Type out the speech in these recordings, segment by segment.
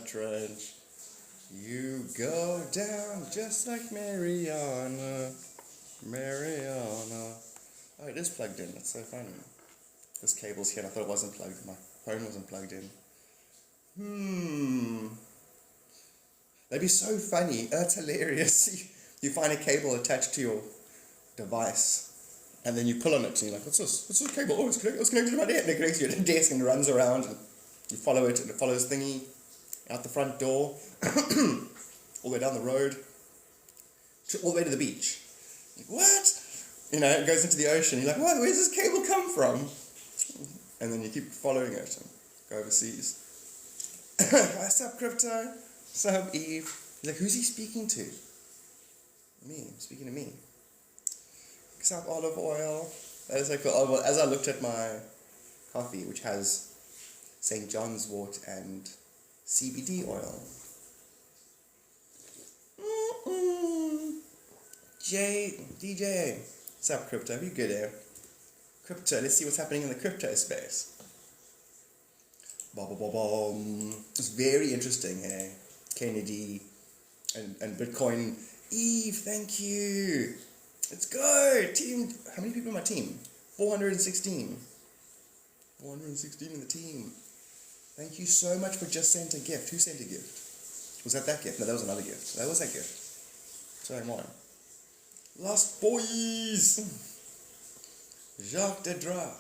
trench. You go down just like Mariana. Oh, it is plugged in. That's so funny. This cable's here and I thought it wasn't plugged. My phone wasn't plugged in. That'd be so funny. That's hilarious. You find a cable attached to your device and then you pull on it and you're like, what's this? What's this cable? Oh, it's connected to my desk. And it connects to your desk and it runs around and you follow it and it follows thingy out the front door, all the way down the road, all the way to the beach. Like, what? You know, it goes into the ocean. You're like, what? Where's this cable come from? And then you keep following it and go overseas. What's up, Crypto? What's up, Eve? He's like, who's he speaking to? Me. I'm speaking to me. What's up, olive oil? That is so cool. Oh, well, as I looked at my coffee, which has St. John's wort and CBD oil. DJ. What's up, Crypto? You good, eh? Crypto, let's see what's happening in the crypto space. It's very interesting, eh? Kennedy and Bitcoin. Eve, thank you. Let's go. Team, how many people in my team? 416. 416 in the team. Thank you so much for just sent a gift. Who sent a gift? Was that gift? No, that was another gift. That was that gift. Sorry, one. Lost Boys. Jacques de Dra.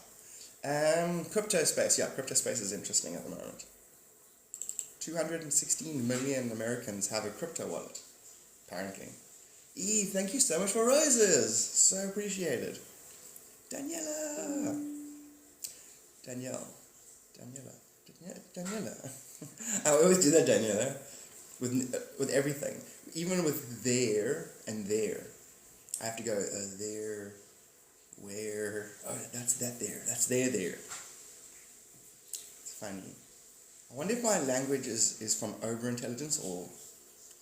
Crypto space. Yeah, crypto space is interesting at the moment. 216 million Americans have a crypto wallet, apparently. Eve, thank you so much for roses. So appreciated. Daniela. I always do that, Daniela, with everything. Even with there and there. I have to go, there, where, oh, that's that there, that's there. It's funny. I wonder if my language is from over-intelligence or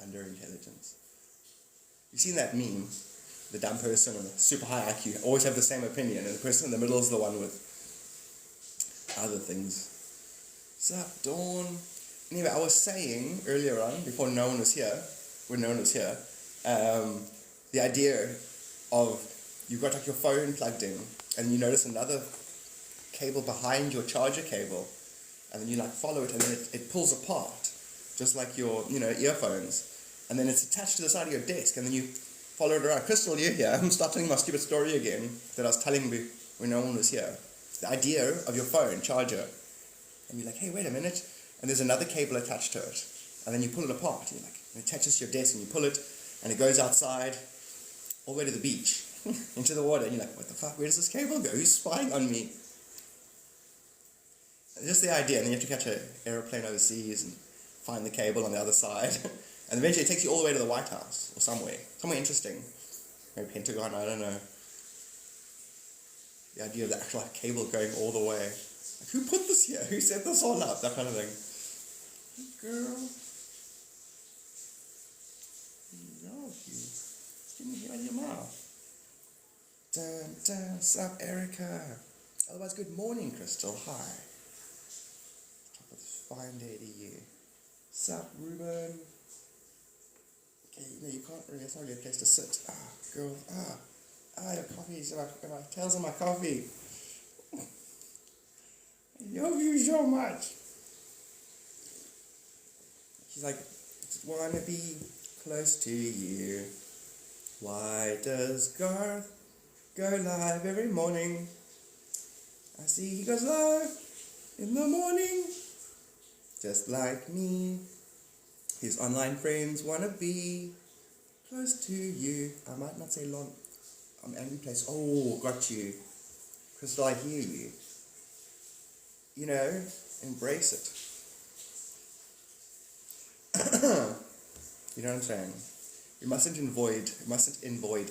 under-intelligence. You've seen that meme? The dumb person and the super high IQ always have the same opinion, and the person in the middle is the one with other things. What's up, Dawn? Anyway, I was saying earlier on, before no one was here, when no one was here, the idea of you've got like your phone plugged in and you notice another cable behind your charger cable and then you like follow it and then it pulls apart just like your earphones and then it's attached to the side of your desk and then you follow it around. Crystal, you're here. I'm start telling my stupid story again that I was telling when no one was here. The idea of your phone charger and you're like, hey, wait a minute, and there's another cable attached to it and then you pull it apart and it attaches to your desk and you pull it and it goes outside all the way to the beach, into the water, and you're like, what the fuck, where does this cable go? Who's spying on me? Just the idea, and then you have to catch an aeroplane overseas and find the cable on the other side, and eventually it takes you all the way to the White House, or somewhere interesting, maybe Pentagon, I don't know. The idea of the actual cable going all the way. Like, who put this here? Who set this all up? That kind of thing. Girl. No, you hear out of your mouth. Sup, Erica. Otherwise, good morning, Crystal. Hi. Top of this fine day to you. Sup, Ruben. Okay, you can't really, it's not really a place to sit. Girl, your coffee's my tail's on my coffee. I love you so much. She's like, just wanna be close to you. Why does Garth go live every morning? I see he goes live in the morning, just like me. His online friends wanna be close to you. I might not say long. I'm angry place. Oh, got you. Crystal, I hear you. Embrace it. You know what I'm saying? You mustn't invoid.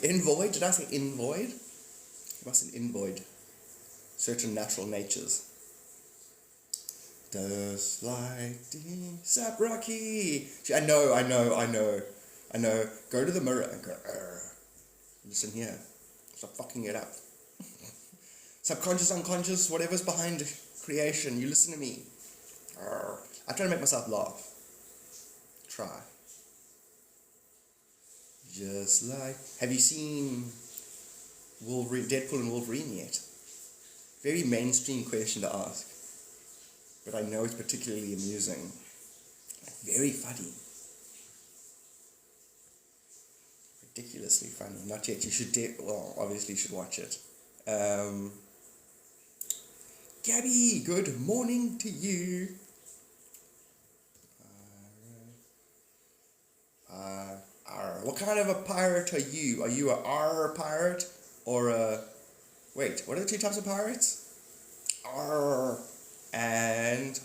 Invoid? Did I say invoid? You mustn't invoid certain natural natures. Just like the Sap Rocky. I know. Go to the mirror and go, listen here. Stop fucking it up. Subconscious, unconscious, whatever's behind creation, you listen to me. I try to make myself laugh. try. Just like, have you seen Deadpool and Wolverine yet? Very mainstream question to ask, but I know it's particularly amusing. Very funny. Ridiculously funny. Not yet. You should, obviously you should watch it. Gabby, good morning to you. What kind of a pirate are you? Are you a R pirate or a... Wait, what are the two types of pirates? R and...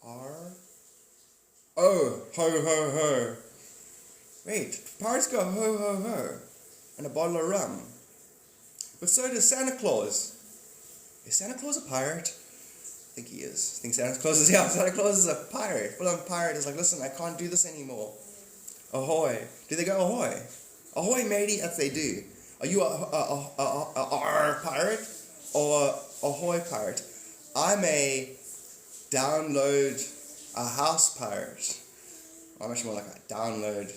R? Oh, ho ho ho. Wait, pirates go ho ho ho. And a bottle of rum. But so does Santa Claus. Is Santa Claus a pirate? I think he is. I think Santa Claus is, Santa Claus is a pirate. Full-on pirate is like, listen, I can't do this anymore. Ahoy. Do they go ahoy? Ahoy, matey, if they do. Are you a pirate or a ahoy pirate? I'm a download a house pirate. I'm actually more like a download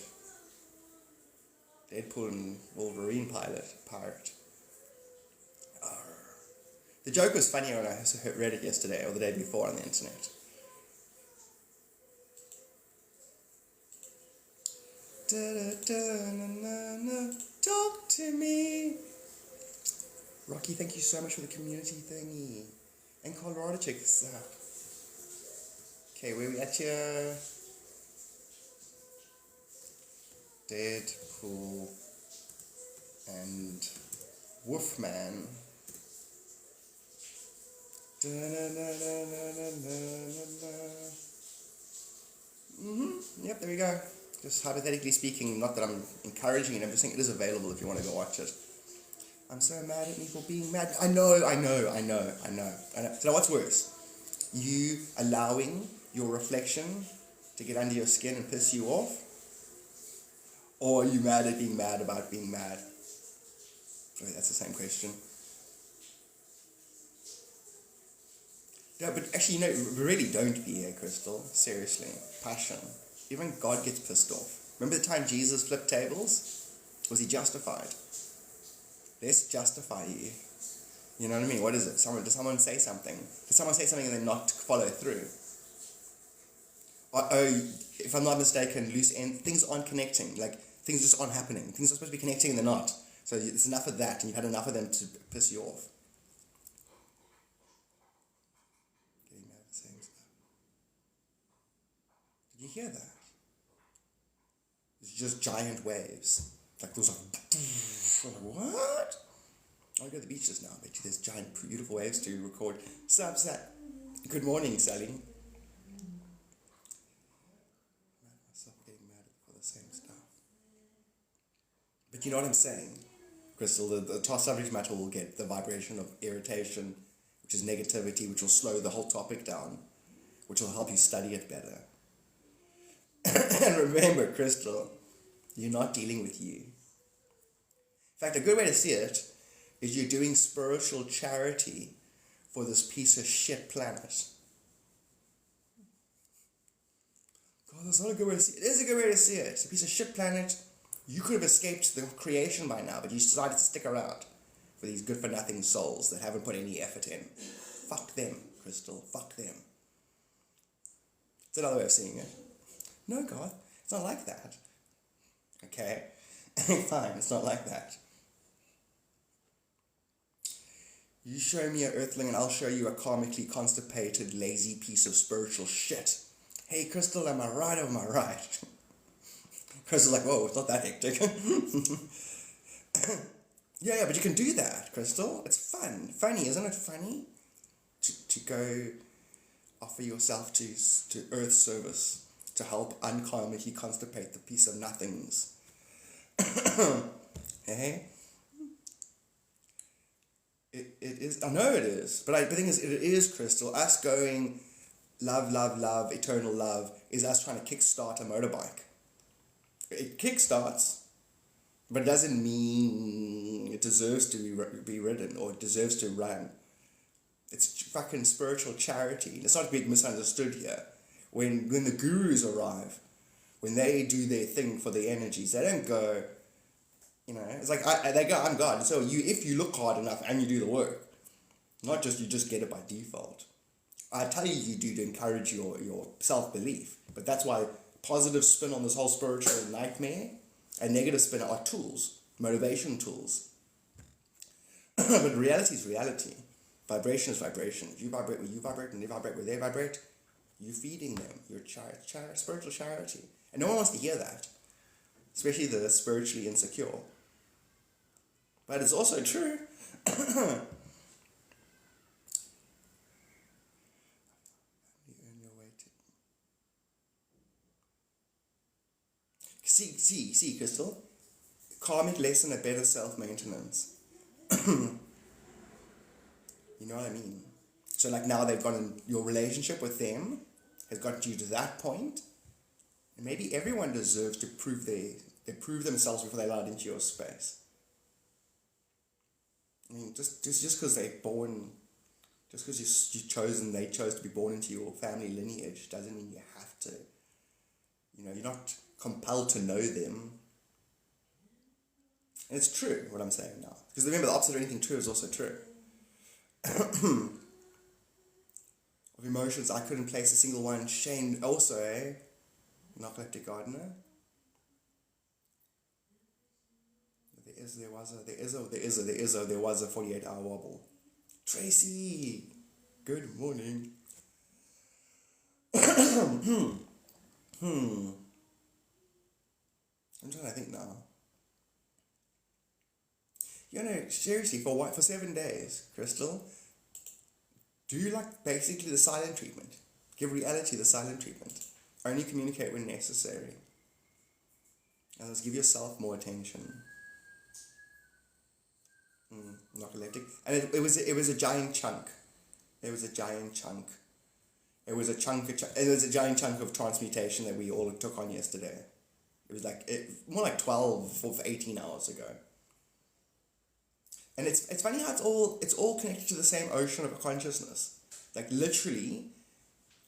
Deadpool and Wolverine pirate. The joke was funny when I read it yesterday or the day before on the internet. Talk to me. Rocky, thank you so much for the community thingy. And Colorado, check this out. Okay, where we at here? Deadpool and Wolfman. Yep, there we go. Just hypothetically speaking, not that I'm encouraging it, I'm just saying it is available if you want to go watch it. I'm so mad at me for being mad. I know. So now what's worse? You allowing your reflection to get under your skin and piss you off? Or are you mad at being mad about being mad? Wait, that's the same question. Yeah, but actually, really don't be here, Crystal. Seriously. Passion. Even God gets pissed off. Remember the time Jesus flipped tables? Was he justified? Let's justify you. You know what I mean? What is it? Does someone say something? Does someone say something and then not follow through? If I'm not mistaken, loose end, things aren't connecting. Like, things just aren't happening. Things are supposed to be connecting and they're not. So it's enough of that, and you've had enough of them to piss you off. Getting mad at the same stuff. Did you hear that? It's just giant waves. Like those like, what? I'll go to the beaches now. I bet you there's giant, beautiful waves to record. Sup? Good morning, Sally. Myself getting mad for the same stuff. But you know what I'm saying, Crystal? The subject matter will get the vibration of irritation, which is negativity, which will slow the whole topic down, which will help you study it better. And remember, Crystal, you're not dealing with you. In fact, a good way to see it is you're doing spiritual charity for this piece of shit planet. God, that's not a good way to see it. It is a good way to see it. It's a piece of shit planet. You could have escaped the creation by now, but you decided to stick around for these good-for-nothing souls that haven't put any effort in. Fuck them, Crystal. Fuck them. It's another way of seeing it. No, God, it's not like that. Okay? Fine, it's not like that. You show me an earthling and I'll show you a karmically constipated, lazy piece of spiritual shit. Hey, Crystal, am I right or am I right? Crystal's like, whoa, it's not that hectic. Yeah, but you can do that, Crystal. It's fun. Funny, isn't it funny? To go offer yourself to Earth service to help unkarmically constipate the piece of nothings. Hey? It is, I know it is, but the thing is, it is, Crystal. Us going love, love, love, eternal love is us trying to kickstart a motorbike. It kickstarts, but it doesn't mean it deserves to be ridden or it deserves to run. It's fucking spiritual charity. Let's not be misunderstood here. When the gurus arrive, when they do their thing for the energies, they don't go, it's like, they go, I'm God. So if you look hard enough and you do the work, not just you just get it by default. I tell you do to encourage your self-belief, but that's why positive spin on this whole spiritual nightmare and negative spin are tools, motivation tools. But reality is reality. Vibration is vibration. You vibrate where you vibrate, and they vibrate where they vibrate. You're feeding them your spiritual charity. And no one wants to hear that, especially the spiritually insecure. But it's also true. See, Crystal. Karmic lesson, a better self-maintenance. You know what I mean? So like now they've gotten, your relationship with them has gotten you to that point. And maybe everyone deserves to prove they prove themselves before they're allowed into your space. I mean, just because they're born, just because they chose to be born into your family lineage doesn't mean you have to. You're not compelled to know them. And it's true, what I'm saying now. Because remember, the opposite of anything true is also true. Of emotions, I couldn't place a single one. Shame also, narcoleptic gardener. There was a 48-hour wobble. Tracy, good morning. I'm trying to think now. Seriously, for 7 days, Crystal, do basically the silent treatment. Give reality the silent treatment. Only communicate when necessary. And let's give yourself more attention. Narcoleptic. And it was a giant chunk. It was a giant chunk. It was a giant chunk of transmutation that we all took on yesterday. It was more like 12 or 18 hours ago. And it's funny how it's all connected to the same ocean of consciousness. Like literally,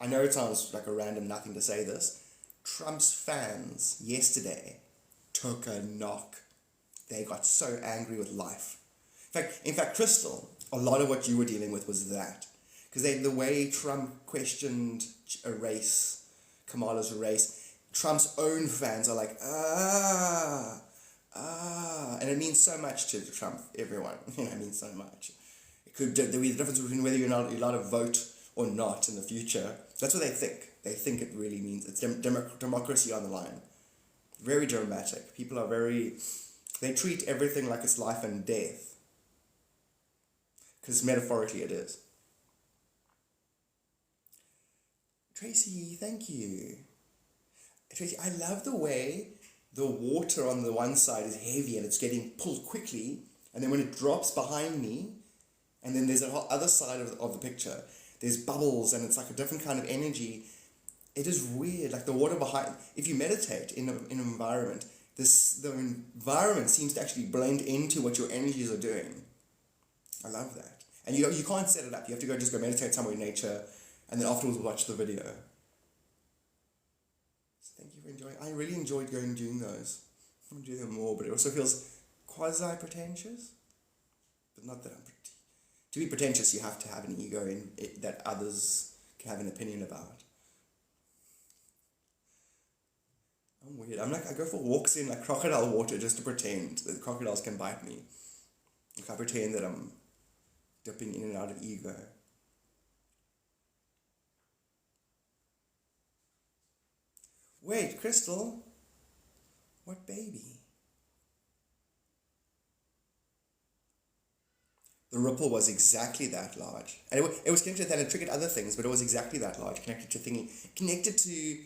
I know it sounds like a random nothing to say this, Trump's fans yesterday took a knock. They got so angry with life. In fact, Crystal, a lot of what you were dealing with was that. Because the way Trump questioned a race, Kamala's race, Trump's own fans are like, and it means so much to Trump, everyone. It means so much. There be the difference between whether you're allowed to vote or not in the future. That's what they think. They think it really means it's democracy on the line. Very dramatic. People are they treat everything like it's life and death. Because metaphorically it is. Tracy, thank you. Tracy, I love the way the water on the one side is heavy and it's getting pulled quickly, and then when it drops behind me, and then there's a whole other side of the picture, there's bubbles and it's like a different kind of energy. It is weird, like the water behind, if you meditate in an environment, the environment seems to actually blend into what your energies are doing. I love that. And you can't set it up, you have to just go meditate somewhere in nature, and then afterwards watch the video. Thank you for enjoying. I really enjoyed doing those. I'm going to do them more, but it also feels quasi-pretentious. But not that to be pretentious, you have to have an ego that others can have an opinion about. I'm weird. I go for walks in crocodile water just to pretend that the crocodiles can bite me. I pretend that I'm dipping in and out of ego. Wait, Crystal, what baby? The ripple was exactly that large. And it was connected to that, and it triggered other things, but it was exactly that large, connected to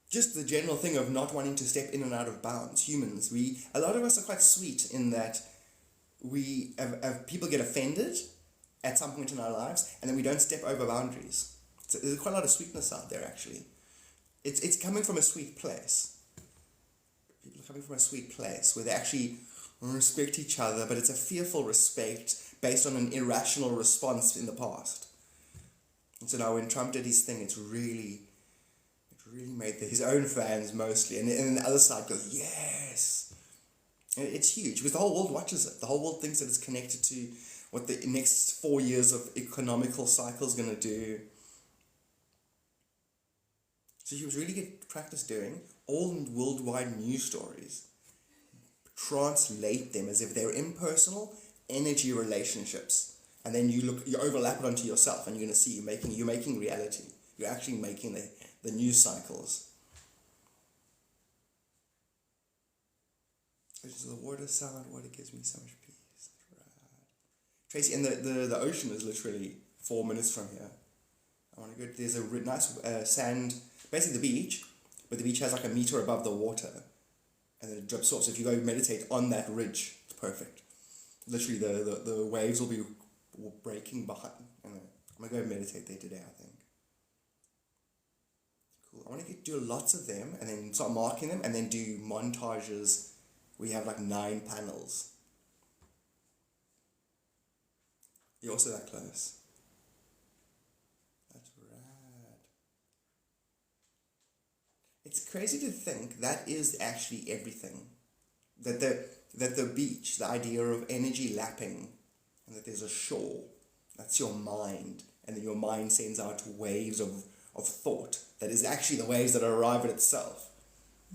just the general thing of not wanting to step in and out of bounds. Humans, a lot of us are quite sweet in that people get offended at some point in our lives, and then we don't step over boundaries. So there's quite a lot of sweetness out there, actually. It's coming from a sweet place. People are coming from a sweet place where they actually respect each other, but it's a fearful respect based on an irrational response in the past. And so now when Trump did his thing, it really made his own fans mostly, and the other side goes, yes. And it's huge because the whole world watches it. The whole world thinks that it's connected to what the next 4 years of economical cycle is going to do. So you really get practice doing all worldwide news stories. Translate them as if they're impersonal energy relationships, and then you overlap it onto yourself, and you're going to see you're making reality. You're actually making the news cycles. Which is the water sound. Water gives me so much peace. Right. Tracy, and the ocean is literally 4 minutes from here. I want to go. There's a nice sand, basically the beach, but the beach has like a meter above the water, and then it drips off. So if you go meditate on that ridge, it's perfect. Literally, the waves will be breaking behind. I'm gonna go meditate there today, I think. Cool. I want to do lots of them, and then start marking them, and then do montages. We have like 9 panels. You're also that close. That's rad. It's crazy to think that is actually everything. That the beach, the idea of energy lapping, and that there's a shore, that's your mind, and then your mind sends out waves of thought that is actually the waves that arrive at itself.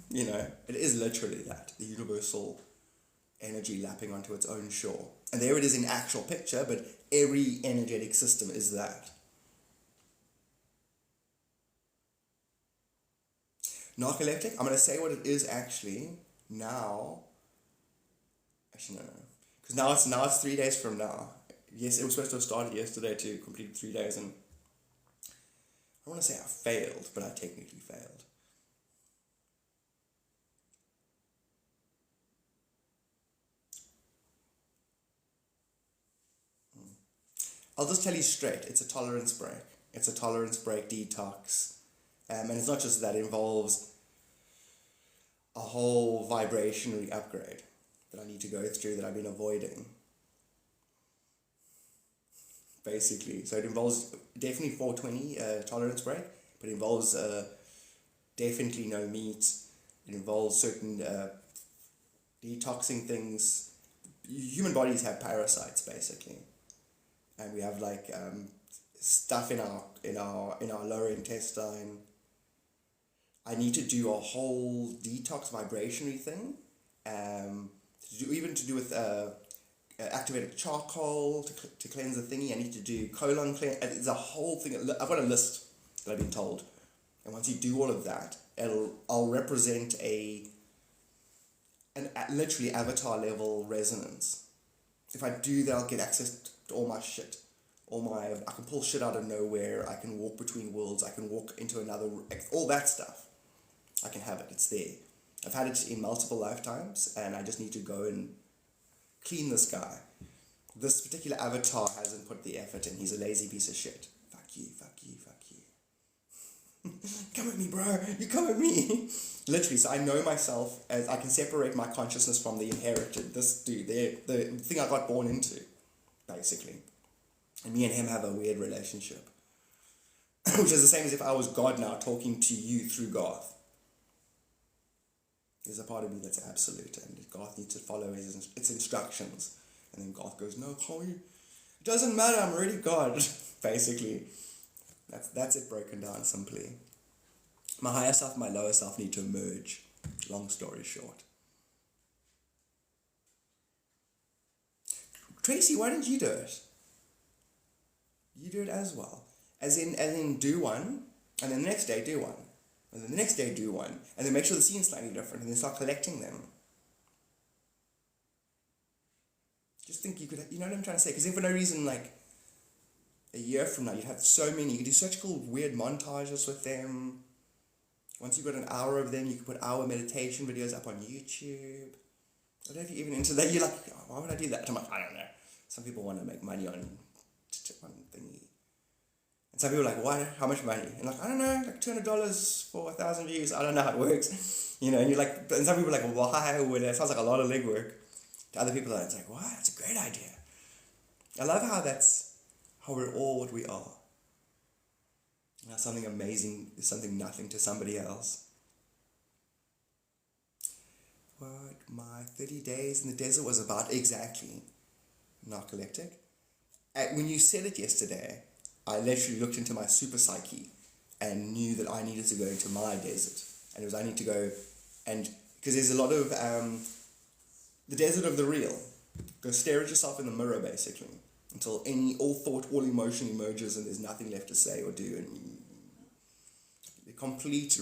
You know, it is literally that, the universal energy lapping onto its own shore. And there it is in actual picture, but every energetic system is that. Narcoleptic, I'm going to say what it is actually now. Actually, no. Because now it's 3 days from now. Yes, it was supposed to have started yesterday to complete 3 days, and I don't want to say I failed, but I technically failed. I'll just tell you straight, it's a tolerance break. It's a tolerance break detox. And it's not just that, it involves a whole vibrationary upgrade that I need to go through that I've been avoiding. Basically. So it involves definitely 420 tolerance break, but it involves definitely no meat. It involves certain detoxing things. Human bodies have parasites, basically. And we have like stuff in our lower intestine. I need to do a whole detox vibrationary thing, to do with activated charcoal to cleanse the thingy. I need to do colon cleanse. It's a whole thing. I've got a list that I've been told, and once you do all of that, I'll represent an literally avatar level resonance. If I do that, I'll get access to all my shit. I can pull shit out of nowhere. I can walk between worlds. I can walk into another. All that stuff. I can have it. It's there. I've had it in multiple lifetimes, and I just need to go and clean this guy. This particular avatar hasn't put the effort in. He's a lazy piece of shit. Fuck you, fuck you, fuck you. Come at me, bro. You come at me. Literally, so I know myself as I can separate my consciousness from the inherited. This dude, the thing I got born into, basically. And me and him have a weird relationship. Which is the same as if I was God now talking to you through Garth. There's a part of me that's absolute, and Garth needs to follow its instructions. And then Garth goes, no, Chloe, it doesn't matter, I'm already God. Basically. That's it broken down simply. My higher self, my lower self need to merge. Long story short. Tracy, why didn't you do it? You do it as well. As in do one, and then the next day do one. And then the next day do one. And then make sure the scene's slightly different, and then start collecting them. Just think you could, you know what I'm trying to say? Because if for no reason, like, a year from now, you'd have so many, you could do such cool weird montages with them. Once you've got an hour of them, you can put hour meditation videos up on YouTube. I don't know if you're even into that. You're like, oh, why would I do that? I'm like, I don't know. Some people want to make money on thingy. And some people are like, why? How much money? And like, I don't know, like $200 for 1,000 views. I don't know how it works. You know, and you're like, and some people are like, why would it? Sounds like a lot of legwork. To other people, it's like, wow, that's a great idea. I love how we're all what we are. Now something amazing is something nothing to somebody else. What my 30 days in the desert was about exactly. Narcoleptic. When you said it yesterday, I literally looked into my super psyche and knew that I needed to go into my desert. And it was I need to go and, because there's a lot of, the desert of the real. Go stare at yourself in the mirror basically until all thought, all emotion emerges and there's nothing left to say or do. And the complete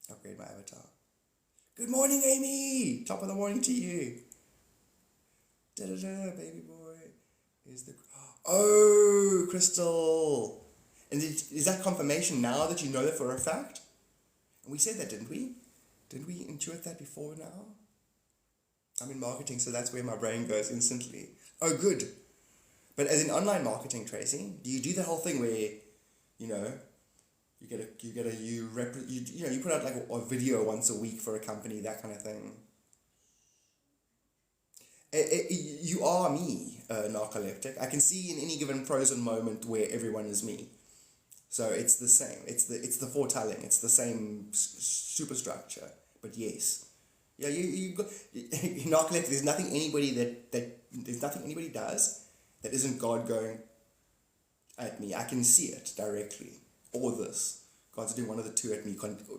upgrade my avatar. Good morning, Amy! Top of the morning to you. Da-da-da, baby boy. Is the... Oh, Crystal! And is that confirmation now that you know that for a fact? And we said that, didn't we? Didn't we intuit that before now? I'm in marketing, so that's where my brain goes instantly. Oh, good. But as in online marketing, Tracy, do you do the whole thing where, you put out like a video once a week for a company, that kind of thing? You are me, narcoleptic. I can see in any given present moment where everyone is me. So it's the same. It's the foretelling. It's the same superstructure. But yes, yeah, you narcoleptic. There's nothing anybody there's nothing anybody does that isn't God going at me. I can see it directly. Or this. God's doing one of the two at me.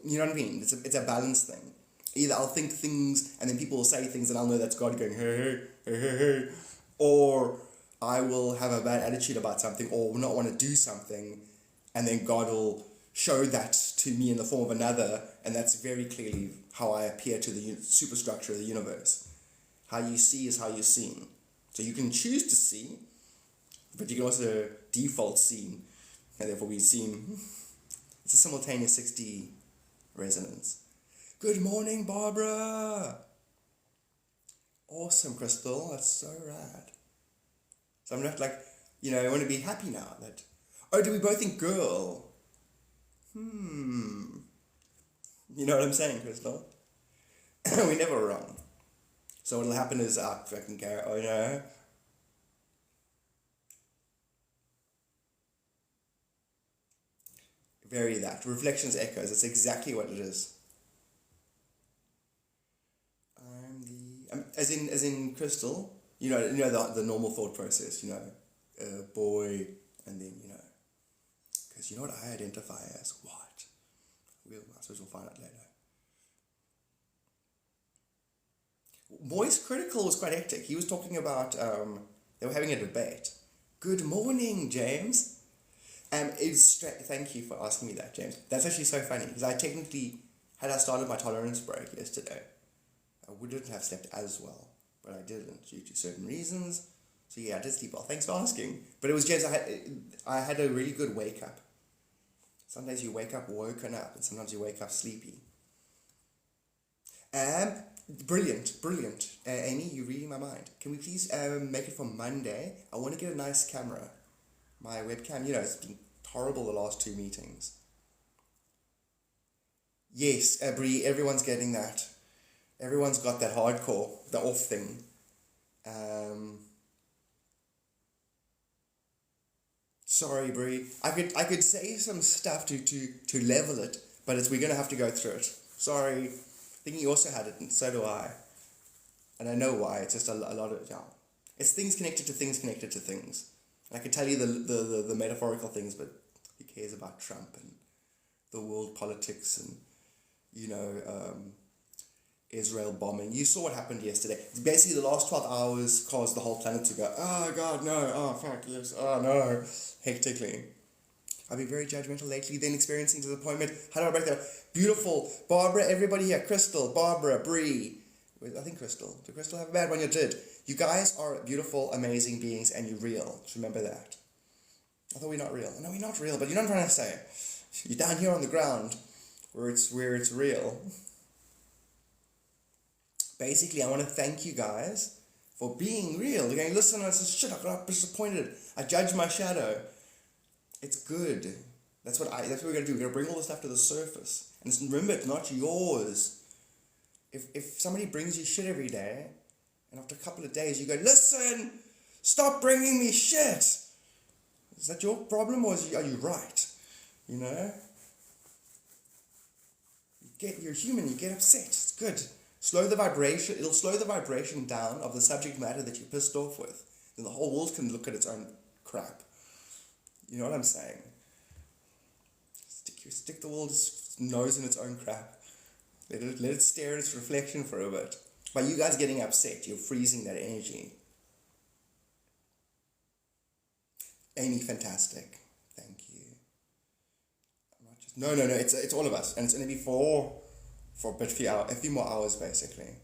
You know what I mean? It's a balance thing. Either I'll think things and then people will say things and I'll know that's God going, hey, hey, hey, hey. Or I will have a bad attitude about something or not want to do something and then God will show that to me in the form of another, and that's very clearly how I appear to the superstructure of the universe. How you see is how you're seen. So you can choose to see, but you can also default see, and therefore we seem... It's a simultaneous 6D resonance. Good morning, Barbara! Awesome, Crystal. That's so rad. So I'm not like, I want to be happy now that... Oh, do we both think girl? You know what I'm saying, Crystal? We're never wrong. So what'll happen is I fucking go, Very that. Reflections, echoes. That's exactly what it is. As in Crystal, the normal thought process, boy, and then, because you know what I identify as? What? I suppose we'll find out later. Voice Critical was quite hectic. He was talking about, they were having a debate. Good morning, James. Thank you for asking me that, James. That's actually so funny, because I technically, had I started my tolerance break yesterday, I wouldn't have slept as well, but I didn't due to certain reasons. So yeah, I did sleep well. Thanks for asking. But it was James, I had a really good wake up. Sometimes you wake up woken up, and sometimes you wake up sleepy. Brilliant. Amy, you're reading my mind. Can we please make it for Monday? I want to get a nice camera. My webcam, it's been horrible the last 2 meetings. Yes, Brie, everyone's getting that. Everyone's got that hardcore, the off thing. Sorry, Brie. I could say some stuff to level it, but we're going to have to go through it. Sorry. I think you also had it, and so do I. And I know why. It's just a lot of... Yeah. It's things connected to things connected to things. I can tell you the metaphorical things, but who cares about Trump and the world politics and, Israel bombing. You saw what happened yesterday. Basically, the last 12 hours caused the whole planet to go, oh, God, no, oh, fuck, yes, oh, no, hectically. I've been very judgmental lately, then experiencing disappointment. How do I break that? Beautiful. Barbara, everybody here. Crystal, Barbara, Bree. I think Crystal. Did Crystal have a bad one? You did. You guys are beautiful, amazing beings, and you're real. Just remember that. I thought we're not real. No, we're not real, but you know what I'm trying to say. You're down here on the ground where it's real. Basically, I want to thank you guys for being real. You're going, listen, I said, shit, I got disappointed. I judged my shadow. It's good. That's what we're going to do. We're going to bring all this stuff to the surface. And remember, it's not yours. If somebody brings you shit every day, and after a couple of days you go, listen, stop bringing me shit. Is that your problem, or are you right? You know? You're human, you get upset. It's good. Slow the vibration. It'll slow the vibration down of the subject matter that you're pissed off with. Then the whole world can look at its own crap. You know what I'm saying? Stick the world's nose in its own crap. Let it stare at its reflection for a bit. By you guys getting upset, you're freezing that energy. Amy, fantastic. Thank you. I'm not just, no. It's all of us, and it's going to be for a few more hours, basically.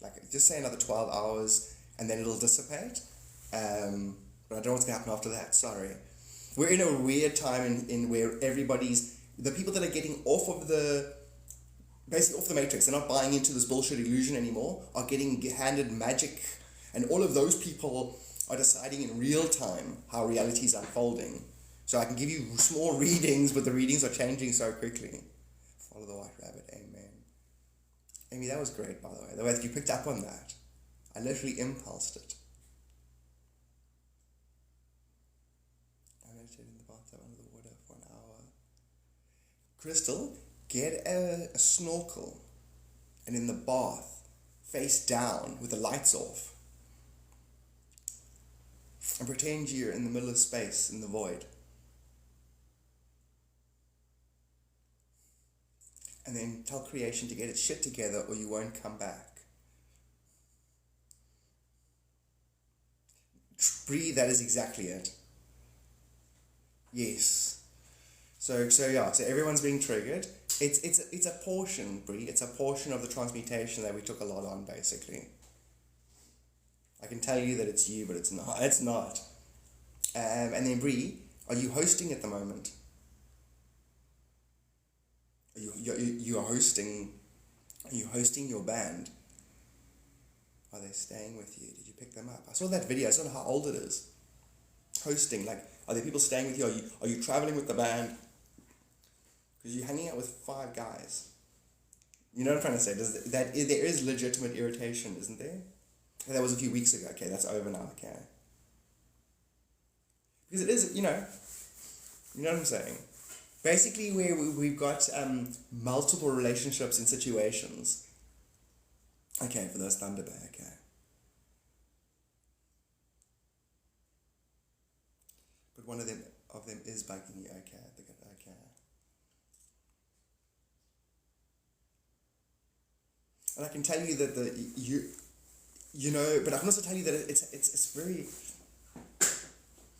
Like, just say another 12 hours, and then it'll dissipate. But I don't know what's going to happen after that. Sorry. We're in a weird time in where the people that are getting basically off the matrix, they're not buying into this bullshit illusion anymore, are getting handed magic, and all of those people are deciding in real time how reality is unfolding. So I can give you small readings, but the readings are changing so quickly. Follow the white rabbit, amen. Amy, that was great, by the way. The way that you picked up on that. I literally impulsed it. I meditated in the bathtub under the water for an hour. Crystal, get a snorkel, and in the bath, face down with the lights off. And pretend you're in the middle of space, in the void. And then tell creation to get its shit together or you won't come back. Breathe, that is exactly it. Yes. So everyone's being triggered. It's a portion, Bree. It's a portion of the transmutation that we took a lot on, basically. I can tell you that it's you, but it's not. It's not. And then Bree, are you hosting at the moment? You are hosting. Are you hosting your band? Are they staying with you? Did you pick them up? I saw that video. I don't know how old it is. Hosting, like, are there people staying with you? Are you traveling with the band? Because you're hanging out with 5 guys. You know what I'm trying to say? There is legitimate irritation, isn't there? And that was a few weeks ago. Okay, that's over now. Okay. Because it is, you know what I'm saying? Basically, where we've got multiple relationships and situations. Okay, for those Thunder Bay, okay. But one of them is bugging you. Okay, okay. And I can tell you that but I can also tell you that it's very,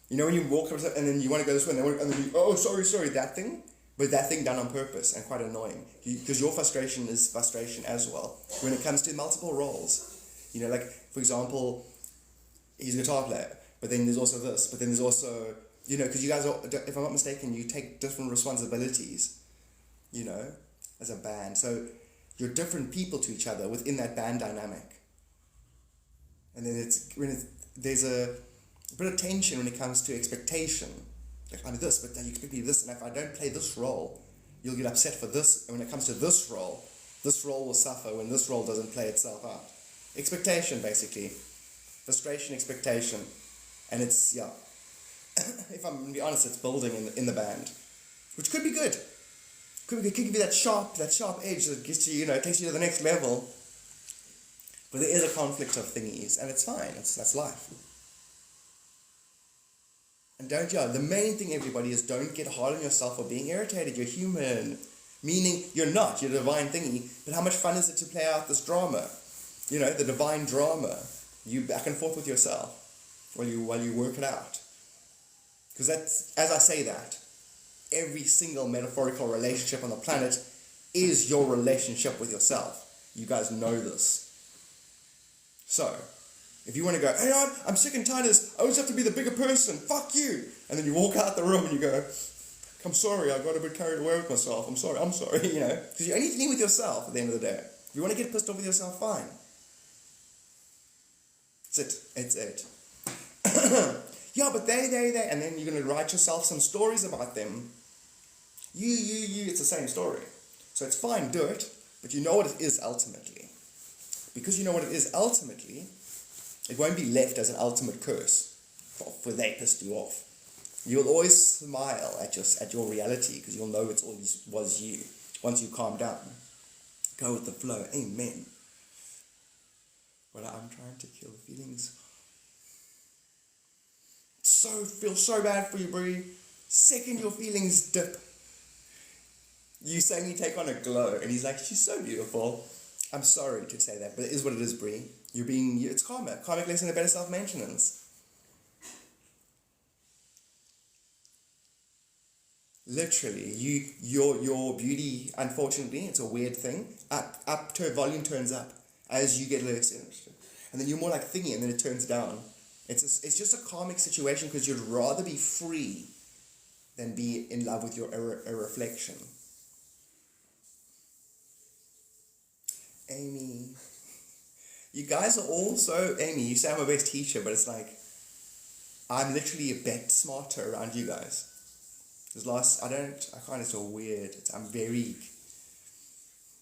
when you walk up and then you want to go this way and then you, oh, sorry, that thing, but that thing done on purpose and quite annoying because your frustration is frustration as well when it comes to multiple roles. Like, for example, he's a guitar player, but then there's also this, but then there's also, because you guys are, if I'm not mistaken, you take different responsibilities, as a band. So you're different people to each other within that band dynamic. And then there's a bit of tension when it comes to expectation. Like, I'm this, but you expect me to this, and if I don't play this role, you'll get upset for this, and when it comes to this role will suffer when this role doesn't play itself out. Expectation, basically. Frustration, expectation. And it's, if I'm going to be honest, it's building in the band. Which could be good. Could give you that sharp edge that gets you, takes you to the next level. But there is a conflict of thingies, and it's fine. That's life. And the main thing, everybody, is don't get hard on yourself for being irritated. You're human. Meaning, you're not. You're a divine thingy. But how much fun is it to play out this drama? The divine drama. You back and forth with yourself while you work it out. Because that's, as I say that, every single metaphorical relationship on the planet is your relationship with yourself. You guys know this. So, if you want to go, hey, I'm sick and tired of this, I always have to be the bigger person, fuck you. And then you walk out the room and you go, I'm sorry, I got a bit carried away with myself, I'm sorry, Because you're only dealing with yourself at the end of the day. If you want to get pissed off with yourself, fine. It's it. But they, and then you're going to write yourself some stories about them. You, it's the same story. So it's fine, do it, but you know what it is ultimately. Because you know what it is ultimately, it won't be left as an ultimate curse for they pissed you off. You'll always smile at your reality because you'll know it's always was you. Once you calm down, go with the flow. Amen. But I'm trying to kill the feelings. Feel so bad for you, Brie. Second your feelings dip, you suddenly take on a glow, and he's like, she's so beautiful. I'm sorry to say that, but it is what it is, Brie. It's karma. Karmic lesson of better self-maintenance. Literally, your beauty, unfortunately, it's a weird thing. Volume turns up as you get less interested, and then you're more like thingy, and then it turns down. It's just a karmic situation because you'd rather be free than be in love with a reflection. Amy, you guys are all so, Amy, you say I'm a best teacher, but it's like, I'm literally a bit smarter around you guys. I find it so weird. I'm very,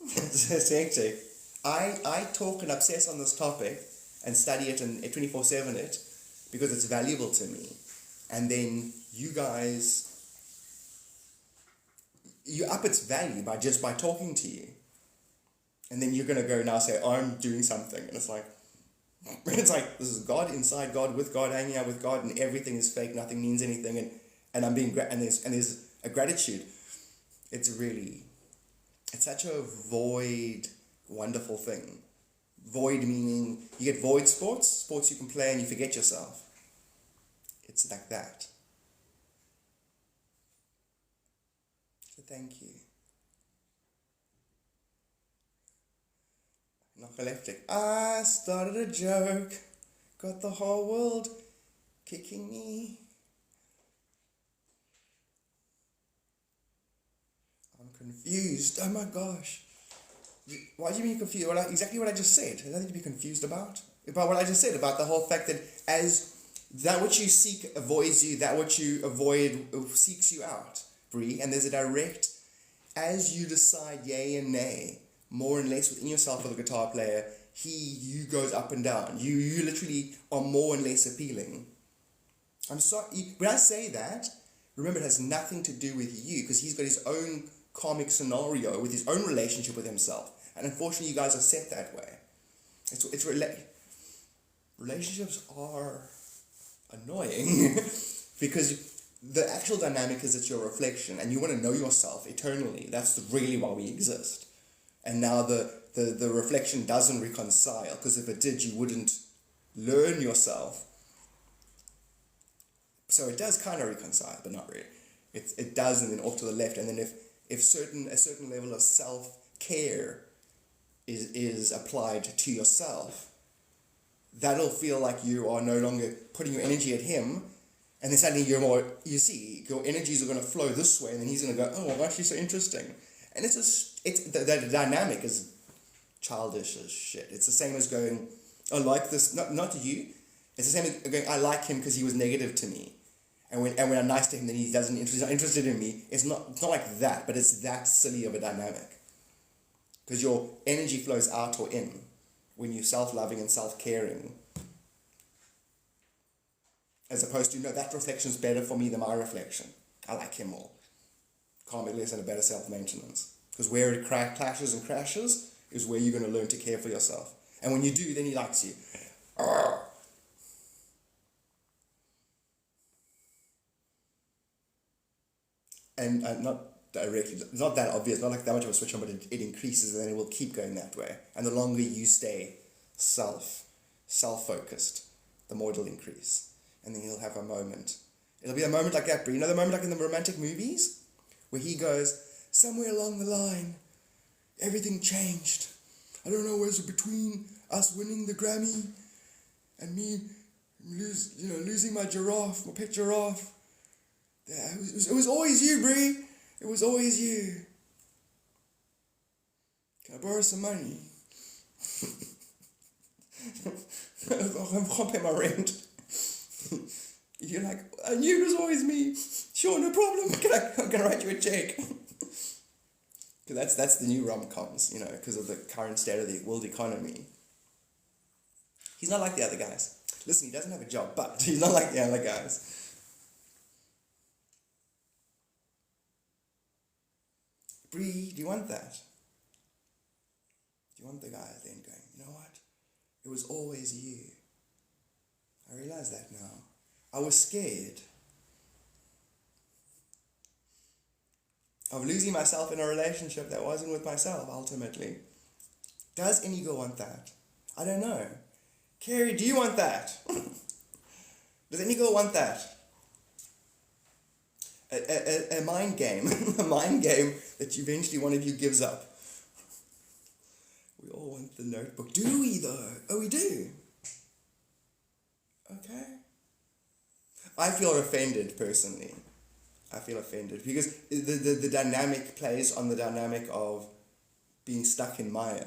it's hectic. I talk and obsess on this topic and study it and 24/7 it because it's valuable to me. And then you guys, you up its value by talking to you. And then you're going to go now say, I'm doing something. And it's like, this is God inside God, with God, hanging out with God, and everything is fake, nothing means anything. And I'm being, and there's a gratitude. It's such a void, wonderful thing. Void meaning, you get void sports you can play and you forget yourself. It's like that. So thank you. Narcoleptic. I started a joke, got the whole world kicking me. I'm confused. Oh my gosh. Why do you mean confused? Exactly what I just said. There's nothing to be confused about. About what I just said, about the whole fact that as that which you seek avoids you, that which you avoid seeks you out, Bree. And there's a direct, as you decide yay and nay, more and less within yourself as a guitar player, you goes up and down. You literally are more and less appealing. I'm sorry, when I say that, remember it has nothing to do with you because he's got his own karmic scenario with his own relationship with himself. And unfortunately you guys are set that way. Relationships are annoying because the actual dynamic is it's your reflection and you want to know yourself eternally. That's really why we exist. And now the reflection doesn't reconcile because if it did, you wouldn't learn yourself. So it does kind of reconcile, but not really. It does, and then off to the left. And then if a certain level of self-care is applied to yourself, that'll feel like you are no longer putting your energy at him. And then suddenly your energies are going to flow this way, and then he's going to go, oh, well, actually so interesting. And the dynamic is childish as shit. It's the same as going, I like this, not to you. It's the same as going, I like him because he was negative to me. And when I'm nice to him, then he's not interested in me. It's not like that, but it's that silly of a dynamic. Because your energy flows out or in when you're self-loving and self-caring. As opposed to, no, that reflection's better for me than my reflection. I like him more. Karmic lesson, a better self-maintenance. Because where it clashes and crashes is where you're going to learn to care for yourself. And when you do, then he likes you. Arrgh. And not directly, it's not that obvious, not like that much of a switch on, but it increases and then it will keep going that way. And the longer you stay self-focused, the more it'll increase. And then you'll have a moment. It'll be a moment like that, Brie. You know the moment like in the romantic movies? Where he goes, somewhere along the line, everything changed. I don't know, was it between us winning the Grammy and me losing my giraffe, my pet giraffe. Yeah, it was always you, Brie. It was always you. Can I borrow some money? I can't pay my rent. You're like, I knew it was always me. Sure, no problem. I'm gonna write you a check. Because that's the new rom-coms, because of the current state of the world economy. He's not like the other guys. Listen, he doesn't have a job, but he's not like the other guys. Bree, do you want that? Do you want the guy then going, you know what? It was always you. I realize that now. I was scared of losing myself in a relationship that wasn't with myself, ultimately. Does any girl want that? I don't know. Carrie, do you want that? Does any girl want that? A mind game. A mind game that eventually one of you gives up. We all want the notebook. Do we, though? Oh, we do. Okay. I feel offended, personally. I feel offended because the dynamic plays on the dynamic of being stuck in Maya,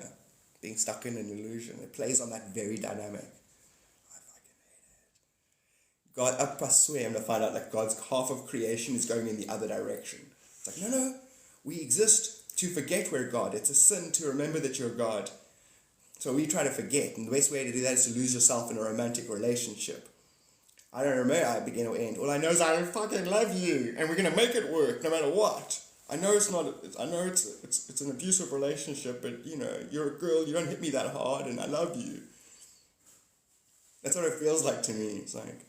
being stuck in an illusion. It plays on that very dynamic. I fucking hate it. God, I swear I'm going to find out that God's half of creation is going in the other direction. It's like, no, we exist to forget we're God. It's a sin to remember that you're God. So we try to forget, and the best way to do that is to lose yourself in a romantic relationship. I don't remember how I begin or end. All I know is I fucking love you, and we're gonna make it work no matter what. I know it's not. I know it's an abusive relationship, but you know you're a girl. You don't hit me that hard, and I love you. That's what it feels like to me. It's like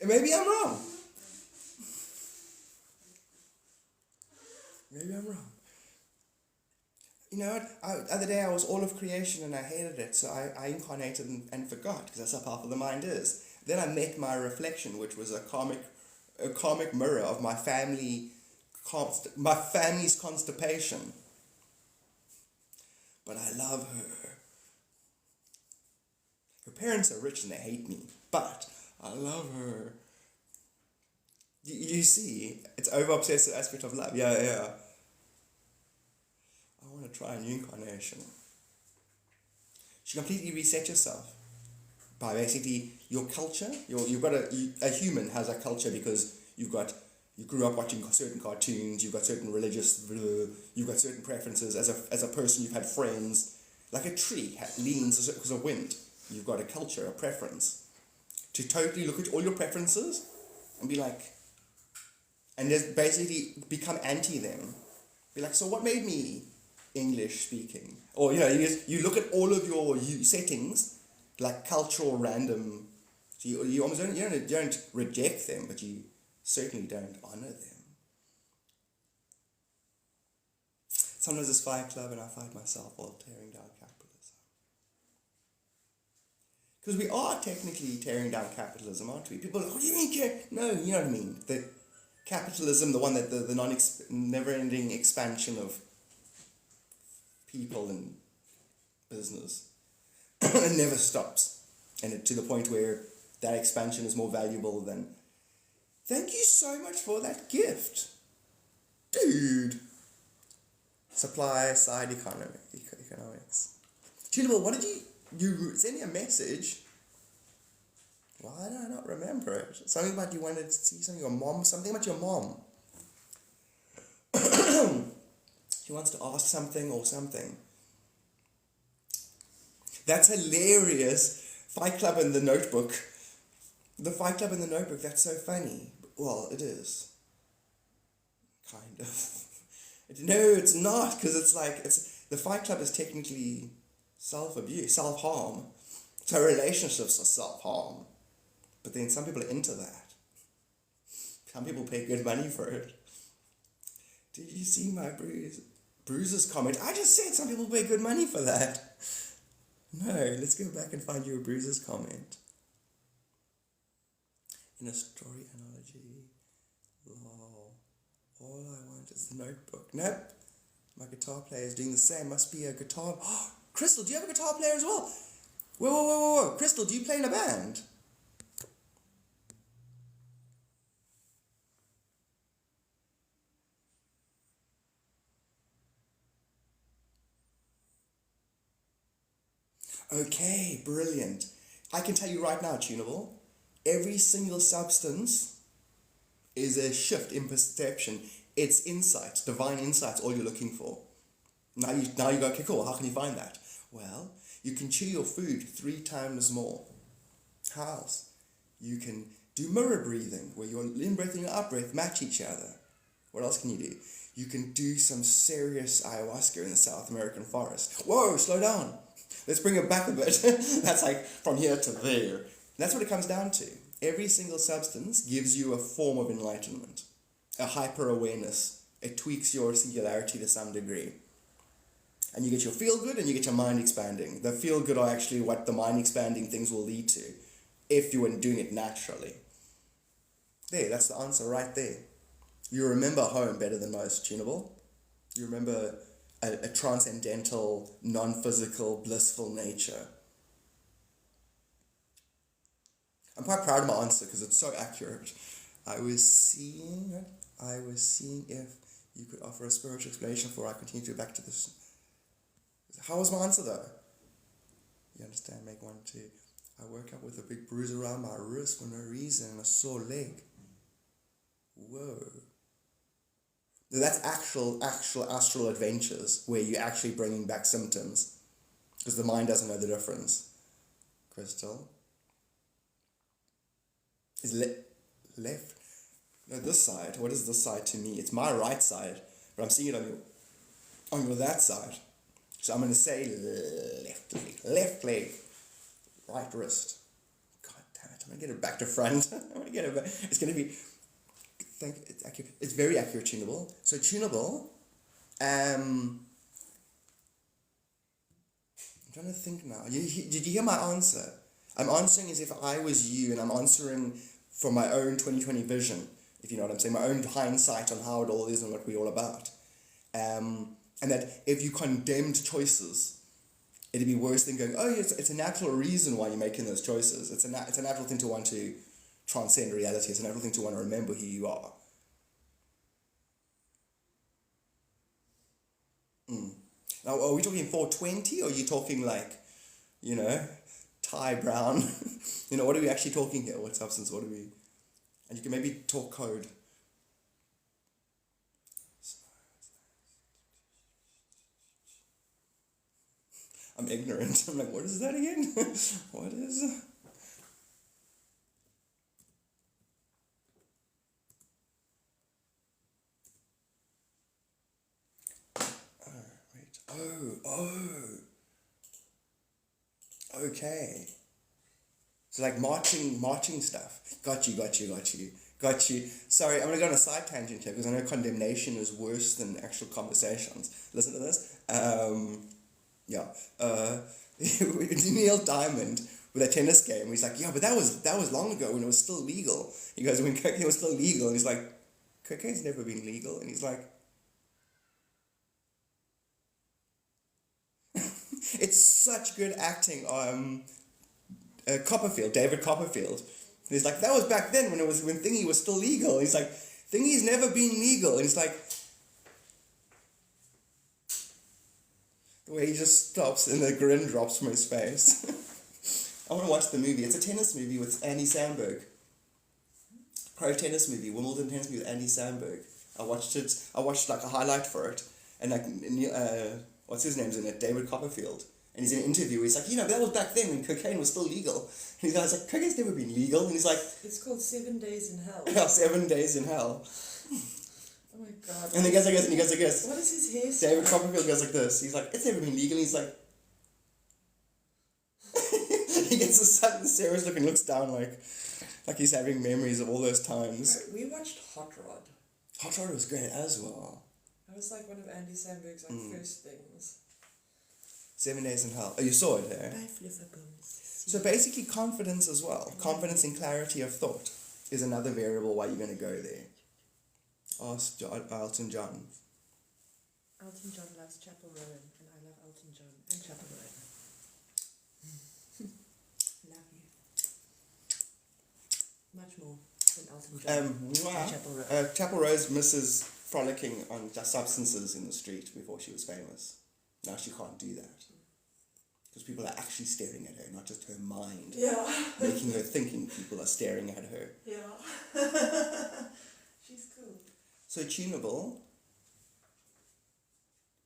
maybe I'm wrong. Maybe I'm wrong. You know what, the other day I was all of creation and I hated it, so I incarnated and forgot, because that's how powerful the mind is. Then I met my reflection, which was a karmic mirror of my family's constipation. But I love her. Her parents are rich and they hate me, but I love her. You see, it's over-obsessive aspect of love. Yeah. I want to try a new incarnation. You completely reset yourself by basically your culture. You've got a human has a culture because you grew up watching certain cartoons. You've got certain religious. You've got certain preferences. As a person, you've had friends. Like a tree leans because of wind. You've got a culture, a preference. To totally look at all your preferences and be like, and just basically become anti them. Be like, so what made me English speaking? Or you look at all of your settings, like cultural random. So you almost don't reject them, but you certainly don't honor them. Sometimes it's Fight Club and I fight myself while tearing down capitalism. Because we are technically tearing down capitalism, aren't we? People are like, what do you mean? No, you know what I mean. The capitalism, the one that the never-ending expansion of people and business, it never stops, and to the point where that expansion is more valuable than. Thank you so much for that gift, dude. Supply side economics. Tunable, what did you send me a message? Why do I not remember it? Something about you wanted to see something about your mom. She wants to ask something or something. That's hilarious. Fight Club in the Notebook. The Fight Club in the Notebook, that's so funny. Well, it is. Kind of. No, it's not, because the Fight Club is technically self-abuse, self-harm. So relationships are self-harm. But then some people are into that. Some people pay good money for it. Did you see my Bruise's comment? I just said some people pay good money for that. No, let's go back and find your Bruise's comment. In a story analogy. Lol. All I want is the Notebook. Nope. My guitar player is doing the same. Must be a guitar. Oh, Crystal, do you have a guitar player as well? Whoa. Crystal, do you play in a band? Okay, brilliant. I can tell you right now, Tunable, every single substance is a shift in perception. It's insight, divine insight's all you're looking for. Now you go, okay, cool, how can you find that? Well, you can chew your food 3 times more. How? You can Do mirror breathing, where your in-breath and your out-breath match each other. What else can you do? You can do some serious ayahuasca in the South American forest. Whoa, slow down. Let's bring it back a bit. That's like from here to there. And that's what it comes down to. Every single substance gives you a form of enlightenment, a hyper-awareness. It tweaks your singularity to some degree. And you get your feel-good and you get your mind-expanding. The feel-good are actually what the mind-expanding things will lead to if you were doing it naturally. There, that's the answer right there. You remember home better than most, tunable. You remember a transcendental, non-physical, blissful nature. I'm quite proud of my answer because it's so accurate. I was seeing if you could offer a spiritual explanation before I continue to go back to this. How was my answer though? You understand? Make 1, 2. I woke up with a big bruise around my wrist for no reason and a sore leg. Whoa. That's actual astral adventures where you're actually bringing back symptoms because the mind doesn't know the difference. Crystal. Is left? No, this side. What is this side to me? It's my right side, but I'm seeing it on your that side. So I'm going to say left leg, right wrist. God damn it! I'm going to get it back to front. I'm going to get it back. It's going to be. It's accurate. It's very accurate, tunable. So tunable. I'm trying to think now. Did you hear my answer? I'm answering as if I was you, and I'm answering from my own 2020 vision, if you know what I'm saying, my own hindsight on how it all is and what we're all about. And that if you condemned choices, it'd be worse than going, oh, it's a natural reason why you're making those choices. It's a natural thing to want to transcend reality. It's a natural thing to want to remember who you are. Now, are we talking 420 or are you talking like, Thai brown? What are we actually talking here? What substance? What are we? And you can maybe talk code. I'm ignorant. I'm like, what is that again? What is... Okay. So like marching stuff. Got you. Sorry, I'm going to go on a side tangent here because I know condemnation is worse than actual conversations. Listen to this. Neil Diamond with a tennis game. He's like, yeah, but that was long ago when it was still legal. He goes, when cocaine was still legal. And he's like, cocaine's never been legal. And he's like, it's such good acting. David Copperfield. And he's like, that was back then when Thingy was still legal. And he's like, Thingy's never been legal. And he's like, the way he just stops and the grin drops from his face. I want to watch the movie. It's a tennis movie with Andy Samberg. Pro tennis movie, Wimbledon tennis movie with Andy Samberg. I watched like a highlight for it. And like, what's his name's in it? David Copperfield. And he's in an interview. He's like, that was back then when cocaine was still legal. And the guy's like, cocaine's never been legal. And he's like... It's called 7 Days in Hell. Yeah, 7 Days in Hell. Oh my God. And he goes like this, What is his hairstyle? David Copperfield goes like this. He's like, it's never been legal. And he's like... He gets a sudden serious look and looks down like he's having memories of all those times. Right, we watched Hot Rod. Hot Rod was great as well. That was like one of Andy Samberg's first things. 7 Days in Hell. Oh, you saw it there? So basically confidence as well. Confidence and clarity of thought is another variable why you're going to go there. Ask Elton John. Elton John loves Chapel Rowan, and I love Elton John and Chapel Rowan. Love you. Much more than Elton John and Chapel Rowan. Chapel Rose misses frolicking on substances in the street before she was famous. Now she can't do that. Because people are actually staring at her, not just her mind. Yeah. Making her thinking people are staring at her. Yeah. She's cool. So tunable.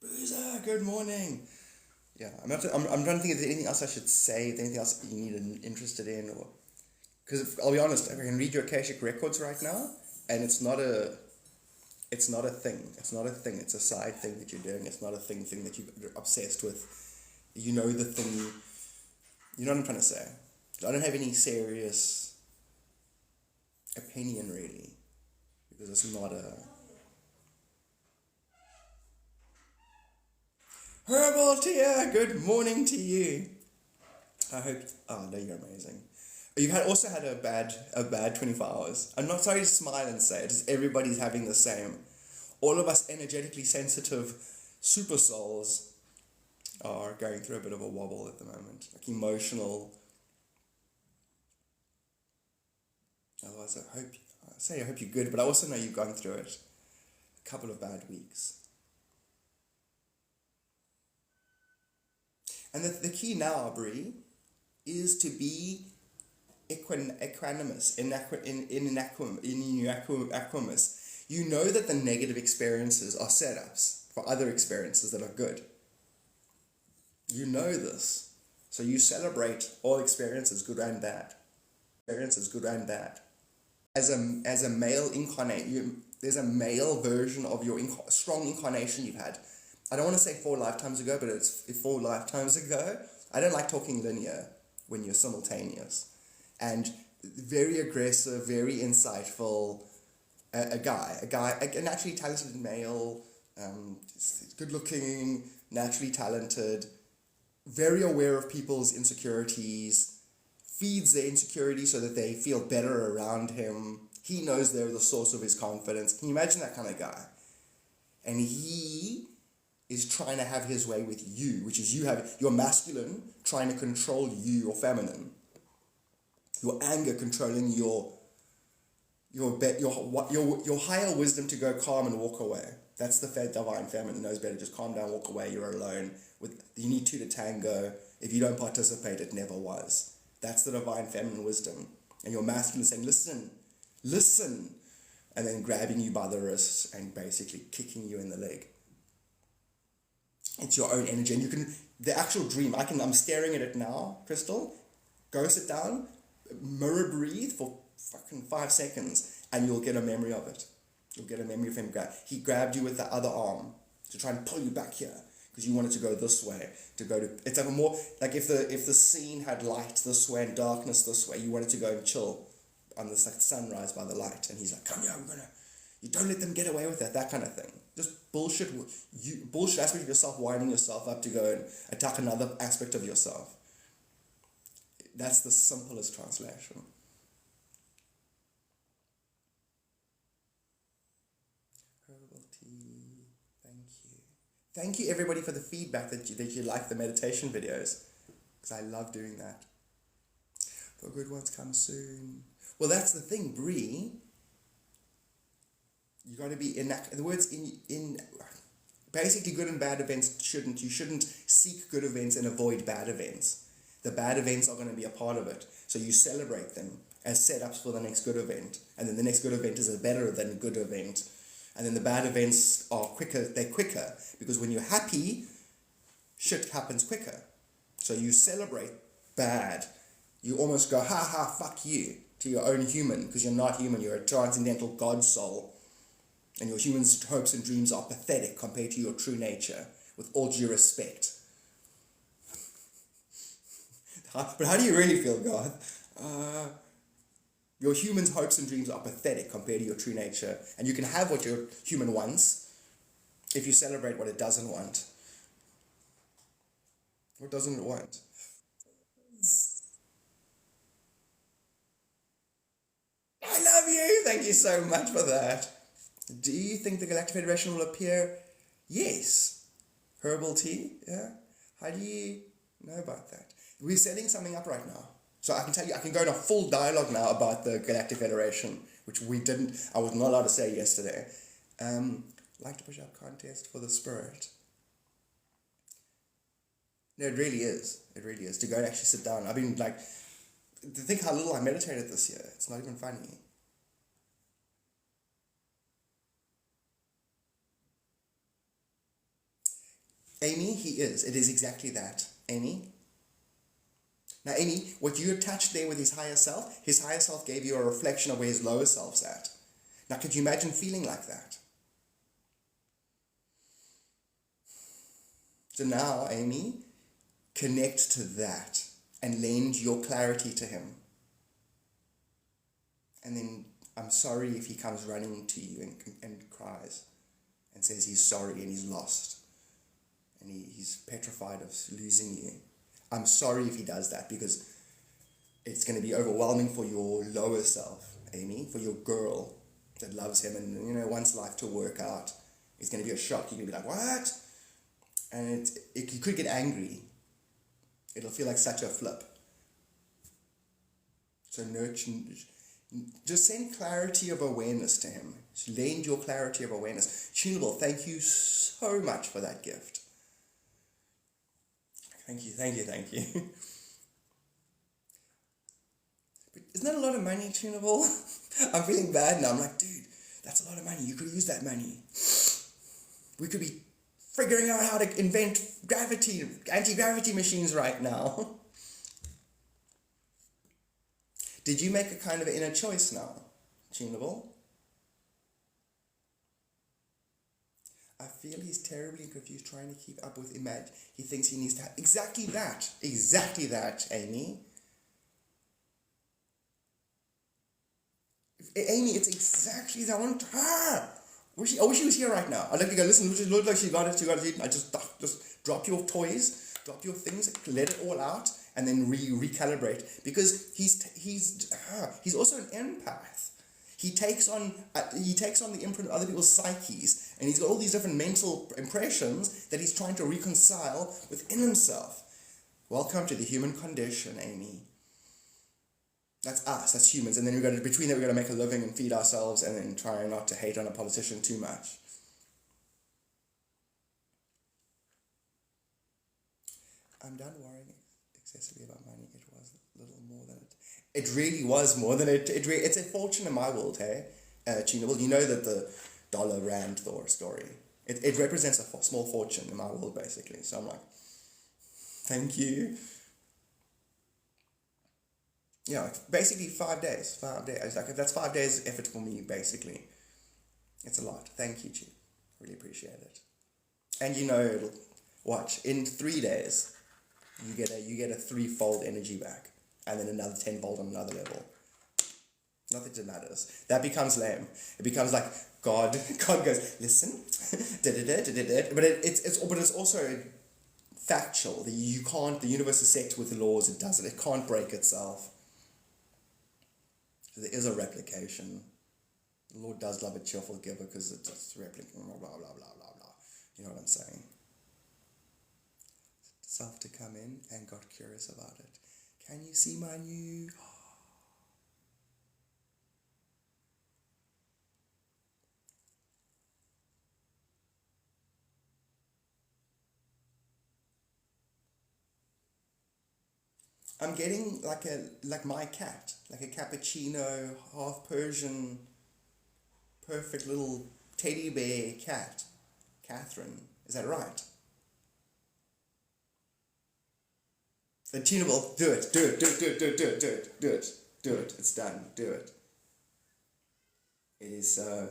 Boozer, good morning. Yeah, I'm trying to think if there's anything else I should say, if there's anything else you need interested in, or Because I'll be honest, I can read your Akashic records right now, and it's not a thing. It's not a thing. It's a side thing that you're doing. It's not a thing that you're obsessed with. You know the thing. You know what I'm trying to say? I don't have any serious opinion, really, because it's not a... Herbal Tia, good morning to you. I hope... Oh, no, you're amazing. You've also had a bad 24 hours. I'm not sorry to smile and say it, just everybody's having the same. All of us energetically sensitive super souls are going through a bit of a wobble at the moment. Like emotional. Otherwise, I hope you're good, but I also know you've gone through it. A couple of bad weeks. And the key now, Brie, is to be equanimous, equanimous. You know that the negative experiences are setups for other experiences that are good. You know this. So you celebrate all experiences, good and bad. As a male incarnate, there's a male version of your strong incarnation you've had. I don't want to say 4 lifetimes ago, but it's 4 lifetimes ago. I don't like talking linear when you're simultaneous. And very aggressive, very insightful, a naturally talented male, good looking, naturally talented, very aware of people's insecurities, feeds their insecurities so that they feel better around him. He knows they're the source of his confidence. Can you imagine that kind of guy? And he is trying to have his way with you, which is you're masculine trying to control you, your feminine. Your anger controlling your higher wisdom to go calm and walk away. That's the divine feminine knows better. Just calm down, walk away. You're alone. You need two to tango. If you don't participate, it never was. That's the divine feminine wisdom. And your masculine saying, listen, and then grabbing you by the wrists and basically kicking you in the leg. It's your own energy, and the actual dream. I'm staring at it now, Crystal. Go sit down. Mirror breathe for fucking 5 seconds and you'll get a memory of it. You'll get a memory of him. He grabbed you with the other arm to try and pull you back here because you wanted to go this way. It's like more like if the scene had light this way and darkness this way, you wanted to go and chill on this like sunrise by the light. And he's like, come here, you don't let them get away with that kind of thing. Just bullshit aspect of yourself, winding yourself up to go and attack another aspect of yourself. That's the simplest translation. Herbal tea, thank you. Thank you everybody for the feedback that you like the meditation videos, because I love doing that. The good ones come soon. Well, that's the thing, Bree. You got to be in that. The words in basically good and bad events you shouldn't seek good events and avoid bad events. The bad events are going to be a part of it. So you celebrate them as setups for the next good event. And then the next good event is a better than good event. And then the bad events are quicker. They're quicker. Because when you're happy, shit happens quicker. So you celebrate bad. You almost go, ha ha, fuck you, to your own human. Because you're not human. You're a transcendental God soul. And your human's hopes and dreams are pathetic compared to your true nature. With all due respect. But how do you really feel, God? Your human's hopes and dreams are pathetic compared to your true nature. And you can have what your human wants if you celebrate what it doesn't want. What doesn't it want? I love you! Thank you so much for that. Do you think the Galactic Federation will appear? Yes. Herbal tea? Yeah. How do you know about that? We're setting something up right now. So I can tell you, I can go in a full dialogue now about the Galactic Federation, which I was not allowed to say yesterday. Like to push up contest for the spirit. No, it really is. It really is. To go and actually sit down. I've been like, to think how little I meditated this year. It's not even funny. Amy, he is. It is exactly that. Amy? Now, Amy, what you attached there with his higher self gave you a reflection of where his lower self's at. Now, could you imagine feeling like that? So now, Amy, connect to that and lend your clarity to him. And then, I'm sorry if he comes running to you and cries and says he's sorry and he's lost and he's petrified of losing you. I'm sorry if he does that, because it's going to be overwhelming for your lower self, Amy, for your girl that loves him and, wants life to work out. It's going to be a shock. You're going to be like, what? And you could get angry. It'll feel like such a flip. So just send clarity of awareness to him. Just lend your clarity of awareness. Tunable, thank you so much for that gift. Thank you. But isn't that a lot of money, Tunable? I'm feeling bad now. I'm like, dude, that's a lot of money. You could use that money. We could be figuring out how to invent anti-gravity machines right now. Did you make a kind of inner choice now, Tunable? I feel he's terribly confused, trying to keep up with image. He thinks he needs to have exactly that, Amy. Amy, it's exactly that one. I wish she was here right now. I'd like to go, listen, it looked like she got it. I just drop your toys, drop your things, let it all out, and then recalibrate. Because he's also an empath. He takes on the imprint of other people's psyches, and he's got all these different mental impressions that he's trying to reconcile within himself. Welcome to the human condition, Amy. That's us, that's humans, and then we've got to make a living and feed ourselves, and then try not to hate on a politician too much. I'm done worrying excessively about money. It was a little more than it. It really was more than it. It's a fortune in my world, hey, Tunable. You know that the dollar rand story. It represents a small fortune in my world, basically. So I'm like, thank you. Yeah, basically 5 days. 5 days. Like, that's 5 days effort for me, basically. It's a lot. Thank you, Chi. Really appreciate it. And it'll watch in 3 days. You get a 3-fold energy back, and then another 10-fold on another level. Not that it matters. That becomes lame. It becomes like God goes, listen, but it's also factual. The universe is set with laws. It can't break itself. So there is a replication. The Lord does love a cheerful giver because it's replicating, blah, blah, blah, blah, blah, blah. You know what I'm saying? Self to come in and got curious about it. Can you see my new... I'm getting like my cat, like a cappuccino, half Persian, perfect little teddy bear cat, Catherine. Is that right? The Tunable, do it. It's done. Do it. It is so.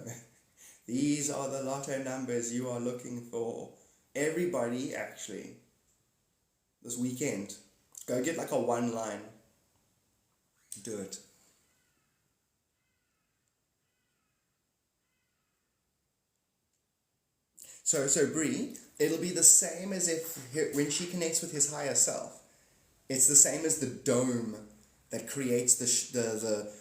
These are the lotto numbers you are looking for. Everybody, actually, this weekend, go get like a 1-line. Do it. So Bree, it'll be the same as when she connects with his higher self. It's the same as the dome that creates the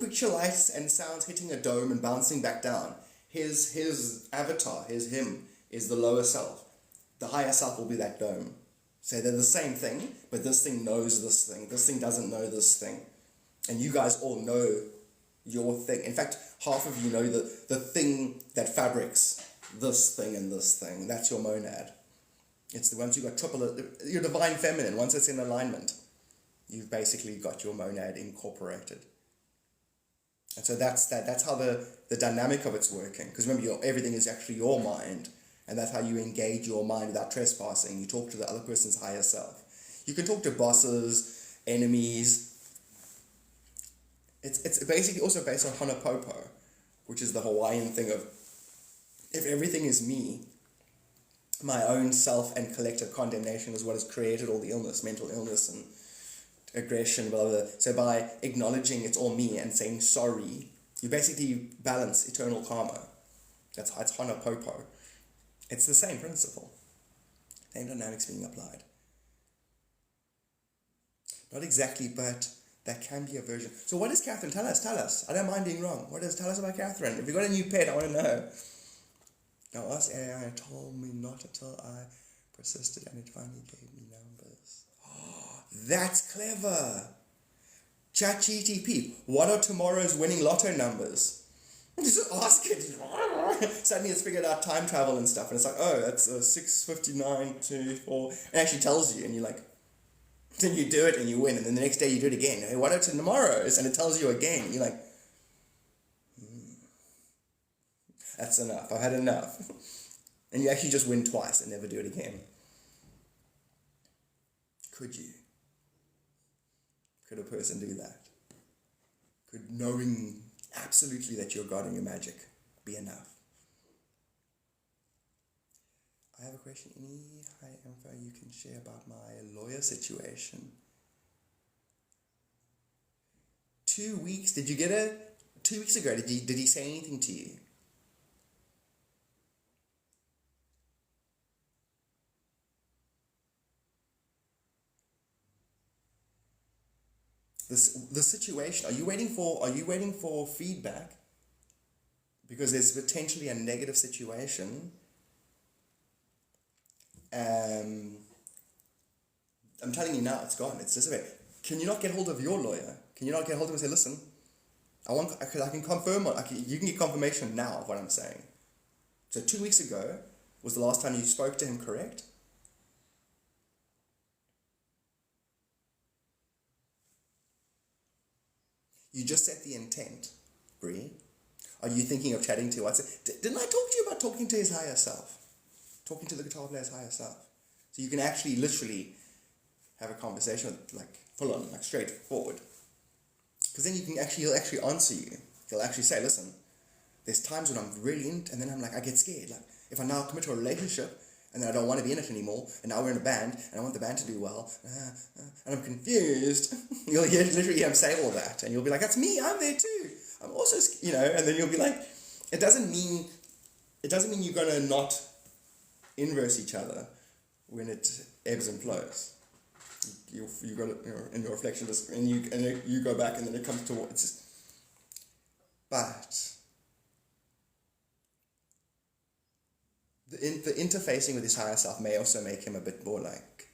picture lights and sounds hitting a dome and bouncing back down. His avatar, him, is the lower self. The higher self will be that dome. So they're the same thing, but this thing knows this thing. This thing doesn't know this thing. And you guys all know your thing. In fact, half of you know the thing that fabrics this thing and this thing. That's your monad. It's the ones you got your divine feminine. Once it's in alignment, you've basically got your monad incorporated. And so that's how the dynamic of it's working. Because remember, everything is actually your mind. And that's how you engage your mind without trespassing. You talk to the other person's higher self. You can talk to bosses, enemies. It's basically also based on Honopopo, which is the Hawaiian thing of, if everything is me, my own self and collective condemnation is what has created all the illness, mental illness and aggression, blah, blah, blah. So by acknowledging it's all me and saying sorry, you basically balance eternal karma. It's Honopopo. It's the same principle. Same dynamics being applied. Not exactly, but that can be a version. So what is Catherine? Tell us. I don't mind being wrong. Tell us about Catherine. If you've got a new pet, I want to know. Now ask AI, told me not until I persisted and it finally gave me numbers. Oh, that's clever. ChatGTP, what are tomorrow's winning lotto numbers? Just ask it. Suddenly it's figured out time travel and stuff, and it's like, oh, that's 6:59 It actually tells you, and you're like, then you do it and you win, and then the next day you do it again. Hey, what are tomorrow's? And it tells you again. You're like, that's enough. I've had enough. And you actually just win twice and never do it again. Could you? Could a person do that? Could knowing absolutely that you're God and your magic be enough? I have a question. Any high info you can share about my lawyer situation? 2 weeks. Did you get it? 2 weeks ago, did he say anything to you? The situation, are you waiting for feedback? Because there's potentially a negative situation. I'm telling you now, it's gone. It's dissipated. Can you not get hold of your lawyer? Can you not get hold of him and say, listen, I can confirm, you can get confirmation now of what I'm saying. So 2 weeks ago was the last time you spoke to him, correct? You just set the intent, Bree. Are you thinking of chatting to us? Didn't I talk to you about talking to his higher self? Talking to the guitar player's higher self. So you can actually literally have a conversation with, like, full on, like, straightforward. Because then he'll actually answer you. He'll actually say, listen, there's times when I'm really in, and then I'm like, I get scared. Like, if I now commit to a relationship, and then I don't want to be in it anymore, and now we're in a band, and I want the band to do well, and I'm confused. You'll literally hear him say all that, and you'll be like, that's me, I'm there too. I'm also, and then you'll be like, it doesn't mean you're going to not inverse each other when it ebbs and flows. You got it, in your reflection, and you go back, and then it comes to it's just, but the interfacing with his higher self may also make him a bit more like,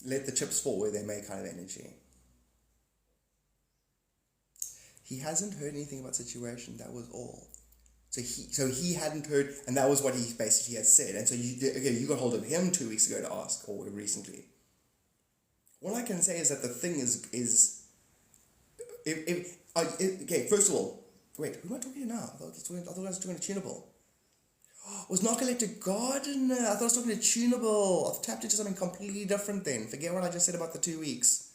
let the chips fall where they may kind of energy. He hasn't heard anything about the situation, that was all. So he hadn't heard, and that was what he basically had said. And so you got hold of him 2 weeks ago to ask, or recently. All I can say is that the thing okay, first of all, wait, who am I talking to now? I thought I was talking to Tunable. Was not Collected Gardener. I thought I was talking to Tunable. I've tapped into something completely different then. Forget what I just said about the 2 weeks.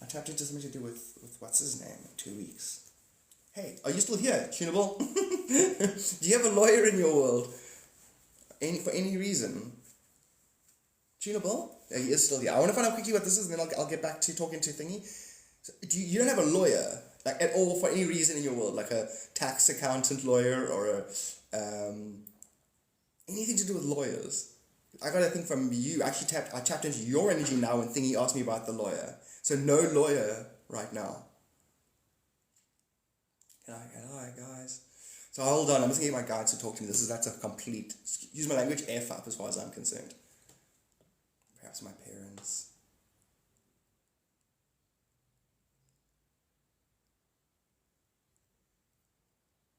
I tapped into something to do with what's his name, 2 weeks. Hey, are you still here, Tunable? Do you have a lawyer in your world? For any reason? Tunable? Yeah, he is still here. I want to find out quickly what this is, and then I'll get back to talking to Thingy. So, you don't have a lawyer, like, at all, for any reason in your world, like a tax accountant lawyer or anything to do with lawyers. I got a thing from you. I tapped into your energy now when Thingy asked me about the lawyer. So no lawyer right now. Alright guys. So hold on, I'm just going to get my guides to talk to me. That's a complete, use my language, F up as far as I'm concerned. Perhaps my parents.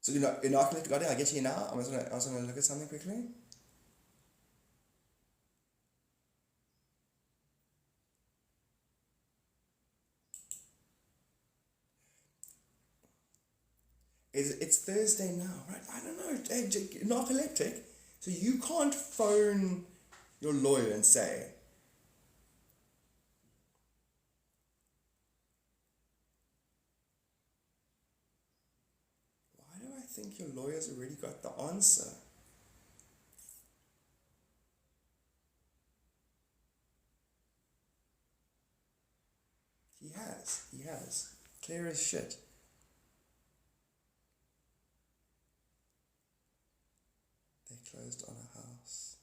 So you're not connected, got it? I get you now. I was gonna look at something quickly. It's Thursday now, right? I don't know, narcoleptic. So you can't phone your lawyer and say, why do I think your lawyer's already got the answer? He has. Clear as shit. They closed on a house.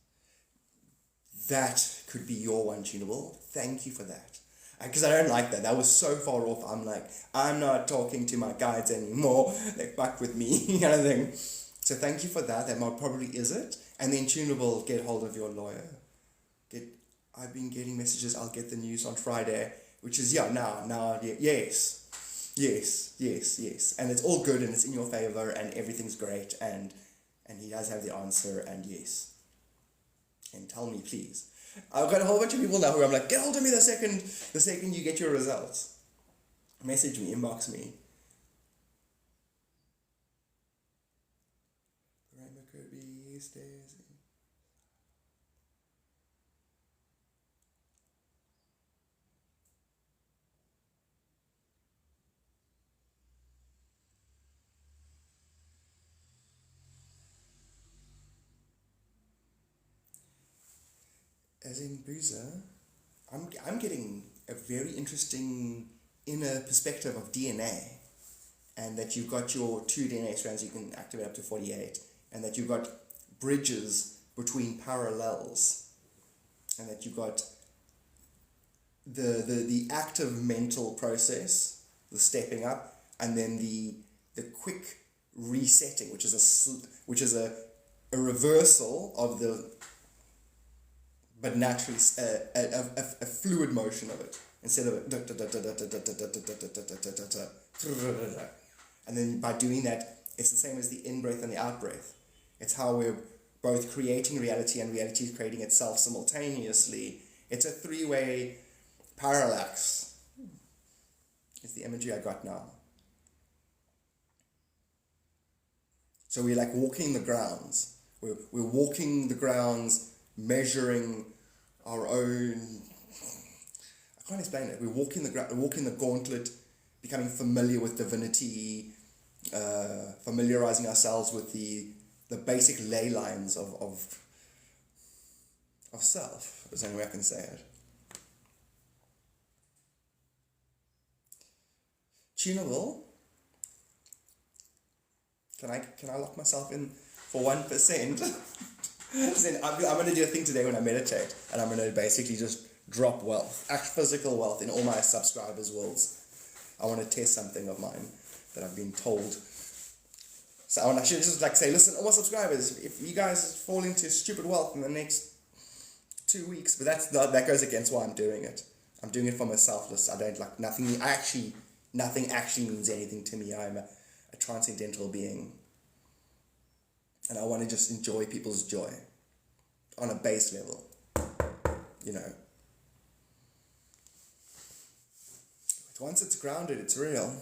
That could be your one, Tunable. Thank you for that. Because I don't like that. That was so far off. I'm like, I'm not talking to my guides anymore. Like, fuck with me, kind of thing. So thank you for that. That probably is it. And then Tunable, get hold of your lawyer. I've been getting messages. I'll get the news on Friday. Which is, now, yes. And it's all good and it's in your favor and everything's great and he does have the answer and yes. And tell me, please. I've got a whole bunch of people now who I'm like, get hold of me the second you get your results. Message me, inbox me. Grandma Kirby stays. As in Boozer, I'm getting a very interesting inner perspective of DNA, and that you've got your 2 DNA strands you can activate up to 48, and that you've got bridges between parallels, and that you've got the active mental process, the stepping up, and then the quick resetting, which is a reversal of the, but naturally a fluid motion of it instead of and then by doing that, it's the same as the in-breath and the out-breath. It's how we're both creating reality and reality is creating itself simultaneously. It's a 3-way parallax. It's the imagery I got now. So we're like walking the grounds. We're walking the grounds, measuring our own. I can't explain it. We're walking the gauntlet, becoming familiar with divinity, familiarizing ourselves with the basic ley lines of self. Is the only way I can say it. Tunable. Can I lock myself in for 1%? Then I'm going to do a thing today when I meditate, and I'm going to basically just drop wealth, physical wealth in all my subscribers' wills. I want to test something of mine that I've been told. So I should just say, listen, all my subscribers, if you guys fall into stupid wealth in the next 2 weeks, but that goes against why I'm doing it. I'm doing it for my selfless. I don't like nothing. Nothing actually means anything to me. I'm a transcendental being. And I want to just enjoy people's joy on a base level, Once it's grounded, it's real.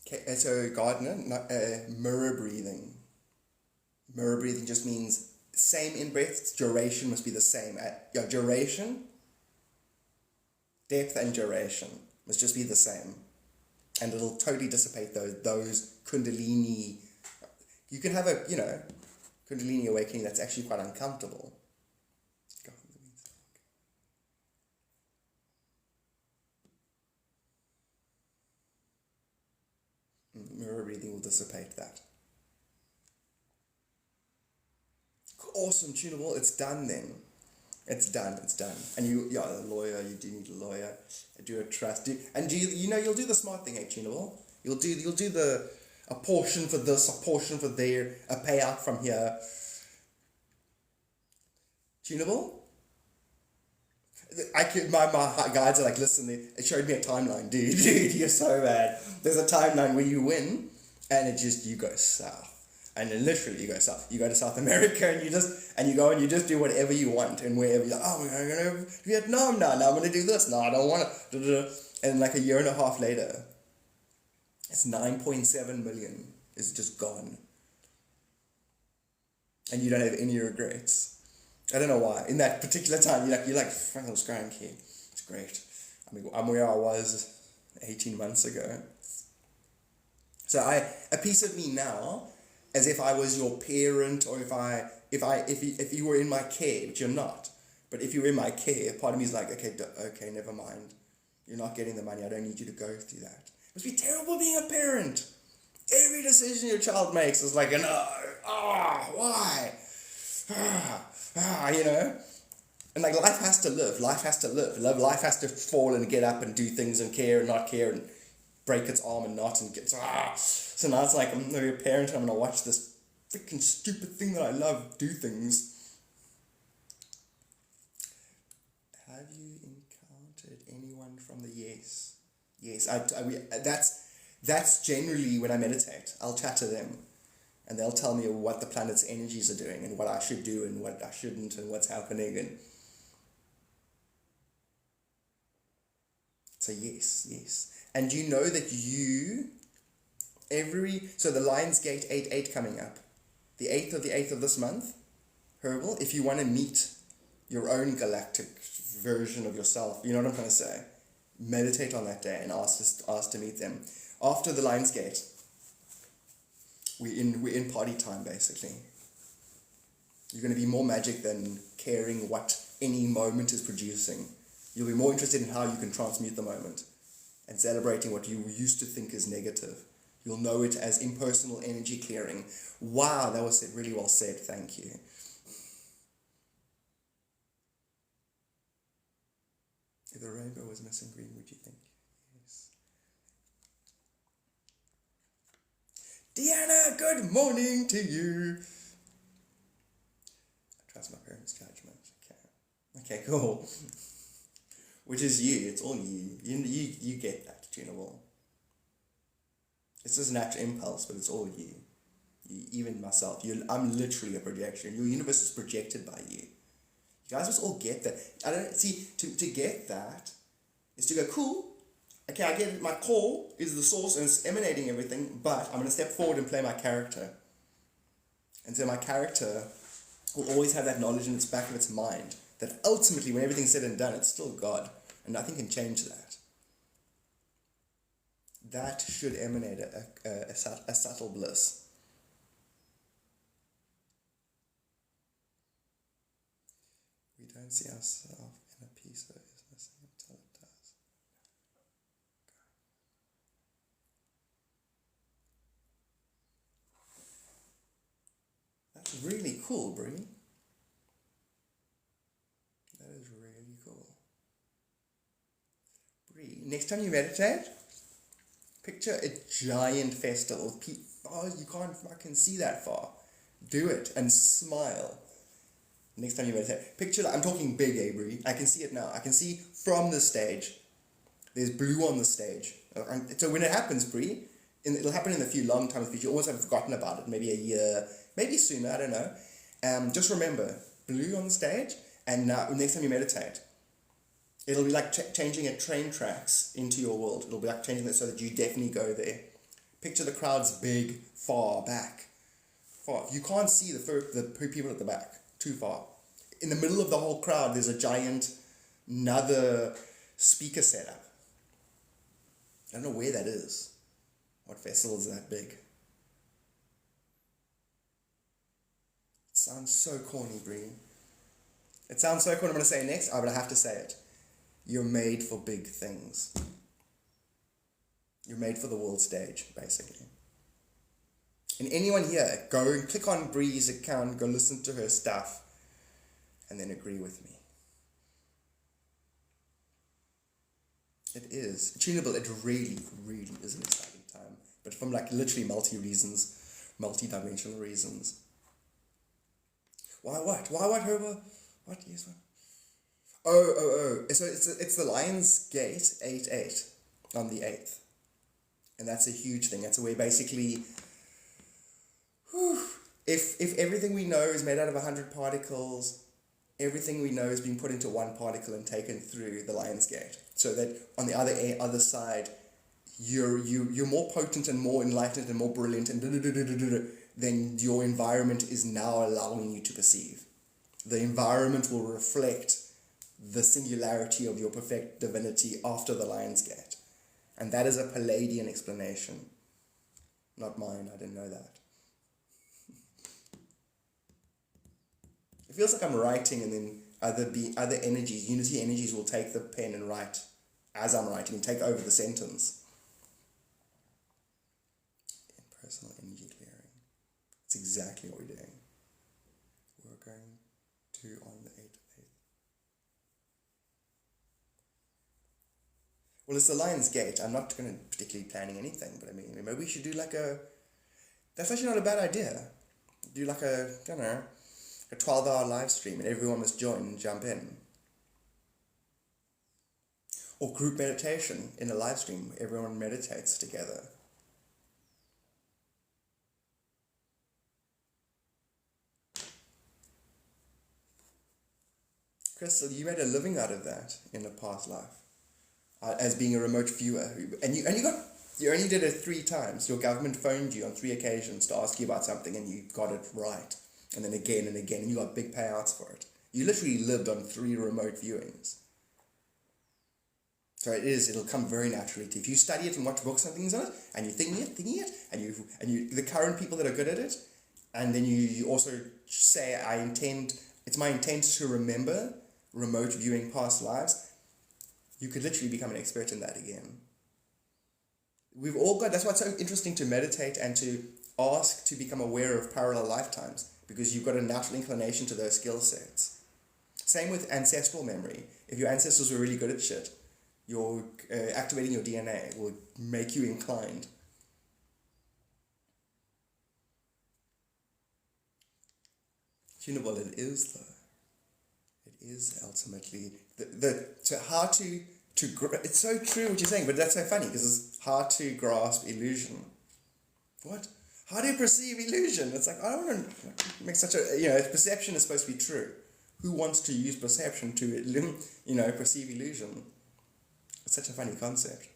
Okay, so Gardner, mirror breathing. Mirror breathing just means same in-breath, duration must be the same. Duration, depth and duration must just be the same. And it'll totally dissipate those kundalini. You can have a, kundalini awakening that's actually quite uncomfortable. Mirror breathing will dissipate that. Awesome, tunable. It's done then. It's done. And the lawyer, you do need a lawyer. I do a trust. You'll do the smart thing, hey, tunable. You'll do a portion for this, a portion for there, a payout from here. Tunable? My guides are like, listen, it showed me a timeline, dude, you're so bad. There's a timeline where you win, And you go south. And then literally you go south. You go to South America and you go and you just do whatever you want and wherever you're like, oh, we're going to Vietnam now. Now I'm going to do this. No, I don't want to. And like a year and a half later, it's 9.7 million is just gone. And you don't have any regrets. I don't know why. In that particular time, you're like, Frank, I was cranky. It's great. I mean, I'm where I was 18 months ago. So a piece of me now, as if I was your parent, or if you were in my care, but you're not. But if you were in my care, part of me is like, okay, never mind. You're not getting the money. I don't need you to go through that. It must be terrible being a parent. Every decision your child makes is like, no, why? And like life has to live. Life has to fall and get up and do things and care and not care and break its arm and not and get So now it's like, I'm going to be a parent and I'm going to watch this freaking stupid thing that I love do things. Have you encountered anyone from the yes? Yes, that's generally when I meditate. I'll chat to them and they'll tell me what the planet's energies are doing and what I should do and what I shouldn't and what's happening. And so yes. And you know that so the Lionsgate 8/8 coming up, the 8th of this month, Herbal, if you want to meet your own galactic version of yourself, you know what I'm trying to say? Meditate on that day and ask to meet them. After the Lionsgate, we're in party time, basically. You're going to be more magic than caring what any moment is producing. You'll be more interested in how you can transmute the moment and celebrating what you used to think is negative. You'll know it as impersonal energy clearing. Wow, that was really well said. Thank you. If the rainbow was missing green, would you think? Yes. Deanna, good morning to you. I trust my parents' judgment. Okay, cool. Which is you. It's all you. You get that, tunable. It's just a natural impulse, but it's all you. Even myself. I'm literally a projection. Your universe is projected by you. You guys must all get that. I don't see to get that is to go, cool. Okay, I get it. My core is the source and it's emanating everything, but I'm gonna step forward and play my character. And so my character will always have that knowledge in its back of its mind that ultimately, when everything's said and done, it's still God, and nothing can change that. That should emanate a subtle bliss. We don't see ourselves in a piece that is missing until it does. That's really cool, Bree. That is really cool. Bree, next time you meditate, picture a giant festival. You can't fucking see that far. Do it and smile. Next time you meditate, picture, I'm talking big, Bree. I can see it now. I can see from the stage. There's blue on the stage. So when it happens, Bree, it'll happen in a few long times, but you always have forgotten about it. Maybe a year, maybe sooner, I don't know. Just remember, blue on the stage, and next time you meditate, it'll be like changing a train tracks into your world. It'll be like changing it so that you definitely go there. Picture the crowd's big, far back. Far. You can't see the people at the back. Too far. In the middle of the whole crowd, there's a giant, another speaker setup. I don't know where that is. What festival is that big? It sounds so corny, Bree. It sounds so corny. I'm going to say it next, but I have to say it. You're made for big things. You're made for the world stage, basically. And anyone here, go and click on Bree's account, go listen to her stuff, and then agree with me. It is. Tunable, it really, really is an exciting time. But from like literally multi-dimensional reasons. Why what? Why what, Herbert? What? Yes, what? Oh. So it's the Lionsgate 8/8 on the 8th. And that's a huge thing. That's a way basically, if everything we know is made out of 100 particles, everything we know is being put into one particle and taken through the lion's gate. So that on the other side, you're more potent and more enlightened and more brilliant and than your environment is now allowing you to perceive. The environment will reflect the singularity of your perfect divinity after the lion's gate. And that is a Palladian explanation. Not mine, I didn't know that. It feels like I'm writing and then other energies, unity energies will take the pen and write as I'm writing and take over the sentence. Impersonal energy clearing. It's exactly what we're doing. We're going to on the 8th of 8th. Well, it's the Lion's Gate. I'm not going to particularly planning anything, but I mean, maybe we should do like that's actually not a bad idea. Do like a 12-hour live stream and everyone must join and jump in. Or group meditation in a live stream. Everyone meditates together. Crystal, you made a living out of that in a past life. As being a remote viewer. And you only did it 3 times. Your government phoned you on 3 occasions to ask you about something and you got it right. And then again and again, and you got big payouts for it. You literally lived on 3 remote viewings. So it'll come very naturally to you. If you study it and watch books and things on it, and you're thinking it, and you the current people that are good at it, and then you also say, it's my intent to remember remote viewing past lives, you could literally become an expert in that again. We've all got, that's why it's so interesting to meditate and to ask to become aware of parallel lifetimes, because you've got a natural inclination to those skill sets. Same with ancestral memory. If your ancestors were really good at shit, your activating your DNA will make you inclined. Well, it is though. It is ultimately it's so true what you're saying, but that's so funny because it's hard to grasp illusion. What? How do you perceive illusion? It's like, I don't want to make such a, perception is supposed to be true. Who wants to use perception to, perceive illusion? It's such a funny concept.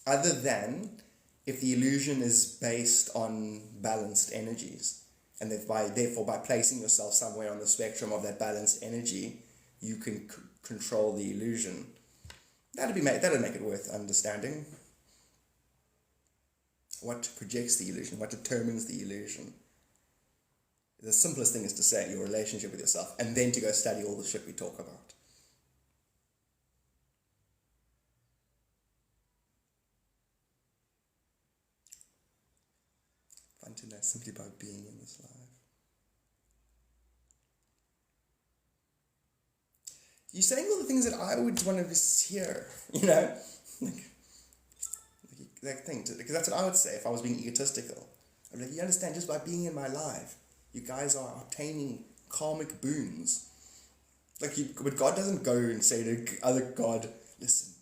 Other than if the illusion is based on balanced energies, and therefore by placing yourself somewhere on the spectrum of that balanced energy, you can control the illusion. That'd make it worth understanding. What projects the illusion? What determines the illusion? The simplest thing is to say your relationship with yourself, and then to go study all the shit we talk about. Fun to know simply by being in this life. You're saying all the things that I would want to hear, that thing, because that's what I would say if I was being egotistical. I'd be like, you understand, just by being in my life, you guys are obtaining karmic boons. But God doesn't go and say to other God, listen,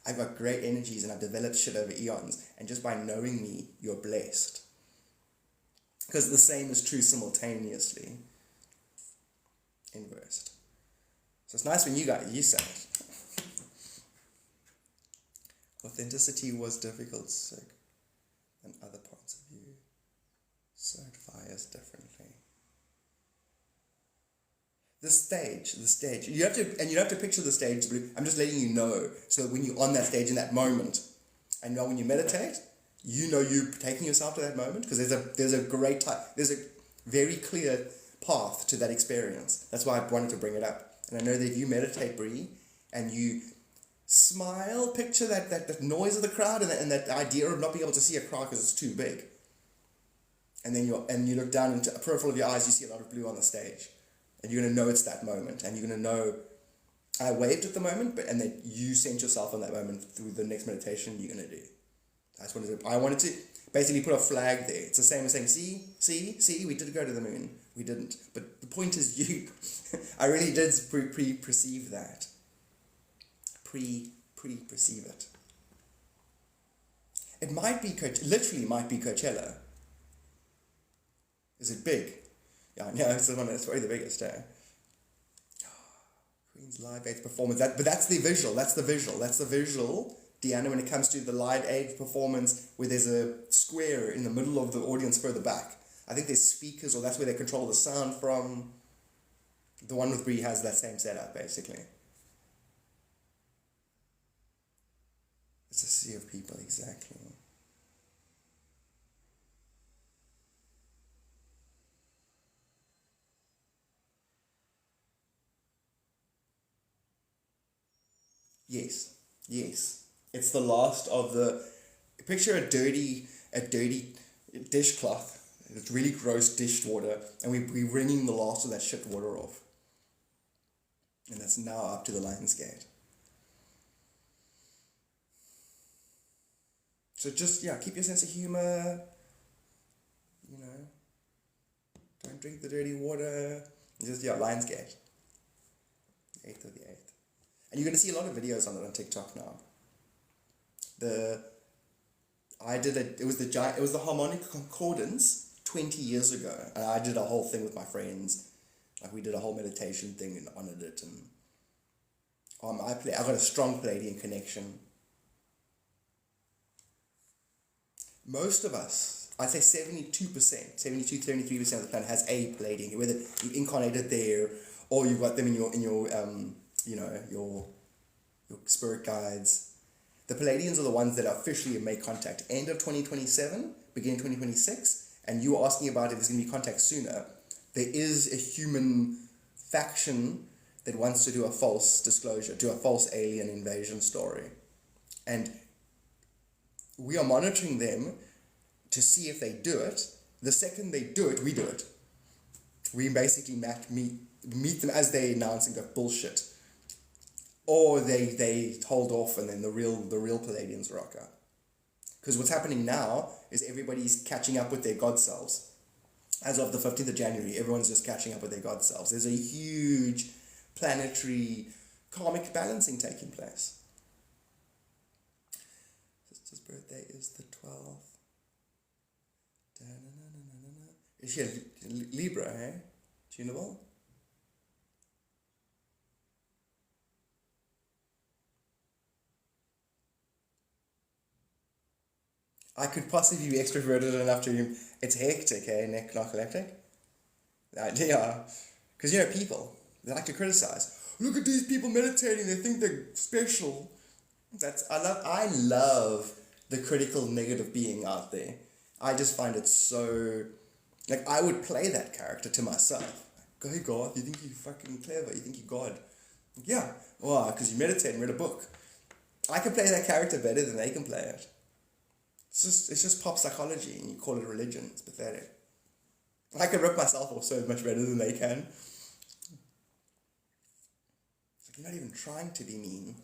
I've got great energies and I've developed shit over eons, and just by knowing me, you're blessed. Because the same is true simultaneously. Inversed. So it's nice when you say it. Authenticity was difficult, so than other parts of you. So it fires differently. The stage. You have to picture the stage. I'm just letting you know, so that when you're on that stage in that moment, and now when you meditate, you're taking yourself to that moment, because there's a very clear path to that experience. That's why I wanted to bring it up. And I know that if you meditate, Bree, and you smile, picture that noise of the crowd and that idea of not being able to see a crowd because it's too big. And then you look down into a peripheral of your eyes, you see a lot of blue on the stage. And you're going to know it's that moment. And you're going to know, I waved at the moment, and then you sent yourself on that moment through the next meditation you're going to do. I wanted to basically put a flag there. It's the same as saying, see, we did go to the moon. We didn't. But the point is I really did pre-perceive that. Pre-perceive it. It might be, literally might be Coachella. Is it big? Yeah, it's probably the biggest, eh? Queen's Live Aid performance. But that's the visual. That's the visual, Deanna, when it comes to the Live Aid performance where there's a square in the middle of the audience further back. I think there's speakers, or that's where they control the sound from. The one with Brie has that same setup, basically. It's a sea of people, exactly. Yes. It's the last of the... Picture a dirty dishcloth. It's really gross dishwater, and we're wringing the last of that shit water off. And that's now up to the Lion's Gate. So just, keep your sense of humor. Don't drink the dirty water. Just, Lion's Gate. 8th of the 8th. And you're going to see a lot of videos on it on TikTok now. It was the harmonic concordance 20 years ago. And I did a whole thing with my friends. Like, we did a whole meditation thing and honored it. And I got a strong Palladian connection. Most of us, I'd say 73% of the planet has a Palladian, whether you've incarnated there or you've got them in your spirit guides. The Palladians are the ones that officially make contact end of 2027, beginning 2026, and you were asking about if there's going to be contact sooner. There is a human faction that wants to do a false disclosure, do a false alien invasion story. And we are monitoring them to see if they do it. The second they do it, we do it. We basically meet them as they announce and go, bullshit. Or they hold off and then the real Palladians rock up. Because what's happening now is everybody's catching up with their god selves. As of the 15th of January, everyone's just catching up with their god selves. There's a huge planetary karmic balancing taking place. Sister's birthday is the 12th. Is she a Libra, eh? Tunable? I could possibly be extroverted enough to... It's hectic, eh? Narcoleptic? Yeah. Because, people, they like to criticize. Look at these people meditating. They think they're special. I love the critical negative being out there. I just find it so... Like, I would play that character to myself. Go, hey, God, you think you're fucking clever? You think you're God? Yeah. Why? Because you meditate and read a book. I can play that character better than they can play it. It's just pop psychology, and you call it religion. It's pathetic. I can rip myself off so much better than they can. It's like, you're not even trying to be mean.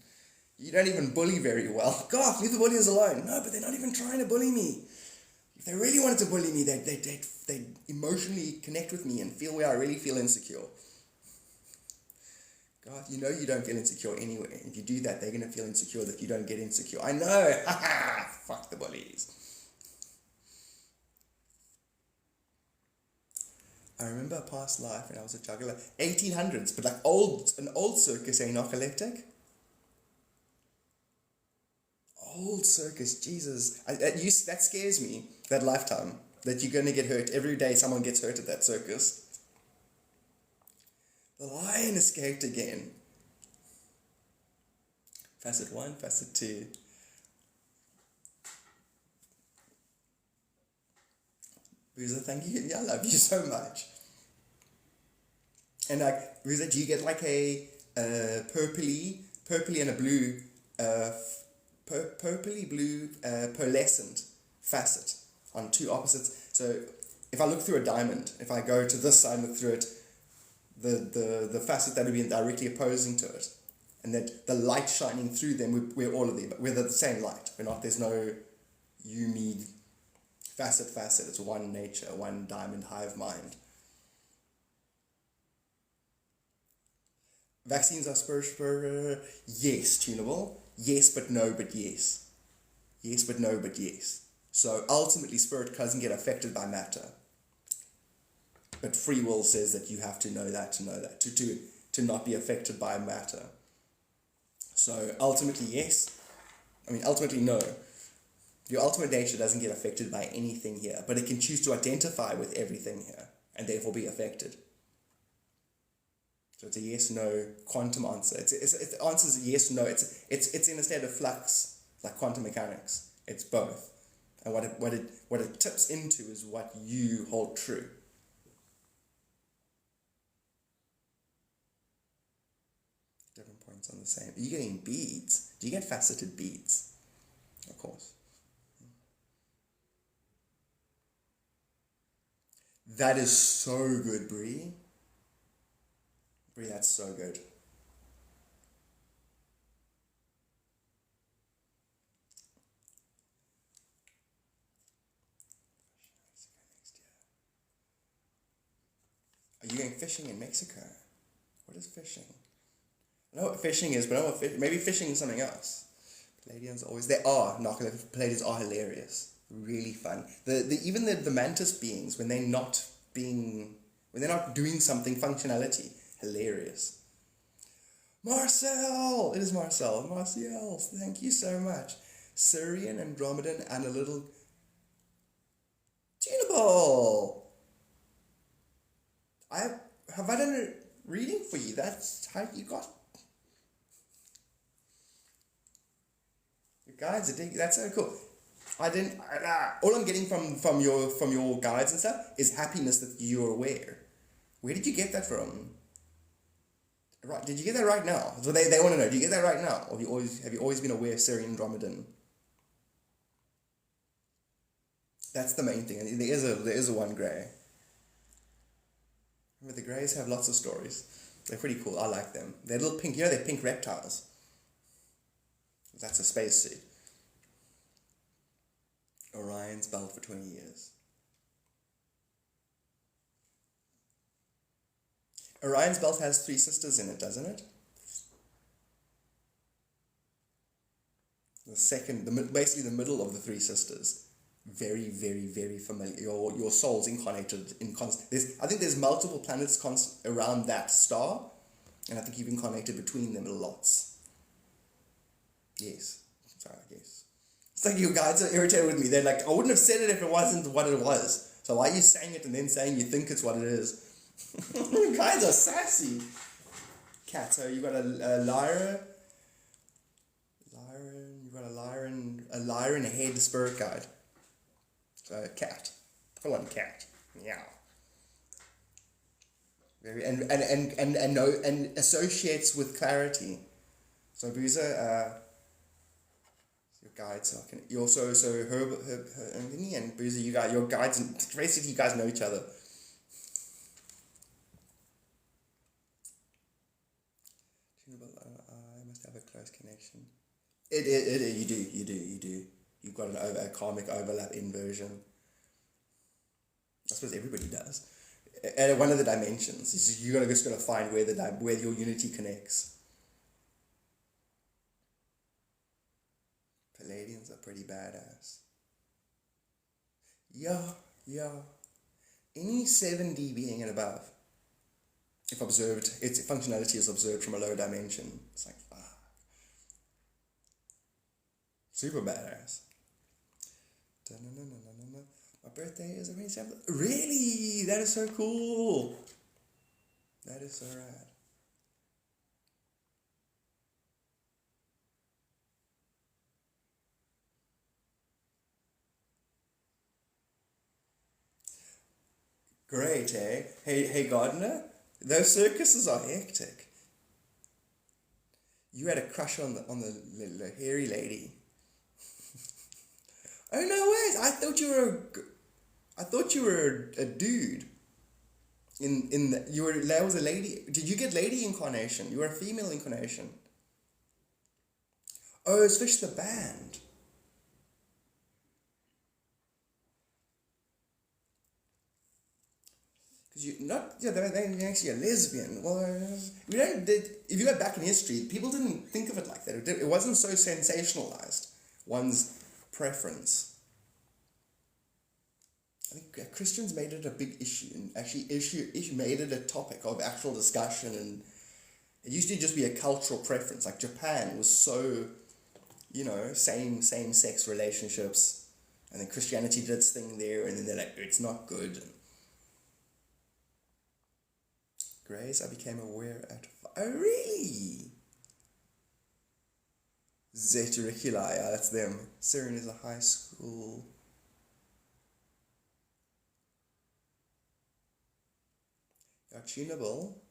You don't even bully very well. God, leave the bullies alone. No, but they're not even trying to bully me. If they really wanted to bully me, they'd emotionally connect with me and feel where I really feel insecure. God, you don't feel insecure anyway. If you do that, they're going to feel insecure that you don't get insecure. I know. Fuck the bullies. I remember a past life when I was a juggler. 1800s, but like an old circus, narcoleptic. Old circus, Jesus. That scares me, that lifetime. That you're going to get hurt. Every day someone gets hurt at that circus. The lion escaped again. Facet 1, facet 2. Ruza, thank you. Yeah, I love you so much. And like, Ruza, do you get like a purpley and a blue, purpley blue pearlescent facet on two opposites? So if I look through a diamond, if I go to this side and look through it, the facet that would be directly opposing to it, and that the light shining through them, we're all of them, but we're the same light. There's no you, me, facet. It's one nature, one diamond hive mind. Vaccines are spiritual. Yes, tunable. Yes, but no, but yes. Yes, but no, but yes. So ultimately, spirit doesn't get affected by matter. But free will says that you have to know that, to not be affected by matter. So ultimately, yes. Ultimately, no. Your ultimate nature doesn't get affected by anything here, but it can choose to identify with everything here, and therefore be affected. So it's a yes/no quantum answer. The answer is yes, no. It's in a state of flux, like quantum mechanics. It's both, and what it tips into is what you hold true. Different points on the same. Are you getting beads? Do you get faceted beads? Of course. That is so good, Bree. Bree, that's so good. Are you going fishing in Mexico? What is fishing? I know what fishing is, but I don't know what maybe fishing is something else. Palladians always, Palladians are hilarious. Really fun. Even the mantis beings, when they're not doing something, functionality, hilarious. Marcel! It is Marcel. Marcel, thank you so much. Syrian, Andromedan, and a little tunable. Have I done a reading for you? That's how you got. Your guides are that's so cool. All I'm getting from your guides and stuff is happiness that you're aware. Where did you get that from? Right? Did you get that right now? So they want to know. Do you get that right now, or have you always been aware of Syrian Andromedan? That's the main thing. And there is a one grey. Remember, the greys have lots of stories. They're pretty cool. I like them. They're little pink. They're pink reptiles. That's a spacesuit. Orion's belt for 20 years. Orion's belt has 3 sisters in it, doesn't it? Basically the middle of the 3 sisters. Very, very, very familiar. Your soul's incarnated in I think there's multiple planets around that star, and I think you've incarnated between them lots. Yes. Sorry, yes. It's like your guides are irritated with me. They're like, I wouldn't have said it if it wasn't what it was. So why are you saying it and then saying you think it's what it is? You guys are sassy. Cat, so you got a lyra. You got a lyran head spirit guide. So cat. Full on cat. Meow. Very and associates with clarity. So Boozer, your guides, so you also her Anthony and Boozer, you got your guides, and basically you guys know each other. I must have a close connection. You do. You've got a karmic overlap inversion. I suppose everybody does. And one of the dimensions is you're just gonna find where your unity connects. Palladians are pretty badass. Yeah. Any 7D being and above, if observed, its functionality is observed from a lower dimension. It's like, fuck. Super badass. My birthday is May 7th. Really? That is so cool. That is so rad. Great, eh? Hey, Gardner. Those circuses are hectic. You had a crush on the hairy lady. Oh no way! I thought you were a dude. There was a lady. Did you get lady incarnation? You were a female incarnation. Oh, it's Fish the band. Because they're actually a lesbian. Well, if you go back in history, people didn't think of it like that. It wasn't so sensationalized. One's preference. I think Christians made it a big issue, and actually made it a topic of actual discussion, and it used to just be a cultural preference. Like Japan was so, same-sex relationships, and then Christianity did its thing there, and then they're like, it's not good. And Grace, I became aware at... Oh, really? Zeturiculi, that's them. Syrian is a high school... You're tunable.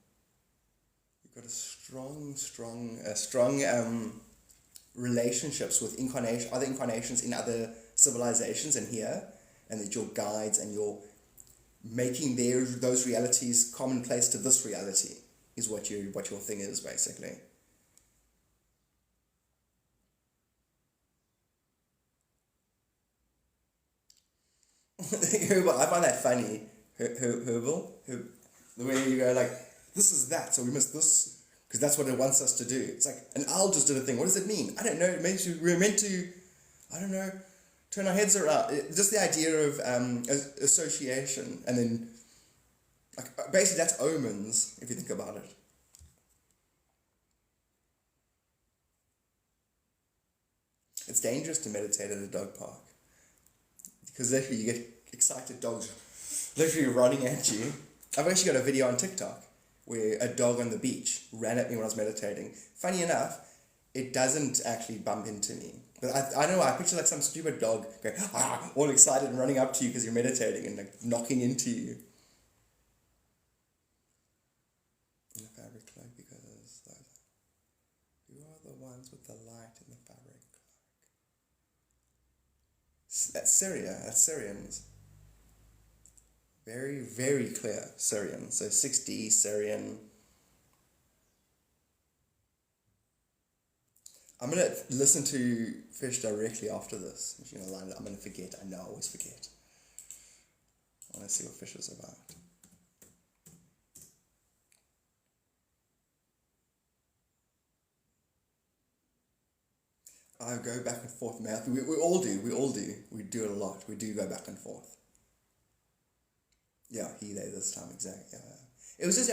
You've got a strong relationships with other incarnations in other civilizations and here, and that your guides and you're making those realities commonplace to this reality is what your thing is, basically. I find that funny. Herbal. The way you go like, this is that, so we must this, because that's what it wants us to do. It's like, an owl just did a thing. What does it mean? I don't know. It means we're meant to, turn our heads around. Just the idea of association, and then, basically that's omens, if you think about it. It's dangerous to meditate at a dog park, because literally you get excited dogs literally running at you. I've actually got a video on TikTok where a dog on the beach ran at me when I was meditating. Funny enough, it doesn't actually bump into me. But I don't know, I picture like some stupid dog going, all excited and running up to you because you're meditating and like knocking into you. In the fabric cloak, because you are the ones with the light in the fabric cloak. That's Syria, that's Syrians. Very, very clear Syrian. So 6D Syrian. I'm going to listen to Fish directly after this. I'm going to forget. I know I always forget. I want to see what Fish is about. I go back and forth, man. We all do. We do it a lot. We do go back and forth. Yeah, he, they this time, exactly. Yeah. It was just,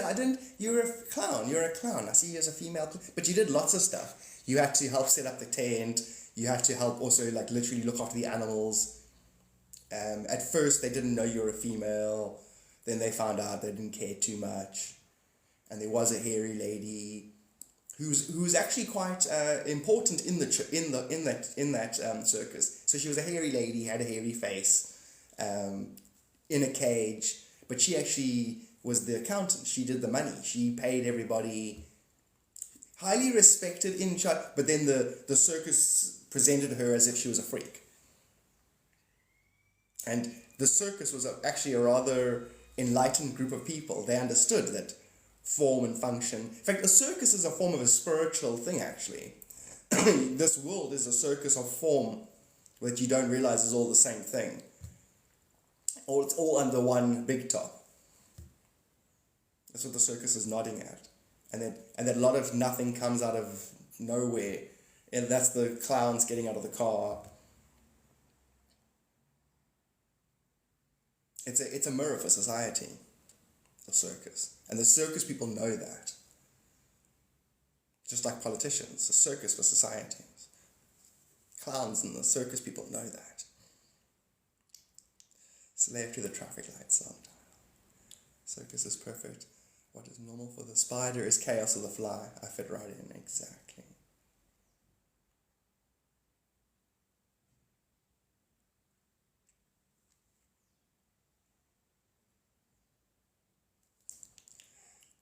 you're a clown. I see you as a female, but you did lots of stuff. You had to help set up the tent. You had to help also, literally look after the animals. At first, they didn't know you were a female. Then they found out they didn't care too much. And there was a hairy lady who's actually quite important in that circus. So she was a hairy lady, had a hairy face, in a cage. But she actually was the accountant. She did the money. She paid everybody. Highly respected in charge. But then the circus presented her as if she was a freak. And the circus was actually a rather enlightened group of people. They understood that form and function. In fact, a circus is a form of a spiritual thing, actually. This world is a circus of form that you don't realize is all the same thing. Or it's all under one big top. That's what the circus is nodding at. And that a lot of nothing comes out of nowhere. And that's the clowns getting out of the car. It's a mirror for society, the circus. And the circus people know that. Just like politicians, the circus for society. Clowns and the circus people know that. Slave to the traffic light sometimes. Circus is perfect. What is normal for the spider is chaos of the fly. I fit right in, exactly.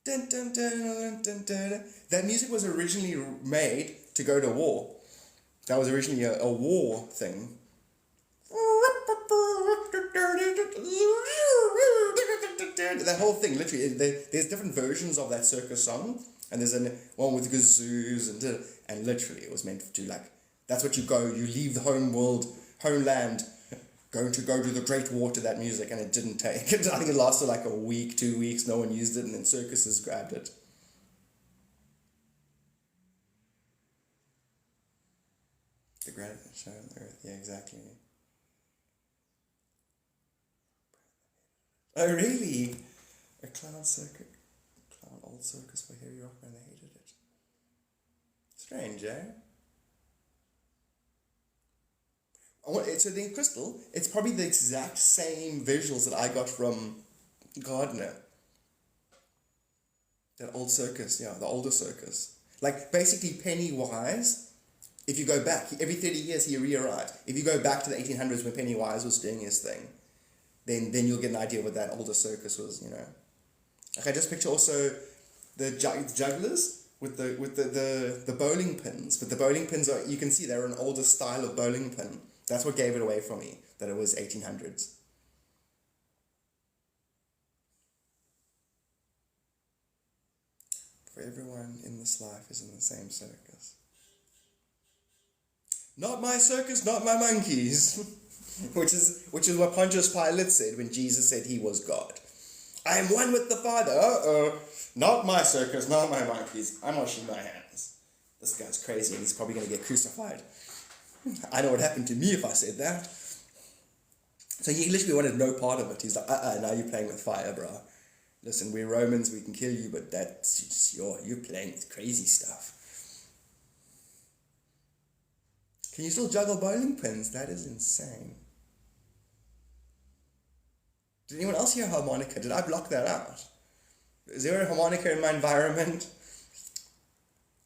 Dun, dun, dun, dun, dun, dun. That music was originally made to go to war. That was originally a war thing. That whole thing, literally, there's different versions of that circus song, and there's one with gazoos, and literally it was meant to, that's what you leave the homeland, going to go to the Great War to that music, and it didn't take, I think it lasted a week, 2 weeks, no one used it, and then circuses grabbed it. The greatest show on earth, yeah, exactly. Oh, really? A clown old circus for heavy rock band, they hated it. Strange, eh? So then, Crystal, it's probably the exact same visuals that I got from Gardner. That old circus, yeah, the older circus. Like, basically, Pennywise, if you go back, every 30 years he re-arrived. If you go back to the 1800s when Pennywise was doing his thing, then you'll get an idea what that older circus was, you know. Like, I just picture also the jugglers with the bowling pins. But the bowling pins are, you can see they're an older style of bowling pin. That's what gave it away for me, that it was 1800s. For everyone in this life is in the same circus. Not my circus, not my monkeys. which is what Pontius Pilate said when Jesus said he was God. I am one with the Father. Not my circus, not my monkeys. I'm washing my hands. This guy's crazy and he's probably going to get crucified. I know what happened to me if I said that. So he literally wanted no part of it. He's like, now you're playing with fire, bro. Listen, we're Romans, we can kill you, but that's just you're playing with crazy stuff. Can you still juggle bowling pins? That is insane. Did anyone else hear harmonica? Did I block that out? Is there a harmonica in my environment?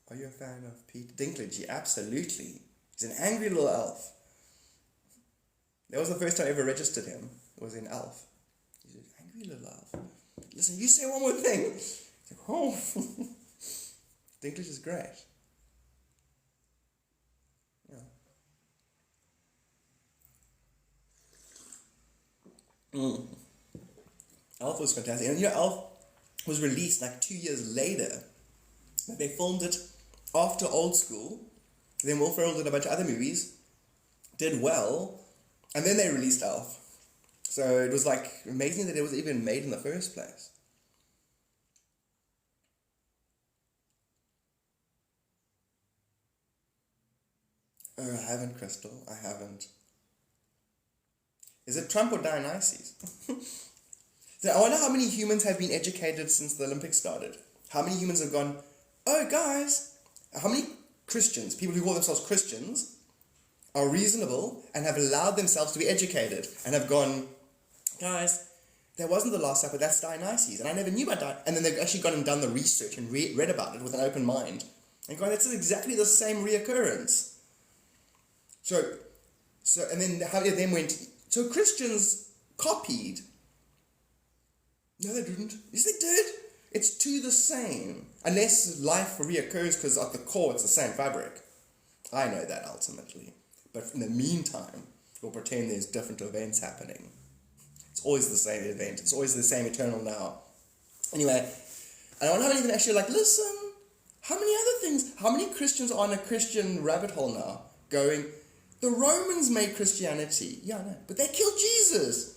Are you a fan of Pete Dinklage? Absolutely. He's an angry little elf. That was the first time I ever registered him. It was in Elf. He's an angry little elf. Listen, you say one more thing. Oh, Dinklage is great. Yeah. Elf was fantastic. And Elf was released like 2 years later. They filmed it after Old School. Then Will Ferrell did a bunch of other movies, did well, and then they released Elf. So it was like amazing that it was even made in the first place. Oh, I haven't, Crystal. I haven't. Is it Trump or Dionysus? So I wonder how many humans have been educated since the Olympics started. How many humans have gone, oh guys, how many Christians, people who call themselves Christians, are reasonable and have allowed themselves to be educated and have gone, guys, that wasn't the Last Supper, that's Dionysus. And I never knew about Dionysus. And then they've actually gone and done the research and read about it with an open mind. And gone, it's exactly the same reoccurrence. So and then how it then went, so Christians copied. No, they didn't. Yes, they did. It's to the same. Unless life reoccurs because at the core it's the same fabric. I know that ultimately. But in the meantime, we'll pretend there's different events happening. It's always the same event. It's always the same eternal now. Anyway, I don't have anything actually like, listen, how many other things, how many Christians are on a Christian rabbit hole now going, the Romans made Christianity. Yeah, I know. But they killed Jesus.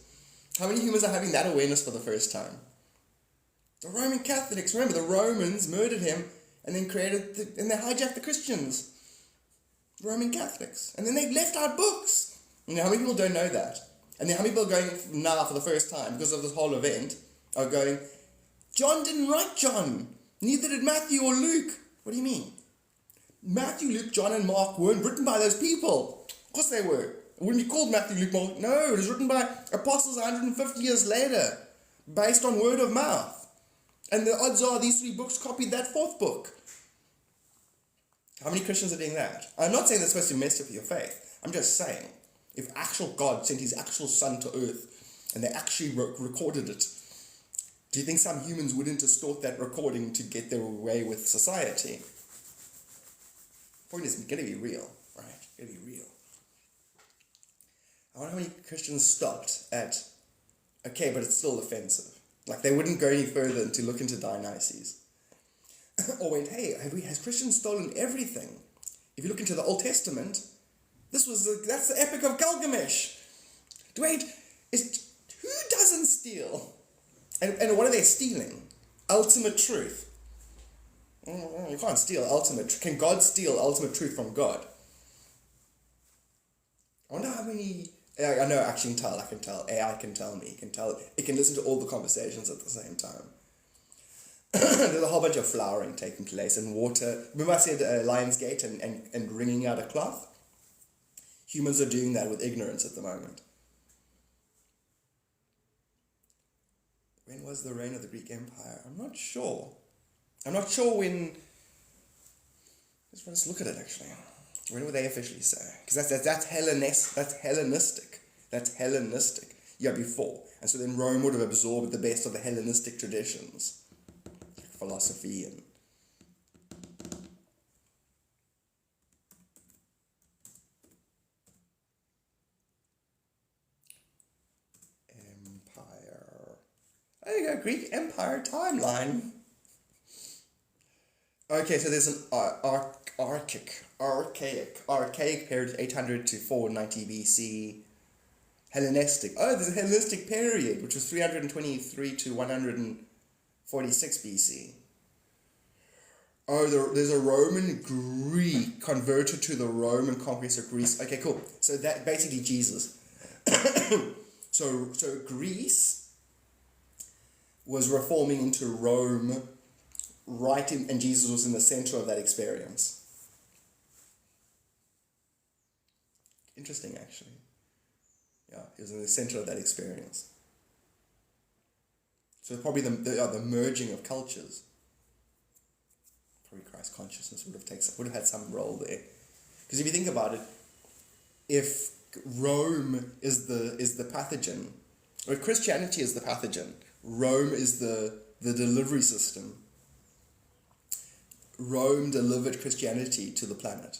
How many humans are having that awareness for the first time? The Roman Catholics, remember, the Romans murdered him and then and they hijacked the Christians. Roman Catholics. And then they left out books. You know, how many people don't know that? And then how many people are going now for the first time because of this whole event are going, John didn't write John. Neither did Matthew or Luke. What do you mean? Matthew, Luke, John, and Mark weren't written by those people. Of course they were. It wouldn't be called Matthew, Luke, Mark. No, it was written by apostles 150 years later, based on word of mouth. And the odds are these 3 books copied that 4th book. How many Christians are doing that? I'm not saying that's supposed to mess up your faith. I'm just saying, if actual God sent his actual son to earth and they actually recorded it, do you think some humans wouldn't distort that recording to get their way with society? The point is, it's going to be real, right? It's going to be real. I wonder how many Christians stopped at, okay, but it's still offensive. Like, they wouldn't go any further than to look into Dionysus. Or went, hey, has Christians stolen everything? If you look into the Old Testament, that's the Epic of Gilgamesh. Wait, who doesn't steal? And what are they stealing? Ultimate truth. You can't steal ultimate truth. Can God steal ultimate truth from God? I wonder how many... I know, I can tell. AI can tell me. It can listen to all the conversations at the same time. There's a whole bunch of flowering taking place and water. Remember I said Lionsgate and wringing out a cloth? Humans are doing that with ignorance at the moment. When was the reign of the Greek Empire? I'm not sure. When... Let's look at it actually. When would they officially say? Because that's Hellenistic. That's Hellenistic. Yeah, before. And so then Rome would have absorbed the best of the Hellenistic traditions. Like philosophy and... Empire. There you go, Greek Empire timeline. Okay, so there's an archaic period, 800 to 490 BC. Hellenistic. Oh, there's a Hellenistic period, which was 323 to 146 BC. Oh, there's a Roman Greek converted to the Roman conquest of Greece. Okay, cool. So that basically Jesus. So Greece was reforming into Rome, and Jesus was in the center of that experience. Interesting, actually. Yeah, he was in the center of that experience. So probably the merging of cultures. Probably Christ consciousness would have had some role there. Because if you think about it, if Rome is the pathogen, or if Christianity is the pathogen, Rome is the delivery system. Rome delivered Christianity to the planet.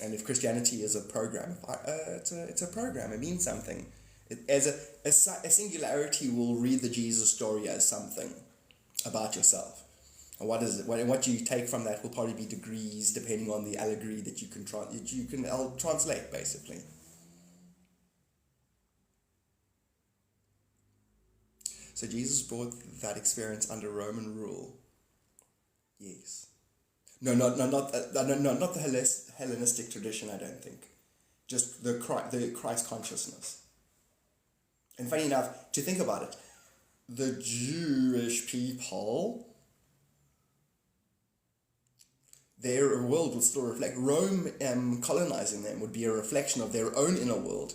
And if Christianity is a program, it's a program, it means something. A singularity will read the Jesus story as something about yourself. And what you take from that will probably be degrees depending on the allegory that you can translate, basically. So Jesus brought that experience under Roman rule. Yes. No, not the Hellenistic tradition, I don't think. Just the Christ consciousness. And funny enough, to think about it, the Jewish people, their world would still reflect. Rome colonizing them would be a reflection of their own inner world.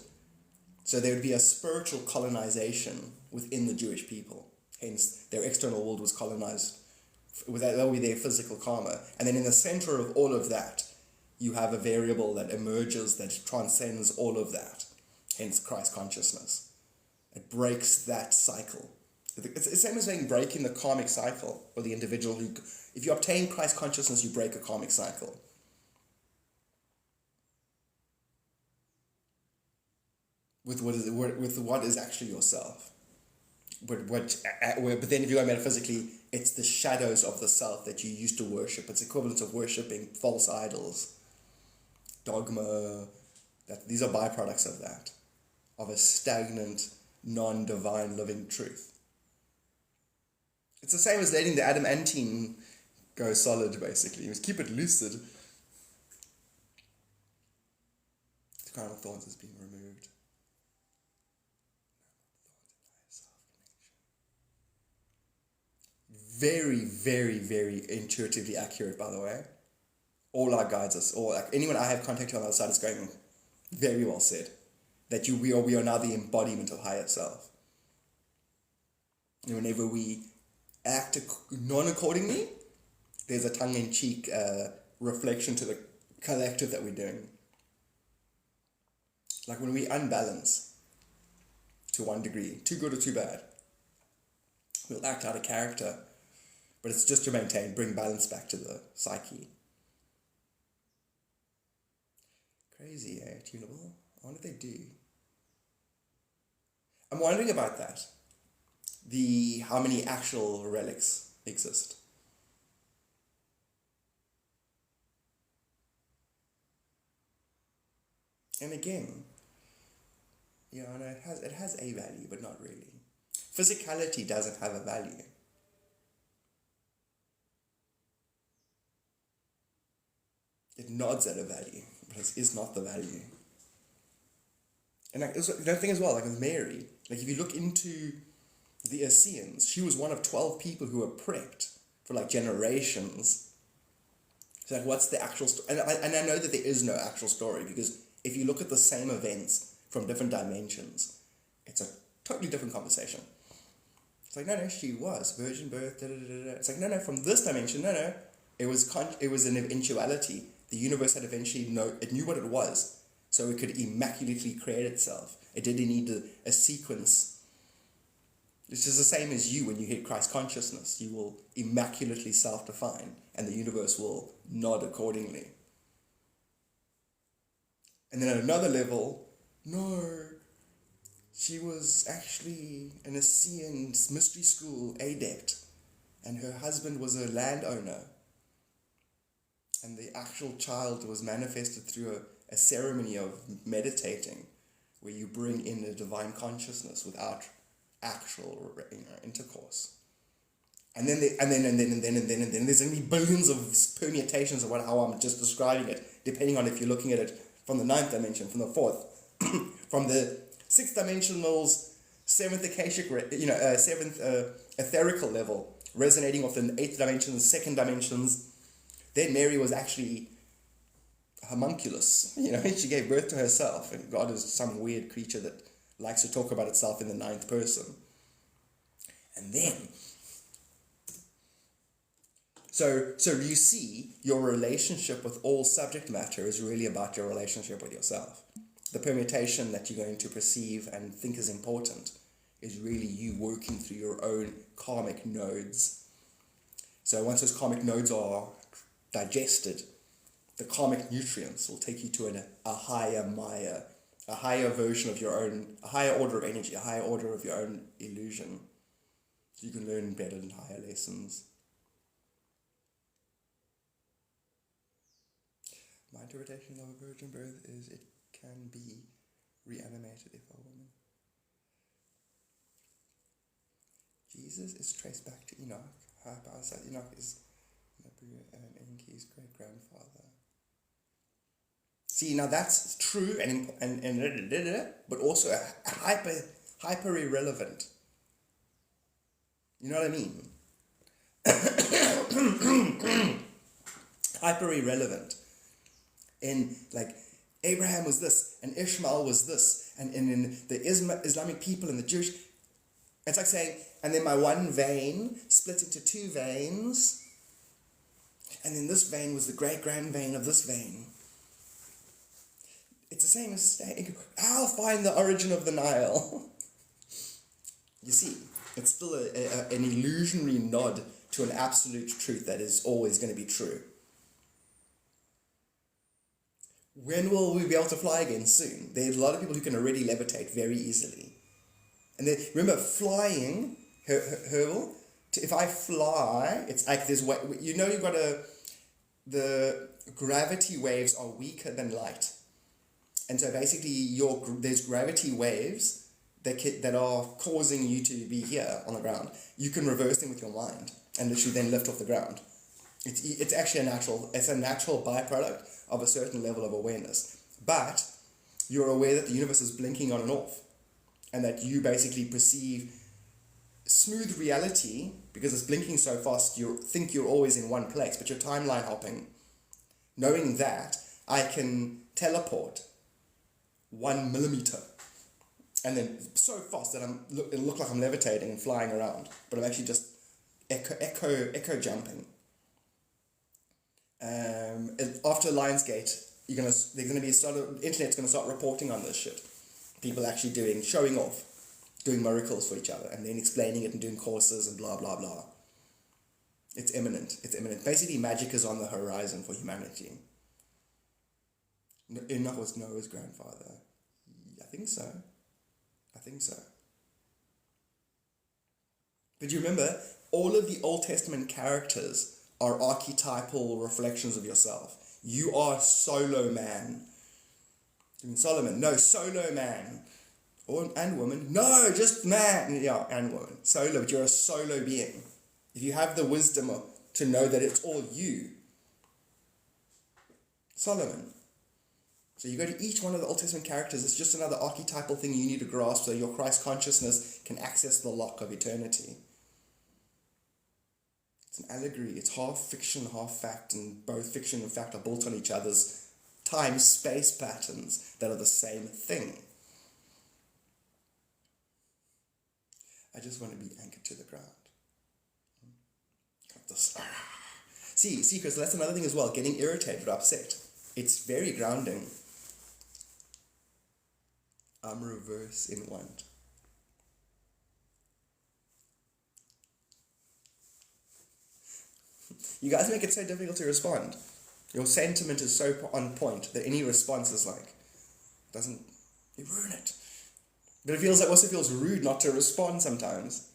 So there would be a spiritual colonization within the Jewish people. Hence, their external world was colonized. That would be their physical karma. And then in the center of all of that, you have a variable that emerges that transcends all of that. Hence Christ consciousness. It breaks that cycle. It's the same as saying breaking the karmic cycle for the individual who... If you obtain Christ consciousness, you break a karmic cycle. With what is actually yourself. But then if you go metaphysically, it's the shadows of the self that you used to worship. It's equivalent of worshipping false idols, dogma. These are byproducts of that, of a stagnant, non-divine living truth. It's the same as letting the adamantine go solid, basically. You must keep it lucid. The crown of thorns has been removed. Very, very, very intuitively accurate, by the way. All our guides us, anyone I have contact on the other side is going, very well said. That we are now the embodiment of higher self. And whenever we act non-accordingly, there's a tongue-in-cheek reflection to the collective that we're doing. Like when we unbalance to one degree, too good or too bad, we'll act out of character, but it's just to bring balance back to the psyche. Crazy, eh? Tunable? I wonder if they do. I'm wondering about that. How many actual relics exist. And again, it has a value, but not really. Physicality doesn't have a value. It nods at a value, but is not the value. And like, the thing as well, like with Mary, like if you look into the Essenes, she was one of 12 people who were prepped for like generations. So like, what's the actual story? And I know that there is no actual story, because if you look at the same events from different dimensions, it's a totally different conversation. It's like, no, she was virgin birth, da, da, da, da. It's like, no, from this dimension, no, it was an eventuality. The universe had eventually it knew what it was, so it could immaculately create itself. It didn't need a sequence. It's just the same as you when you hit Christ consciousness. You will immaculately self-define, and the universe will nod accordingly. And then at another level, no, she was actually an Essene mystery school adept, and her husband was a landowner. And the actual child was manifested through a ceremony of meditating, where you bring in a divine consciousness without actual intercourse. And then there's going to be billions of permutations of how I'm just describing it, depending on if you're looking at it from the 9th dimension, from the 4th, from the 6th dimensional's 7th akashic, 7th etherical level, resonating with the 8th dimension, the 2nd dimensions. Then Mary was actually homunculus. She gave birth to herself, and God is some weird creature that likes to talk about itself in the 9th person. And then, so you see, your relationship with all subject matter is really about your relationship with yourself. The permutation that you're going to perceive and think is important is really you working through your own karmic nodes. So once those karmic nodes are digested, the karmic nutrients will take you to a higher Maya, a higher version of your own, a higher order of energy, a higher order of your own illusion. So you can learn better and higher lessons. My interpretation of a virgin birth is it can be reanimated if a woman. Jesus is traced back to Enoch. Enoch is Enki's great-grandfather. See, now that's true but also hyper irrelevant. You know what I mean? Hyper irrelevant. In like Abraham was this, and Ishmael was this, and in the Islamic people and the Jewish, it's like saying, and then my one vein split into two veins, and then this vein was the great-grand vein of this vein. It's the same as saying, I'll find the origin of the Nile. You see, it's still an illusionary nod to an absolute truth that is always going to be true. When will we be able to fly again? Soon. There's a lot of people who can already levitate very easily. And then, remember, flying, Herbal, if I fly, it's like there's, you've got the gravity waves are weaker than light. And so basically there's gravity waves that are causing you to be here on the ground. You can reverse them with your mind and literally then lift off the ground. It's actually a natural byproduct of a certain level of awareness. But you're aware that the universe is blinking on and off, and that you basically perceive smooth reality because it's blinking so fast you think you're always in one place, but you're timeline hopping. Knowing that, I can teleport 1 millimeter, and then so fast that it look like I'm levitating and flying around, but I'm actually just echo jumping. After Lionsgate, internet's going to start reporting on this shit. People actually showing off, doing miracles for each other, and then explaining it and doing courses and blah blah blah. It's imminent. Basically, magic is on the horizon for humanity. Enoch was Noah's grandfather. I think so. But you remember, all of the Old Testament characters are archetypal reflections of yourself. You are solo man. Solomon, no, solo man. And woman, no, just man. Yeah, and woman. Solo, but you're a solo being. If you have the wisdom to know that it's all you. Solomon. So you go to each one of the Old Testament characters, it's just another archetypal thing you need to grasp so your Christ consciousness can access the lock of eternity. It's an allegory. It's half fiction, half fact, and both fiction and fact are built on each other's time-space patterns that are the same thing. I just want to be anchored to the ground. Got this. See, because that's another thing as well, getting irritated or upset. It's very grounding. I'm reverse in want. You guys make it so difficult to respond. Your sentiment is so on point that any response is like, you ruin it. But it also feels rude not to respond sometimes.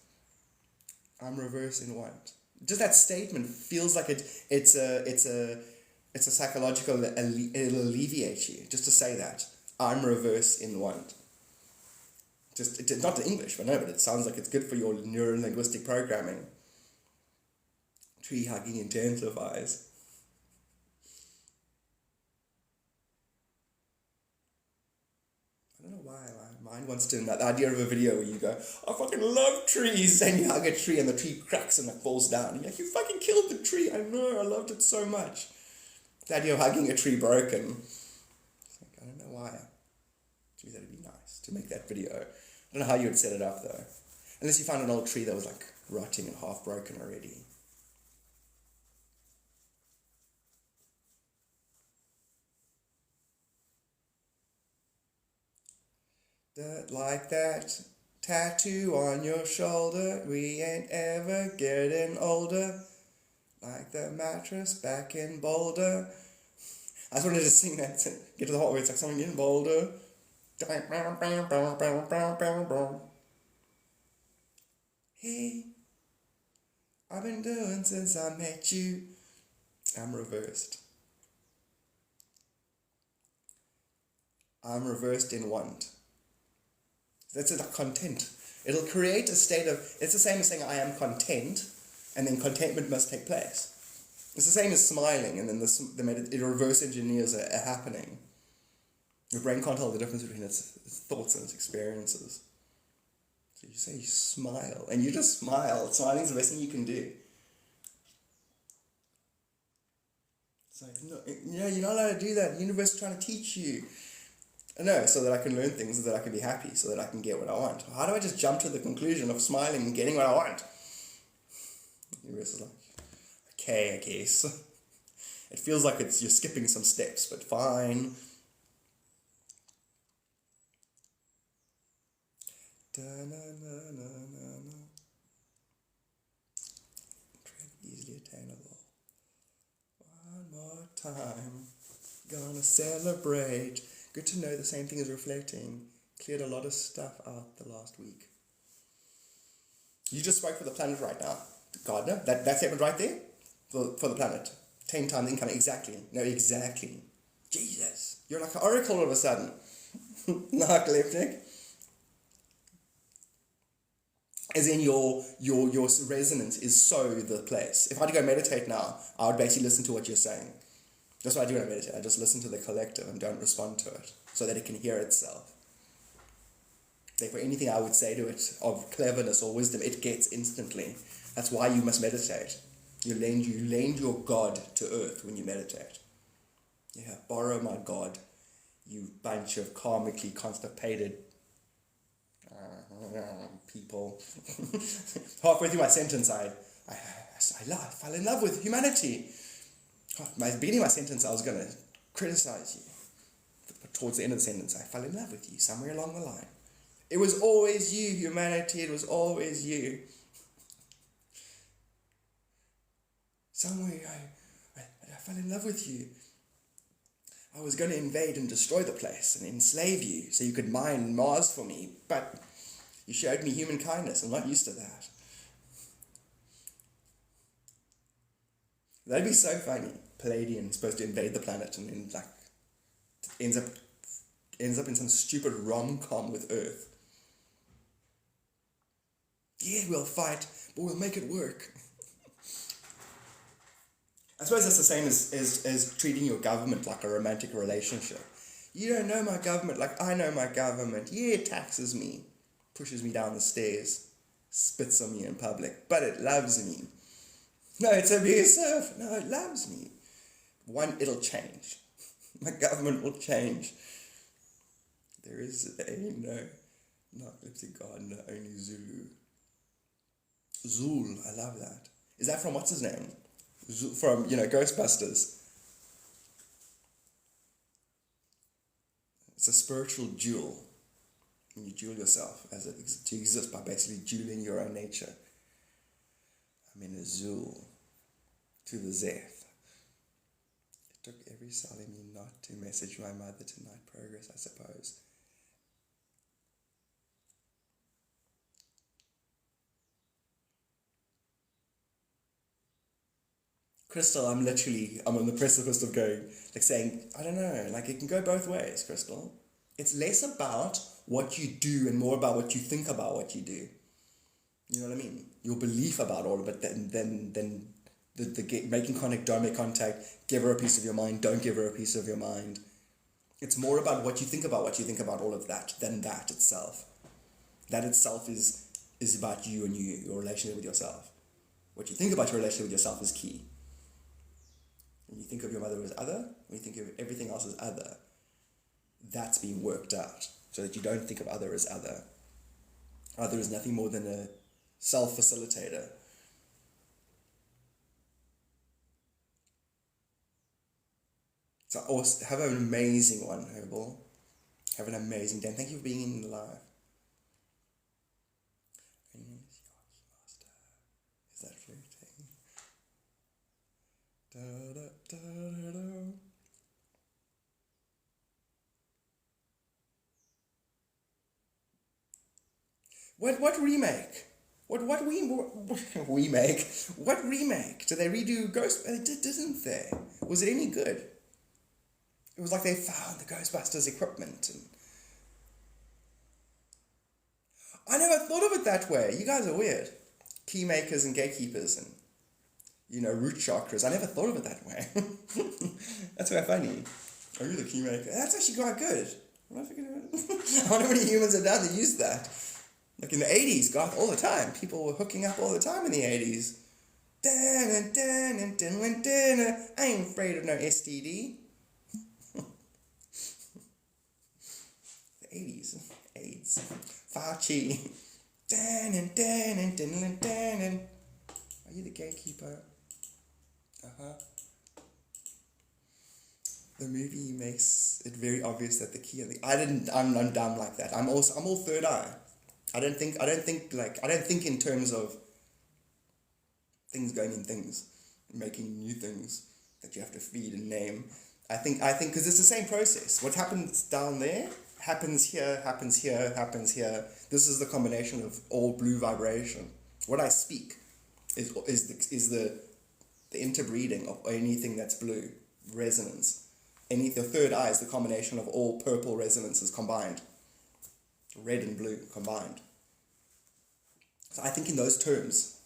I'm reverse in want. Just that statement feels like it's a psychological, it'll alleviate you, just to say that. I'm reverse in want. It's not the English, but it sounds like it's good for your neuro-linguistic programming. Tree hugging intensifies. I don't know why my mind wants to, the idea of a video where you go, I fucking love trees, and you hug a tree and the tree cracks and it falls down. And you're like, you fucking killed the tree. I know, I loved it so much. The idea of hugging a tree broken. It's like, I don't know why. Gee, that'd be nice to make that video. I don't know how you would set it up though. Unless you found an old tree that was like rotting and half broken already. Like that tattoo on your shoulder, we ain't ever getting older. Like the mattress back in Boulder. I just wanted to sing that to get to the heart where it's like something in Boulder. Hey, I've been doing since I met you. I'm reversed. I'm reversed in want. That's like content. It'll create a state of, it's the same as saying I am content, and then contentment must take place. It's the same as smiling, and then it reverse engineers a happening. Your brain can't tell the difference between its thoughts and its experiences. So you say you smile, and you just smile. Smiling is the best thing you can do. It's like, no, you're not allowed to do that. The universe is trying to teach you. No, so that I can learn things, so that I can be happy, so that I can get what I want. How do I just jump to the conclusion of smiling and getting what I want? The universe is like, okay, I guess. It feels like you're skipping some steps, but fine. Easily attainable. One more time. Gonna celebrate. Good to know the same thing as reflecting. Cleared a lot of stuff out the last week. You just spoke for the planet right now. Gardner, that statement right there? For the planet. 10 times income, exactly. No, exactly. Jesus. You're like an oracle all of a sudden. Narcoleptic. As in your resonance is so the place. If I had to go meditate now, I would basically listen to what you're saying. That's what I do when I meditate. I just listen to the collective and don't respond to it so that it can hear itself. Therefore, anything I would say to it of cleverness or wisdom, it gets instantly. That's why you must meditate. You lend your God to earth when you meditate. Yeah, borrow my God, you bunch of karmically constipated people. Halfway through my sentence, I fell in love with humanity. My beginning of my sentence, I was going to criticize you. But towards the end of the sentence, I fell in love with you somewhere along the line. It was always you, humanity. It was always you. Somewhere I fell in love with you. I was going to invade and destroy the place and enslave you so you could mine Mars for me. But you showed me human kindness. I'm not used to that. That'd be so funny. Palladian is supposed to invade the planet and then ends up in some stupid rom-com with Earth. Yeah, we'll fight, but we'll make it work. I suppose that's the same as treating your government like a romantic relationship. You don't know my government like I know my government. Yeah, it taxes me, pushes me down the stairs, spits on me in public, but it loves me. No, it's abusive. No, it loves me. One, it'll change. My government will change. There ain't no narcolepsy gardener, only Zulu. Zul, I love that. Is that from what's his name? From, Ghostbusters. It's a spiritual jewel. You jewel yourself to exist by basically jeweling your own nature. I'm in a Zul to the Zeth. It took every cell in me not to message my mother tonight. Progress, I suppose. Crystal, I'm on the precipice of going, saying, I don't know, it can go both ways, Crystal. It's less about what you do and more about what you think about what you do. You know what I mean? Your belief about all of it, then the making contact, don't make contact, give her a piece of your mind, don't give her a piece of your mind. It's more about what you think about all of that than that itself. That itself is about you and your relationship with yourself. What you think about your relationship with yourself is key. When you think of your mother as other, when you think of everything else as other, that's being worked out so that you don't think of other as other. Other is nothing more than a self-facilitator. So have an amazing one, Herbal. Have an amazing day. And thank you for being in the live. Is that flirting? Da, da, da, da, da. What remake? What remake? What remake? Did they redo Ghost? They didn't they? Was it any good? It was like they found the Ghostbusters equipment. And I never thought of it that way. You guys are weird. Key makers and gatekeepers and, root chakras. I never thought of it that way. That's quite funny. Are you the key maker? That's actually quite good. I wonder how many humans have done to use that. Like in the 80s, God, all the time. People were hooking up all the time in the 80s. I ain't afraid of no STD. The 80s. AIDS. Fauci. Are you the gatekeeper? The movie makes it very obvious that the key and I'm dumb like that. I'm all third eye. I don't think in terms of things going in things, making new things that you have to feed and name. I think because it's the same process. What happens down there happens here, happens here, happens here. This is the combination of all blue vibration. What I speak is the interbreeding of anything that's blue, resonance. The third eye is the combination of all purple resonances combined. Red and blue combined. So I think in those terms,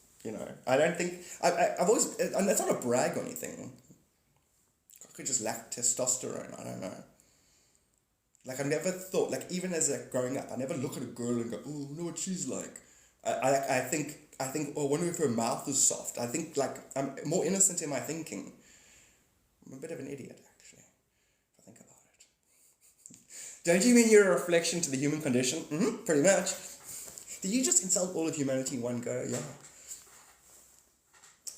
I don't think, I've always, and that's not a brag or anything. I could just lack testosterone, I don't know. I never thought, even as growing up, I never look at a girl and go, oh, I know what she's like. I think, oh, I wonder if her mouth is soft. I think, I'm more innocent in my thinking. I'm a bit of an idiot, actually, if I think about it. Don't you mean you're a reflection to the human condition? Mm-hmm, pretty much. Did you just insult all of humanity in one go? Yeah.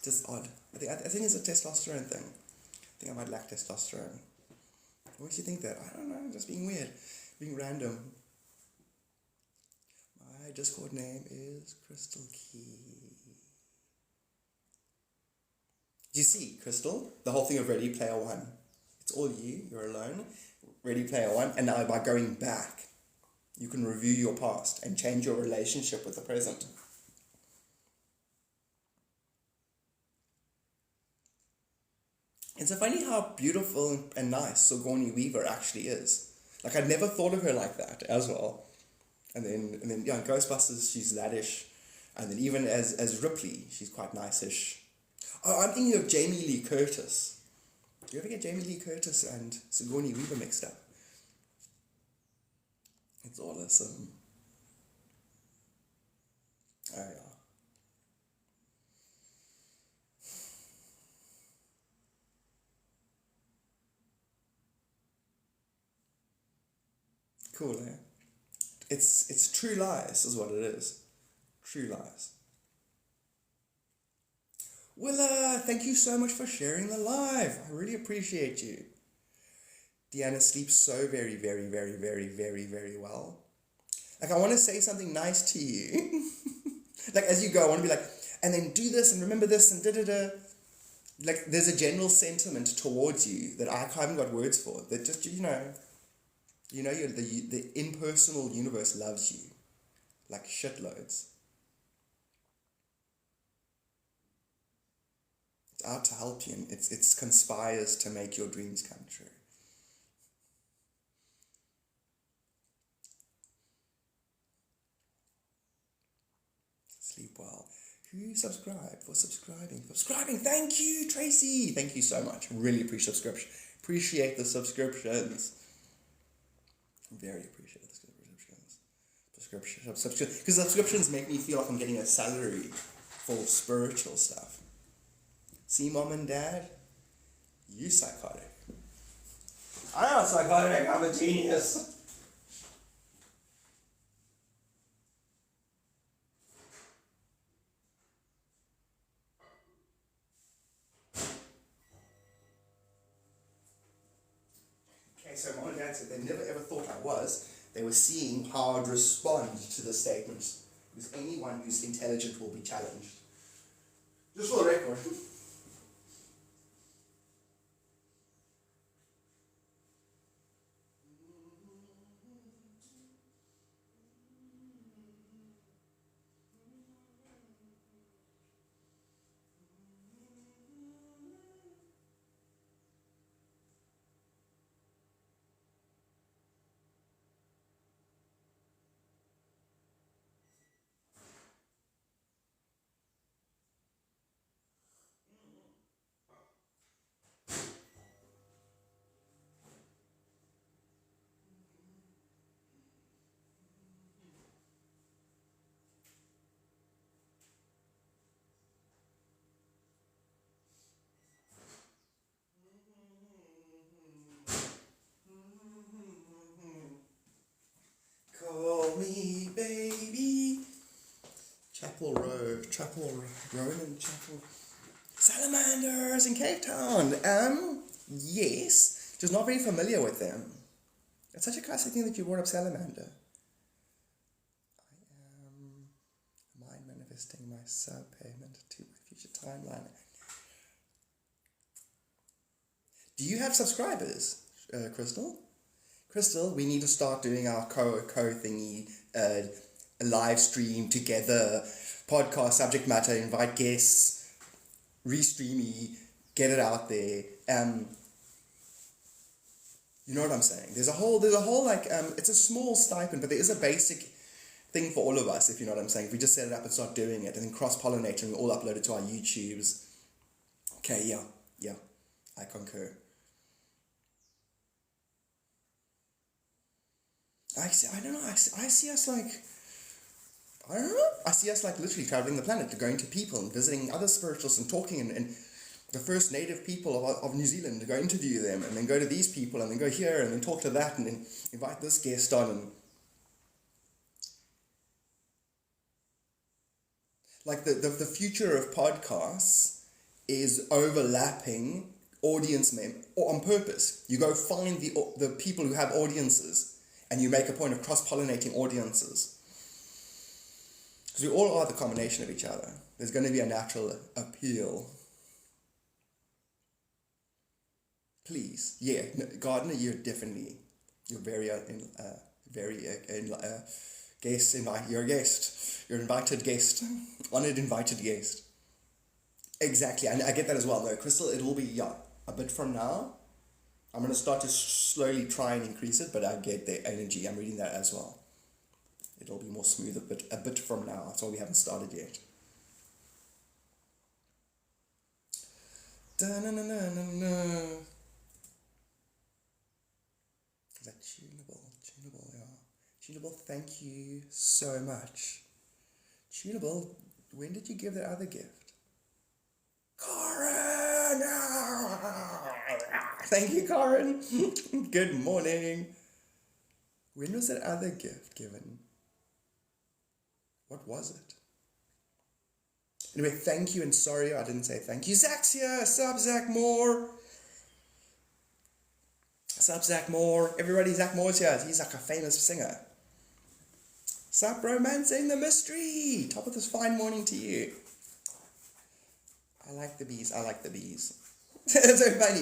Just odd. I think it's a testosterone thing. I think I might lack testosterone. What makes you think that? I don't know, just being weird. Being random. My Discord name is Crystal Key. Do you see, Crystal? The whole thing of Ready Player One. It's all you. You're alone. Ready Player One. And now by going back, you can review your past and change your relationship with the present. It's so funny how beautiful and nice Sigourney Weaver actually is. I'd never thought of her like that as well. And then in Ghostbusters, she's laddish. And then even as Ripley, she's quite nice-ish. Oh, I'm thinking of Jamie Lee Curtis. Do you ever get Jamie Lee Curtis and Sigourney Weaver mixed up? It's awesome. Oh yeah. Cool, eh? It's true lies is what it is. True lies. Willa, thank you so much for sharing the live. I really appreciate you. Deanna sleeps so very, very, very, very, very, very well. Like, I want to say something nice to you. Like, as you go, I want to be like, and then do this and remember this and da-da-da. Like, there's a general sentiment towards you that I haven't got words for. That just, the impersonal universe loves you. Like, shitloads. It's out to help you, and it conspires to make your dreams come true. Sleep well. Who subscribed for subscribing? Thank you, Tracy. Thank you so much. Really appreciate the subscriptions. Very appreciate the subscriptions. Because subscriptions make me feel like I'm getting a salary for spiritual stuff. See, Mom and Dad? You psychotic. I'm not psychotic, I'm a genius. Okay, so Mom and Dad said they never ever thought I was. They were seeing how I'd respond to the statements. Because anyone who's intelligent will be challenged. Just for the record. Call me baby. Chapel Roman Chapel. Salamanders in Cape Town. Yes. Just not very familiar with them. It's such a classic thing that you brought up salamander. I am mind manifesting my sub-payment to my future timeline. Do you have subscribers, Crystal? Crystal, we need to start doing our co thingy, a live stream together, podcast, subject matter, invite guests, restreamy, get it out there. You know what I'm saying? There's a whole like, it's a small stipend, but there is a basic thing for all of us, if you know what I'm saying. If we just set it up and start doing it, and then cross-pollinate and we all upload it to our YouTubes. Okay, yeah, I concur. I see us like, I don't know, I see us like literally traveling the planet, going to people and visiting other spiritualists and talking and the first native people of New Zealand, to go interview them and then go to these people and then go here and then talk to that and then invite this guest on. And like the future of podcasts is overlapping audience or on purpose. You go find the people who have audiences and you make a point of cross-pollinating audiences. Because we all are the combination of each other. There's going to be a natural appeal. Please, yeah, Gardner, you're very guest invite. You're a guest. You're an invited guest, honored invited guest. Exactly, and I get that as well. No, Crystal, it will be a bit from now. I'm going to start to slowly try and increase it, but I get the energy. I'm reading that as well. It'll be more smooth a bit from now. That's why we haven't started yet. Is that tunable? Tunable, yeah. Tunable, thank you so much. Tunable, when did you give that other gift? Corin! Thank you, Corin. Good morning. When was that other gift given? What was it? Anyway, thank you and sorry I didn't say thank you. Zach's here. Sup, Zach Moore. Sup, Zach Moore. Everybody, Zach Moore's here. He's like a famous singer. Sup, romancing the mystery. Top of this fine morning to you. I like the bees. I like the bees. It's so funny.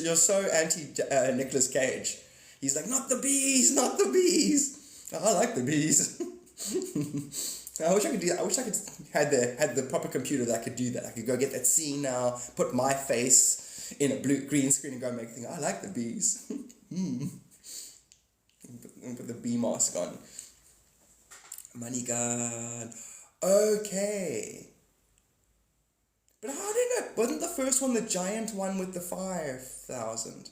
You're so anti Nicolas Cage. He's like, not the bees, not the bees. I like the bees. I wish I could do that. I wish I could had the proper computer that could do that. I could go get that scene now, put my face in a green screen and go make things. I like the bees. And put the bee mask on. Money gun. Okay. But how did it? Wasn't the first one the giant one with the 5,000?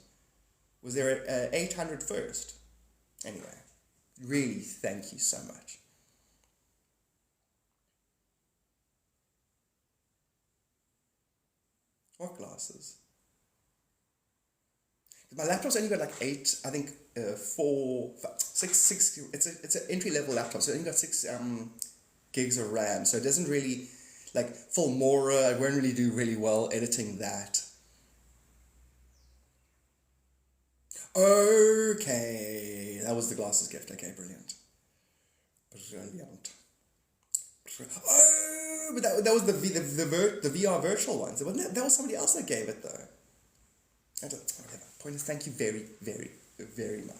Was there a 800 first? Anyway, really thank you so much. What glasses? My laptop's only got like 8, I think 4, 6. It's an entry level laptop, so it only got 6 gigs of RAM. So it doesn't really like Filmora. I won't really do really well editing that. Okay, that was the glasses gift. Okay, brilliant. Brilliant. Oh, but that was the VR virtual ones. That was somebody else that gave it though. Whatever. Point is, thank you very, very, very much.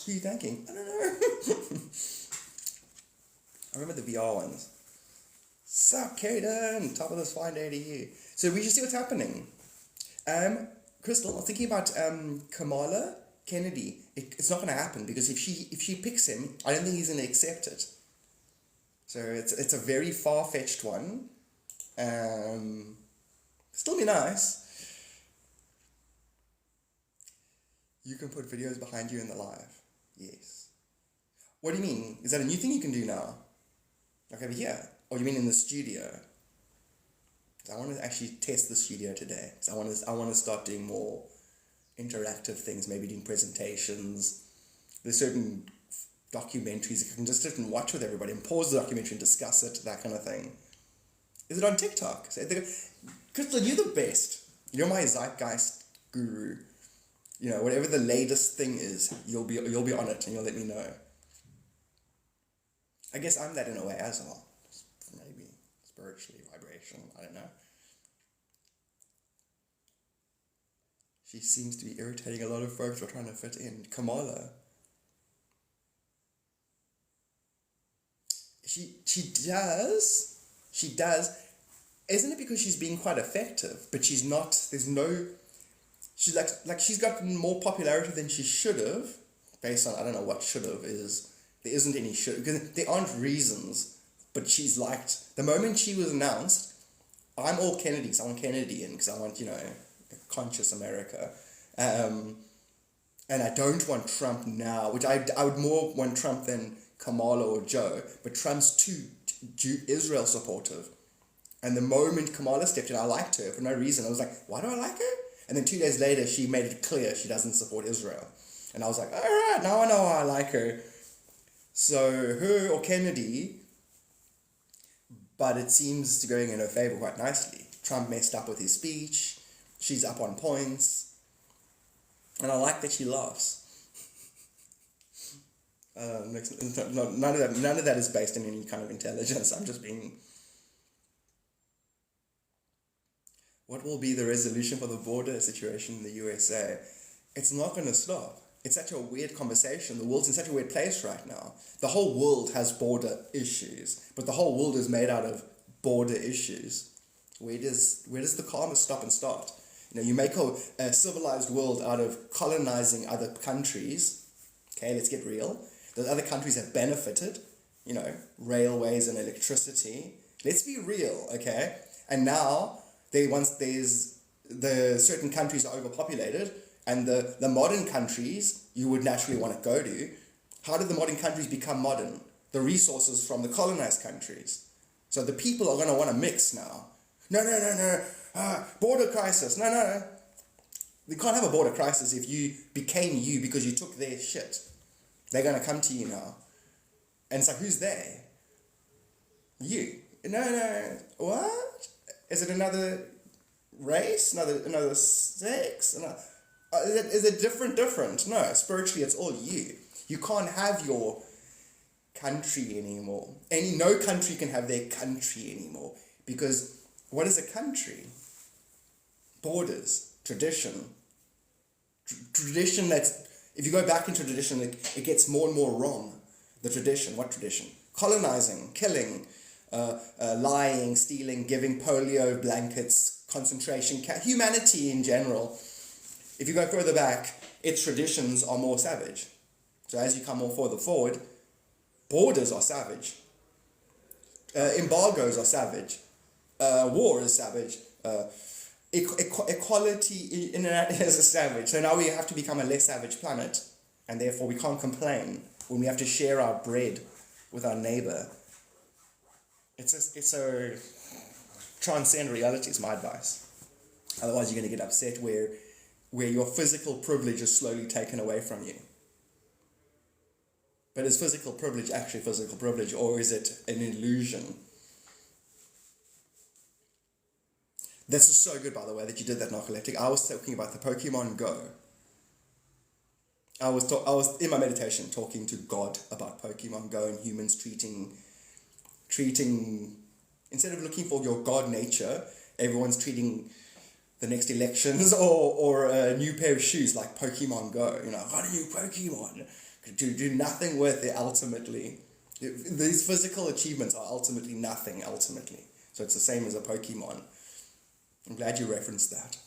Who are you thanking? I don't know. I remember the VR ones. Sup, Kaden? Top of this fine day to you. So we should see what's happening. Crystal, I'm thinking about Kamala Kennedy. It's not going to happen because if she picks him, I don't think he's going to accept it. So it's a very far-fetched one. Still be nice. You can put videos behind you in the live. Yes. What do you mean? Is that a new thing you can do now? Like over here? Or you mean in the studio? I want to actually test the studio today. So I want to start doing more interactive things, maybe doing presentations. There's certain documentaries you can just sit and watch with everybody and pause the documentary and discuss it, that kind of thing. Is it on TikTok? Crystal, you're the best. You're my zeitgeist guru. You know, whatever the latest thing is, you'll be on it and you'll let me know. I guess I'm that in a way as well. Maybe spiritually, vibration, I don't know. She seems to be irritating a lot of folks who are trying to fit in. Kamala. She does. Isn't it because she's being quite effective? But she's not, she's like she's gotten more popularity than she should have, based on, I don't know what should have is. There isn't any should, because there aren't reasons, but she's liked, the moment she was announced, I'm all Kennedy, so I want Kennedy in, because I want, a conscious America. And I don't want Trump now, which I would more want Trump than Kamala or Joe, but Trump's too Israel supportive. And the moment Kamala stepped in, I liked her for no reason. I was like, why do I like her? And then 2 days later, she made it clear she doesn't support Israel. And I was like, all right, now I know why I like her. So her or Kennedy, but it seems to be going in her favor quite nicely. Trump messed up with his speech. She's up on points. And I like that she laughs. None of that is based on any kind of intelligence. I'm just being... What will be the resolution for the border situation in the USA? It's not going to stop. It's such a weird conversation. The world's in such a weird place right now. The whole world has border issues, but the whole world is made out of border issues. Where does the karma stop and start? You make a civilized world out of colonizing other countries. Okay, let's get real. Those other countries have benefited, railways and electricity. Let's be real, okay? And now, once the certain countries are overpopulated, And the modern countries you would naturally want to go to, how did the modern countries become modern? The resources from the colonized countries. So the people are going to want to mix now. No. Border crisis. No. We can't have a border crisis if you became you because you took their shit. They're going to come to you now. And it's like, who's they? You. No. What? Is it another race? Another sex? Is it different? No, spiritually it's all you. You can't have your country anymore. No country can have their country anymore. Because what is a country? Borders, tradition. Tradition that's, if you go back into tradition, it gets more and more wrong. The tradition, what tradition? Colonizing, killing, lying, stealing, giving polio blankets, concentration camp, humanity in general. If you go further back, its traditions are more savage. So as you come more further forward, borders are savage. Embargoes are savage. War is savage. Equality in is a savage. So now we have to become a less savage planet, and therefore we can't complain when we have to share our bread with our neighbor. It's a transcend reality is my advice. Otherwise you're going to get upset where your physical privilege is slowly taken away from you. But is physical privilege actually physical privilege, or is it an illusion? This is so good, by the way, that you did that, narcoleptic. I was talking about the Pokemon Go. I was in my meditation talking to God about Pokemon Go and humans treating, instead of looking for your God nature, everyone's treating the next elections or a new pair of shoes like Pokemon Go. Got a new Pokemon. Do nothing with it ultimately. These physical achievements are ultimately nothing, ultimately. So it's the same as a Pokemon. I'm glad you referenced that.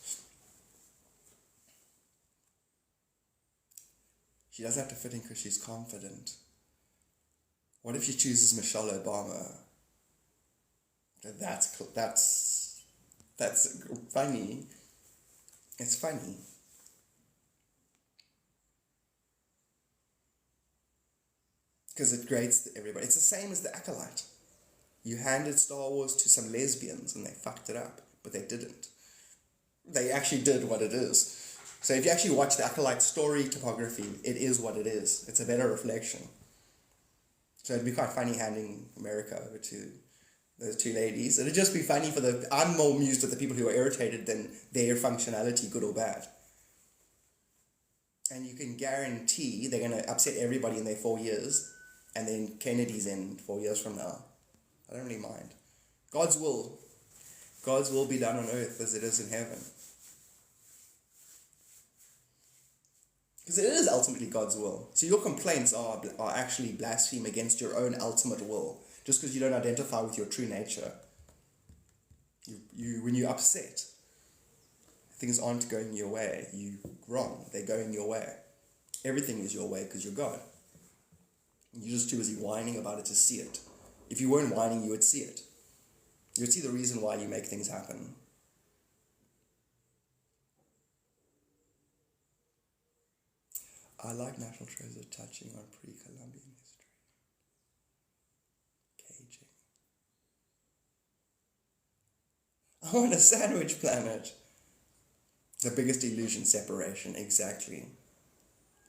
She doesn't have to fit in because she's confident. What if she chooses Michelle Obama? That's funny. It's funny. Because it grades everybody. It's the same as the Acolyte. You handed Star Wars to some lesbians and they fucked it up, but they didn't. They actually did what it is. So if you actually watch the Acolyte story topography, it is what it is. It's a better reflection. So it'd be quite funny handing America over to those two ladies. It'd just be funny I'm more amused at the people who are irritated than their functionality, good or bad. And you can guarantee they're going to upset everybody in their 4 years, and then Kennedy's in 4 years from now. I don't really mind. God's will be done on earth as it is in heaven. Because it is ultimately God's will. So your complaints are actually blaspheme against your own ultimate will, just because you don't identify with your true nature. When you're upset, things aren't going your way. You're wrong. They're going your way. Everything is your way because you're God. You're just too busy whining about it to see it. If you weren't whining, you would see it. You would see the reason why you make things happen. I like National Treasure touching on pre-Columbian history. Caging. I want a sandwich planet. The biggest illusion, separation, exactly.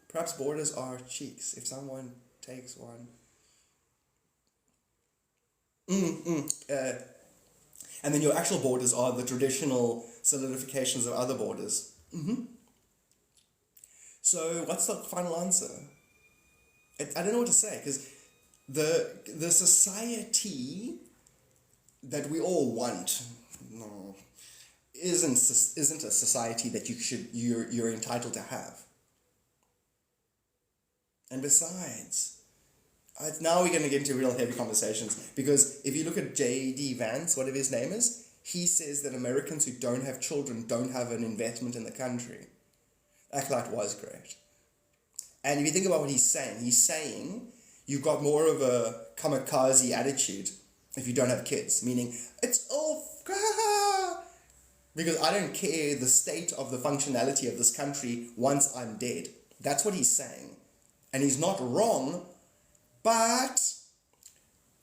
Perhaps borders are cheeks. If someone takes one. And then your actual borders are the traditional solidifications of other borders. So what's the final answer? I don't know what to say, because the society that we all want isn't a society that you're entitled to have. And besides, now we're going to get into real heavy conversations, because if you look at J.D. Vance, whatever his name is, he says that Americans who don't have children don't have an investment in the country. Acolyte was great. And if you think about what he's saying you've got more of a kamikaze attitude if you don't have kids, meaning it's all... Because I don't care the state of the functionality of this country once I'm dead. That's what he's saying. And he's not wrong, but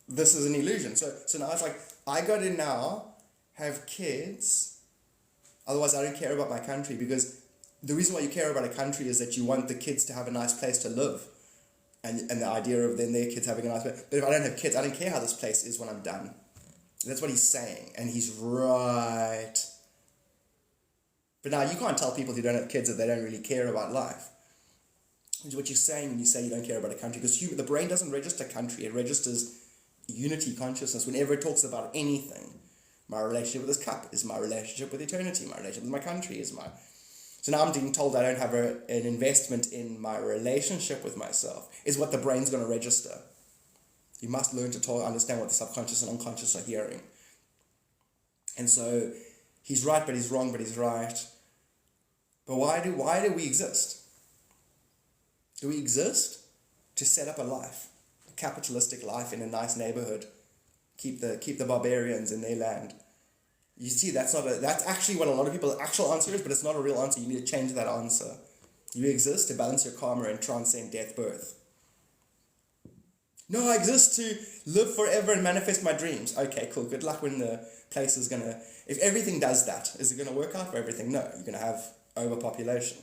this is an illusion. So now it's like, I got to now have kids, otherwise I don't care about my country, because the reason why you care about a country is that you want the kids to have a nice place to live. And the idea of then their kids having a nice place. But if I don't have kids, I don't care how this place is when I'm done. That's what he's saying. And he's right. But now you can't tell people who don't have kids that they don't really care about life. Which is what you're saying when you say you don't care about a country. Because the brain doesn't register country. It registers unity consciousness whenever it talks about anything. My relationship with this cup is my relationship with eternity. My relationship with my country is my... So now I'm being told I don't have an investment in my relationship with myself, is what the brain's going to register. You must learn to understand what the subconscious and unconscious are hearing. And so he's right, but he's wrong, but he's right. But why do we exist? Do we exist to set up a life, a capitalistic life in a nice neighborhood, keep the barbarians in their land? You see, that's actually what a lot of people's actual answer is, but it's not a real answer. You need to change that answer. You exist to balance your karma and transcend death, birth. No, I exist to live forever and manifest my dreams. Okay, cool. Good luck when the place is going to... If everything does that, is it going to work out for everything? No, you're going to have overpopulation.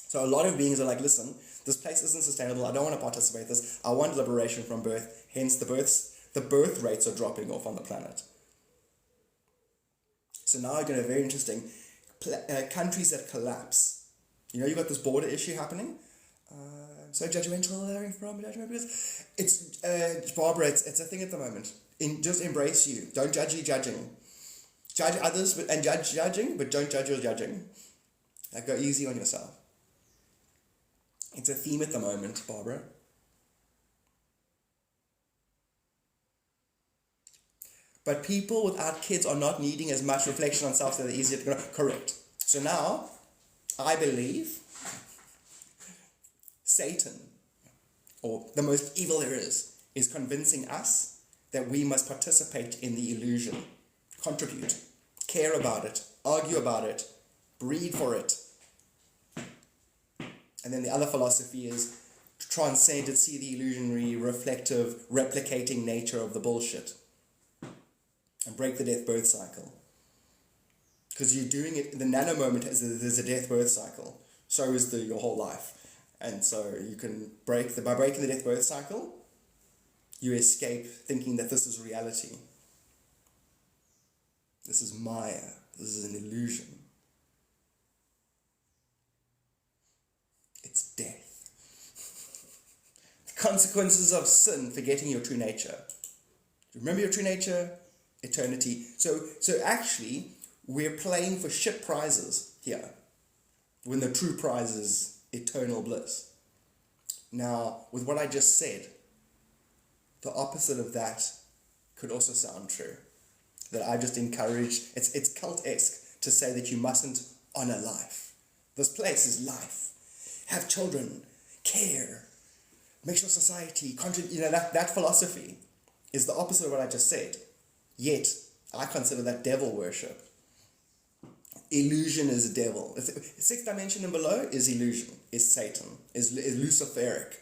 So a lot of beings are like, listen, this place isn't sustainable. I don't want to participate in this. I want liberation from birth. Hence, the birth rates are dropping off on the planet. So now you're going to very interesting countries that collapse. You know, you've got this border issue happening. So judgmental, because it's Barbara. It's a thing at the moment. Just embrace you. Don't judge judging. Judge others and judge judging, but don't judge your judging. Like, go easy on yourself. It's a theme at the moment, Barbara. But people without kids are not needing as much reflection on self, so they're easier to grow. Correct. So now, I believe Satan, or the most evil there is convincing us that we must participate in the illusion, contribute, care about it, argue about it, breed for it. And then the other philosophy is to transcend it, see the illusionary, reflective, replicating nature of the bullshit. And break the death-birth cycle. Because you're doing it, the nano moment, there's a death-birth cycle. So is your whole life. And so you can by breaking the death-birth cycle, you escape thinking that this is reality. This is Maya. This is an illusion. It's death. The consequences of sin, forgetting your true nature. Remember your true nature? Eternity. So actually, we're playing for shit prizes here, when the true prize is eternal bliss. Now, with what I just said, the opposite of that could also sound true. That I just encourage, it's cult-esque to say that you mustn't honor life. This place is life. Have children, care, make sure society contribute. You know, that philosophy is the opposite of what I just said. Yet, I consider that devil worship. Illusion is a devil. Sixth dimension and below is illusion, is Satan, is Luciferic.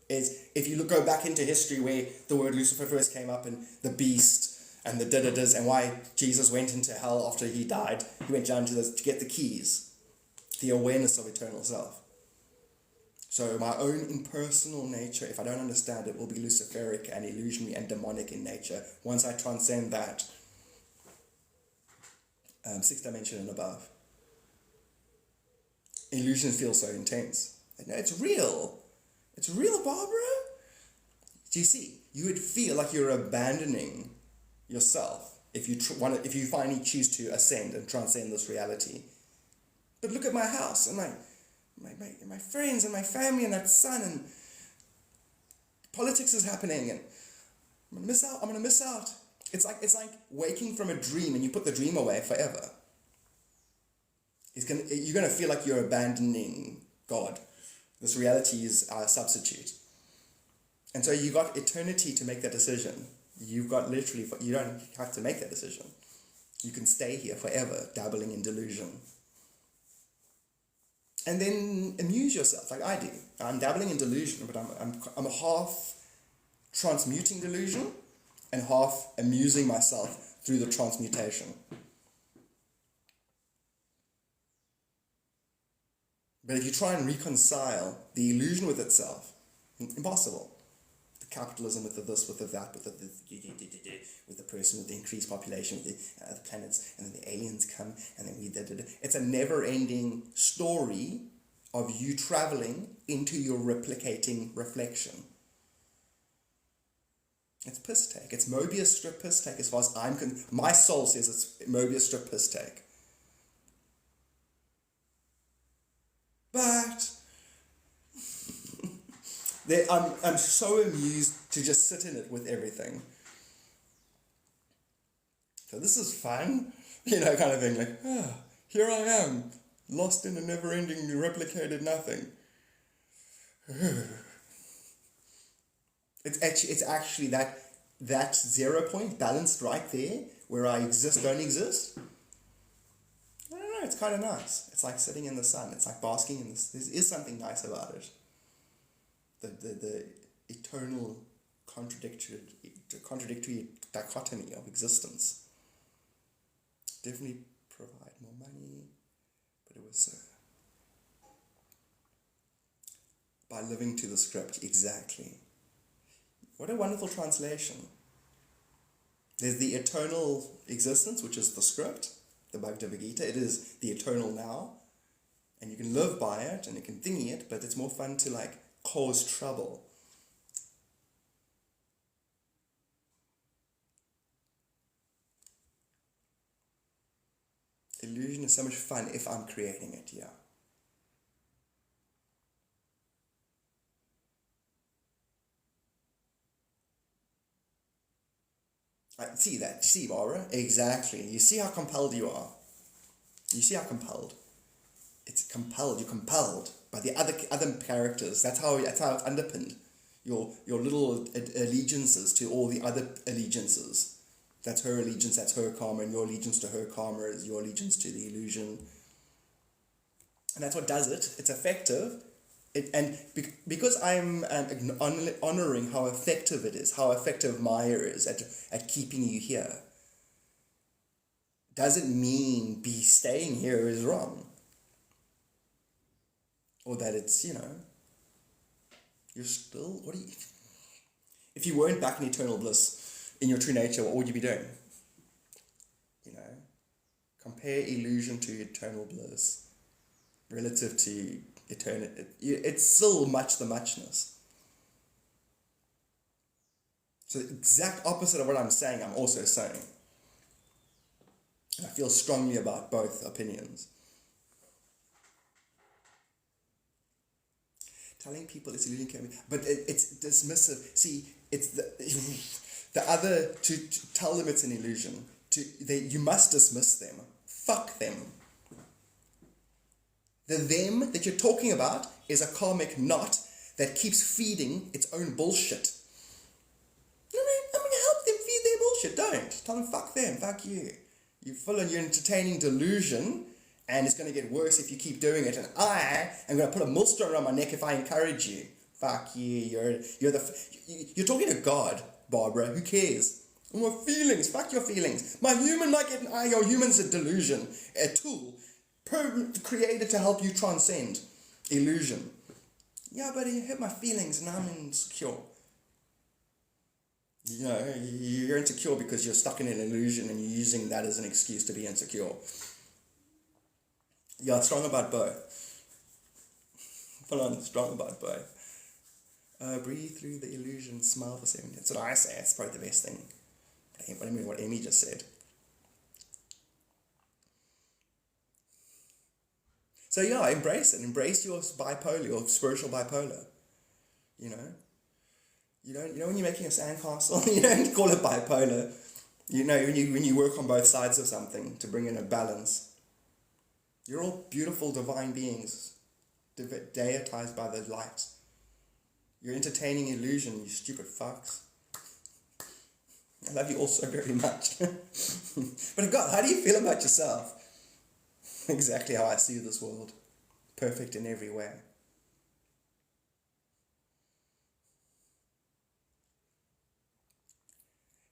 If you go back into history where the word Lucifer first came up and the beast and the da-da-das and why Jesus went into hell after he died, he went down to get the keys, the awareness of eternal self. So my own impersonal nature, if I don't understand it, will be Luciferic and illusionary and demonic in nature. Once I transcend that, sixth dimension and above. Illusion feels so intense. No, it's real. It's real, Barbara. Do you see? You would feel like you're abandoning yourself if you finally choose to ascend and transcend this reality. But look at my house and my friends and my family and that son, and politics is happening, and I'm gonna miss out. It's like waking from a dream and you put the dream away forever. You're gonna feel like you're abandoning God. This reality is our substitute. And so you got eternity to make that decision. You've got you don't have to make that decision. You can stay here forever, dabbling in delusion. And then amuse yourself, like I do. I'm dabbling in delusion, but I'm half transmuting delusion and half amusing myself through the transmutation. But if you try and reconcile the illusion with itself, impossible. The capitalism with the this, with the that, with the person with the increased population, with the planets, and then the aliens come, and then it's a never-ending story of you traveling into your replicating reflection. It's piss take. It's Mobius strip piss take as far as I'm concerned. My soul says it's Mobius strip piss take. But I'm so amused to just sit in it with everything. So this is fun, kind of thing. Like, here I am, lost in a never-ending, replicated nothing. It's actually that 0 point balanced right there, where I exist, don't exist. I don't know, it's kind of nice. It's like sitting in the sun. It's like basking in this. There is something nice about it. The eternal contradictory dichotomy of existence. Definitely provide more money, but it was by living to the script, exactly. What a wonderful translation. There's the eternal existence, which is the script, the Bhagavad Gita. It is the eternal now, and you can live by it, and you can thingy it, but it's more fun to cause trouble. Illusion is so much fun if I'm creating it, yeah. See that? You see, Barbara? Exactly. You see how compelled you are. You see how compelled. It's compelled. You're compelled by the other characters. That's how it's underpinned. Your little allegiances to all the other allegiances. That's her allegiance, that's her karma, and your allegiance to her karma is your allegiance to the illusion. And that's what does it. It's effective. Because I'm honoring how effective it is, how effective Maya is at keeping you here, doesn't mean staying here is wrong. Or that it's, you're still, if you weren't back in eternal bliss, in your true nature, what would you be doing? Compare illusion to eternal bliss relative to eternity. It's still much the muchness. So the exact opposite of what I'm saying, I'm also saying. And I feel strongly about both opinions. Telling people it's illusion can be, but it's dismissive. See, it's the other to tell them it's an illusion. You must dismiss them. Fuck them. The them that you're talking about is a karmic knot that keeps feeding its own bullshit. I'm going to help them feed their bullshit. Don't. Tell them fuck them. Fuck you. You're entertaining delusion, and it's going to get worse if you keep doing it. And I am going to put a millstone around my neck if I encourage you. Fuck you. You're talking to God, Barbara. Who cares? My feelings. Fuck your feelings. My human might get your human's a delusion, a tool, created to help you transcend illusion. Yeah, but it hurt my feelings and I'm insecure. You're insecure because you're stuck in an illusion and you're using that as an excuse to be insecure. Yeah, strong about both. Full on strong about both. Breathe through the illusion, smile for 7 minutes. That's what I say. It's probably the best thing. I mean, what Amy just said. So yeah, embrace it. Embrace your bipolar, your spiritual bipolar. You know when you're making a sandcastle, you don't call it bipolar. When you work on both sides of something to bring in a balance. You're all beautiful divine beings, deitized by the light. You're entertaining illusion, you stupid fucks. I love you all so very much. But God, how do you feel about yourself? Exactly how I see this world. Perfect in every way.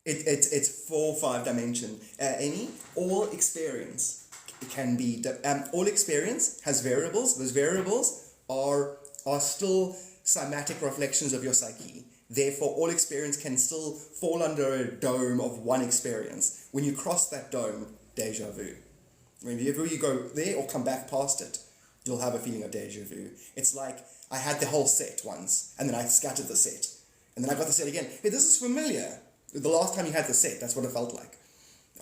It's 4 or 5 dimension. All experience can be, all experience has variables. Those variables are still cymatic reflections of your psyche. Therefore, all experience can still fall under a dome of one experience. When you cross that dome, deja vu. Whenever you go there or come back past it, you'll have a feeling of deja vu. It's like I had the whole set once, and then I scattered the set. And then I got the set again. Hey, this is familiar. The last time you had the set, that's what it felt like.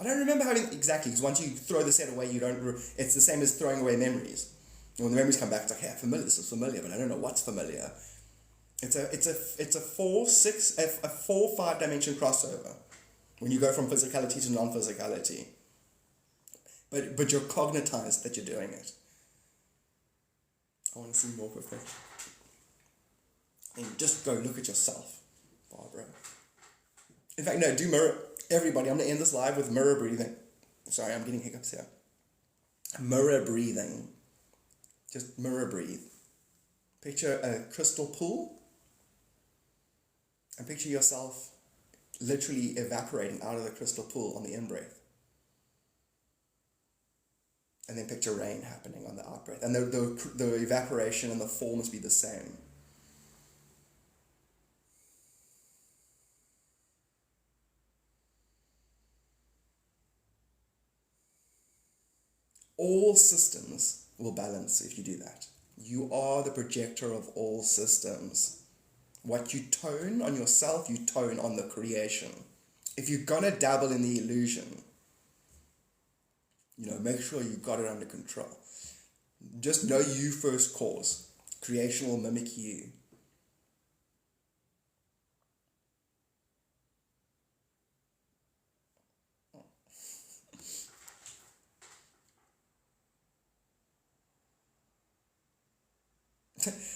I don't remember having exactly, because once you throw the set away, it's the same as throwing away memories. And when the memories come back, it's like, hey, familiar, this is familiar, but I don't know what's familiar. It's a 4-5 dimension crossover when you go from physicality to non-physicality. But you're cognitized that you're doing it. I want to see more perfection. And just go look at yourself, Barbara. In fact, no, do mirror. Everybody, I'm going to end this live with mirror breathing. Sorry, I'm getting hiccups here. Mirror breathing. Just mirror breathe. Picture a crystal pool. And picture yourself literally evaporating out of the crystal pool on the in-breath. And then picture rain happening on the out-breath. And the evaporation and the fall must be the same. All systems will balance if you do that. You are the projector of all systems. What you tone on yourself, you tone on the creation. If you're going to dabble in the illusion, make sure you got it under control. Just know you first cause. Creation will mimic you.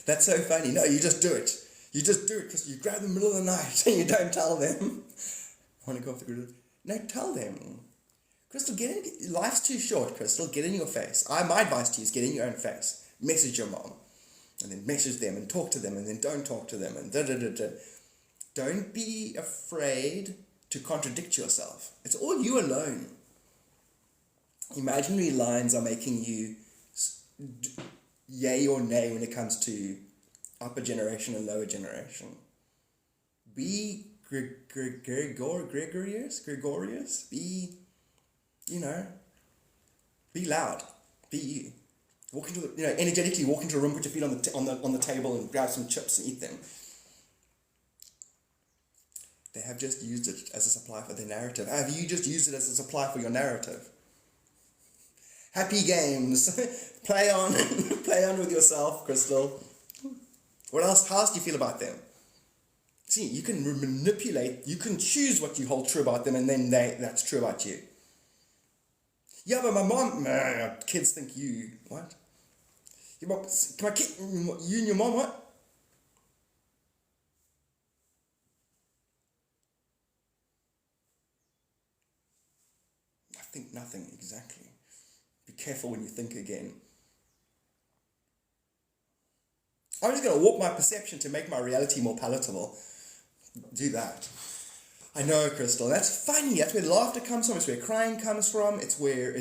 That's so funny. No, you just do it. You just do it because you grab them in the middle of the night and you don't tell them. I want to go off the grid. No, tell them. Crystal, life's too short, Crystal. Get in your face. My advice to you is get in your own face. Message your mom. And then message them and talk to them and then don't talk to them and da-da-da-da. Don't be afraid to contradict yourself. It's all you alone. Imaginary lines are making you yay or nay when it comes to upper generation and lower generation. Be gregarious. Be loud. Be you. Walk into energetically walk into a room, put your feet on the table and grab some chips and eat them. They have just used it as a supply for their narrative. Have you just used it as a supply for your narrative? Happy games. Play on with yourself, Crystal. What else? How else do you feel about them? See, you can manipulate, you can choose what you hold true about them, and then that's true about you. Yeah, but my mom, kids think you, what? Your mom, you and your mom, what? I think nothing, exactly. Be careful when you think again. I'm just going to warp my perception to make my reality more palatable. Do that. I know, Crystal. That's funny. That's where laughter comes from. It's where crying comes from. It's where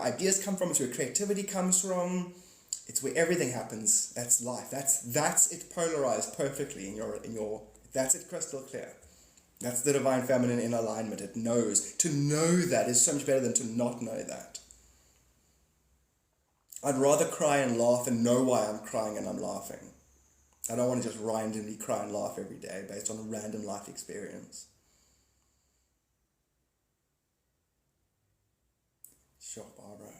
ideas come from. It's where creativity comes from. It's where everything happens. That's life. That's it polarized perfectly in your. That's it crystal clear. That's the divine feminine in alignment. It knows. To know that is so much better than to not know that. I'd rather cry and laugh and know why I'm crying and I'm laughing. I don't want to just randomly cry and laugh every day based on a random life experience. Sure, Barbara.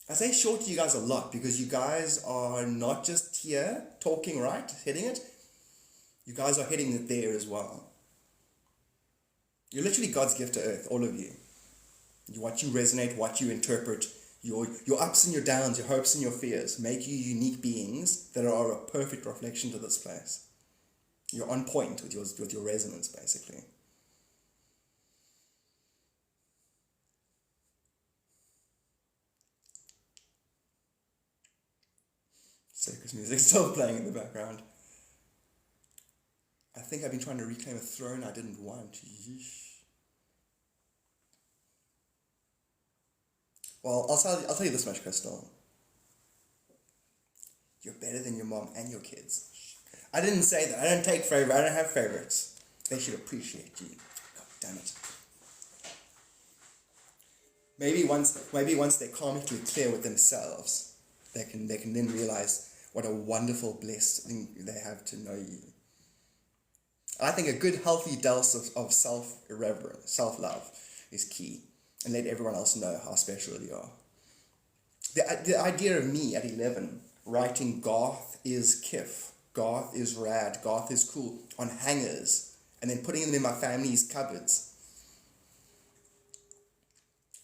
I say short to you guys a lot because you guys are not just here talking, right? Hitting it. You guys are hitting it there as well. You're literally God's gift to earth, all of you. What you resonate, what you interpret, your ups and your downs, your hopes and your fears make you unique beings that are a perfect reflection to this place. You're on point with your resonance, basically. Circus music still playing in the background. I think I've been trying to reclaim a throne I didn't want. Yeesh. Well, I'll tell you this much, Crystal. You're better than your mom and your kids. I didn't say that. I don't take favor. I don't have favorites. They should appreciate you. God damn it. Maybe once they're karmically clear with themselves, they can then realize what a wonderful blessing they have to know you. I think a good healthy dose of self-irreverence, self-love is key. And let everyone else know how special you are. The idea of me at 11 writing goth is kiff, goth is rad, goth is cool on hangers, and then putting them in my family's cupboards.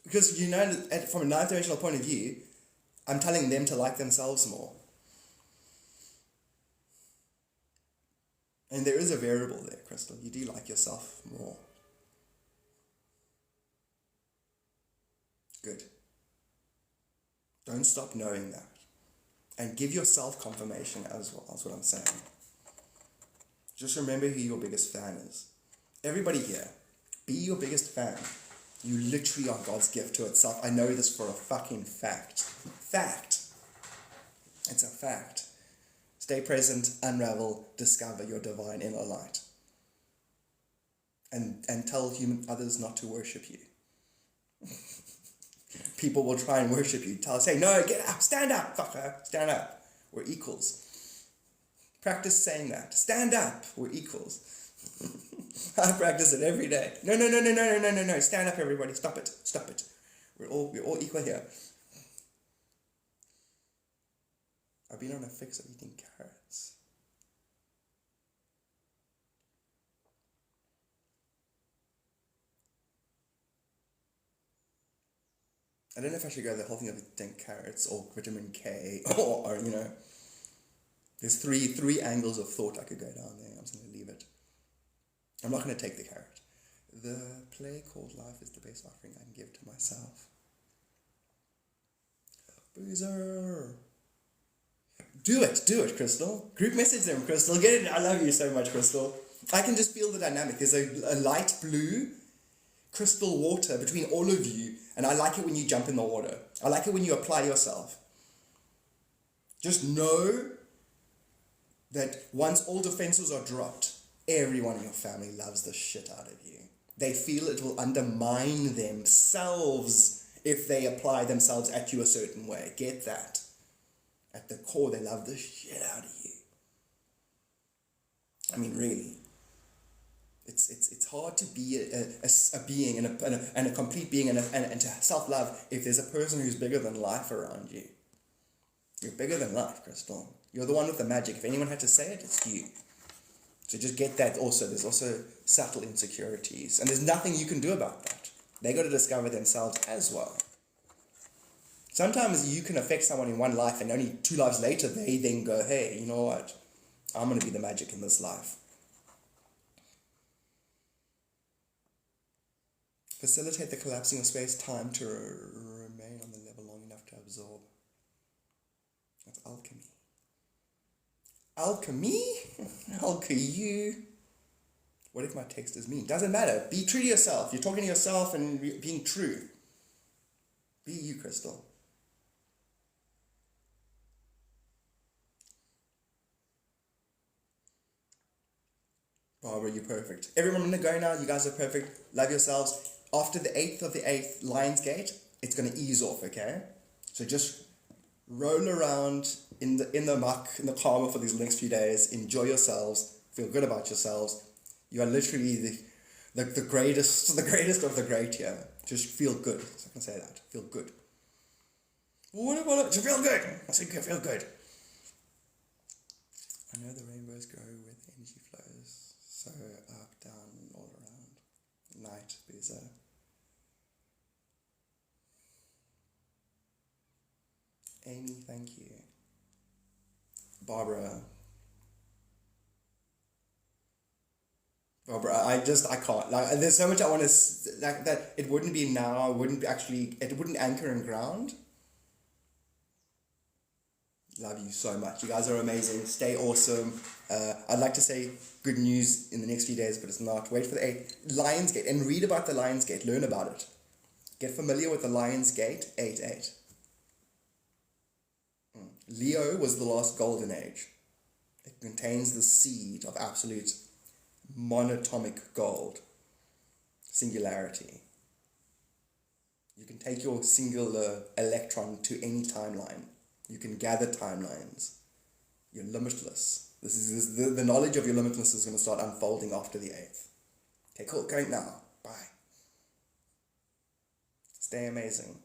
Because, you know, from a ninth dimensional point of view, I'm telling them to like themselves more. And there is a variable there, Crystal. You do like yourself more. Good. Don't stop knowing that. And give yourself confirmation as well. That's what I'm saying. Just remember who your biggest fan is. Everybody here, be your biggest fan. You literally are God's gift to itself. I know this for a fucking fact. Fact. It's a fact. Stay present, unravel, discover your divine inner light. And tell others not to worship you. People will try and worship you. Say, no, get up, stand up, fucker, stand up. We're equals. Practice saying that. Stand up, we're equals. I practice it every day. No, stand up, everybody, stop it. We're all equal here. I've been on a fix of eating carrots. I don't know if I should go the whole thing of eating carrots or vitamin K or you know. There's three angles of thought I could go down there. I'm just going to leave it. I'm not going to take the carrot. The play called life is the best offering I can give to myself. Boozer. Do it, Crystal. Group message them, Crystal. Get it. I love you so much, Crystal. I can just feel the dynamic. There's a light blue crystal water between all of you, and I like it when you jump in the water. I like it when you apply yourself. Just know that once all defenses are dropped, everyone in your family loves the shit out of you. They feel it will undermine themselves if they apply themselves at you a certain way. Get that? At the core, they love the shit out of you. I mean, really. It's hard to be a being and a complete being and to self-love if there's a person who's bigger than life around you. You're bigger than life, Crystal. You're the one with the magic. If anyone had to say it, it's you. So just get that also. There's also subtle insecurities. And there's nothing you can do about that. They got to discover themselves as well. Sometimes you can affect someone in one life and only 2 lives later they then go, hey, you know what? I'm going to be the magic in this life. Facilitate the collapsing of space-time to remain on the level long enough to absorb. That's alchemy. Alchemy? Alchemy? What if my text is mean? Doesn't matter. Be true to yourself. You're talking to yourself and being true. Be you, Crystal. Barbara, you're perfect. Everyone in the go now. You guys are perfect. Love yourselves. After the 8th of the 8th Lion's Gate, it's going to ease off, okay? So just roll around in the muck, in the karma for these next few days. Enjoy yourselves. Feel good about yourselves. You are literally the greatest of the great here. Just feel good. So I can say that. Feel good. What about it? Feel good. I said feel good. I know the rainbows grow where the energy flows. So up, down, all around. Night, Beza. Amy, thank you. Barbara. Oh, bro, I can't. Like, there's so much I want to, like, that it wouldn't be now, it wouldn't anchor in ground. Love you so much. You guys are amazing. Stay awesome. I'd like to say good news in the next few days, but it's not. Wait for the 8th. Lionsgate. And read about the Lionsgate. Learn about it. Get familiar with the Lionsgate 8-8. Leo was the last golden age. It contains the seed of absolute monatomic gold. Singularity. You can take your singular electron to any timeline. You can gather timelines. You're limitless. The knowledge of your limitlessness is going to start unfolding after the 8th. Okay, cool. Going now. Bye. Stay amazing.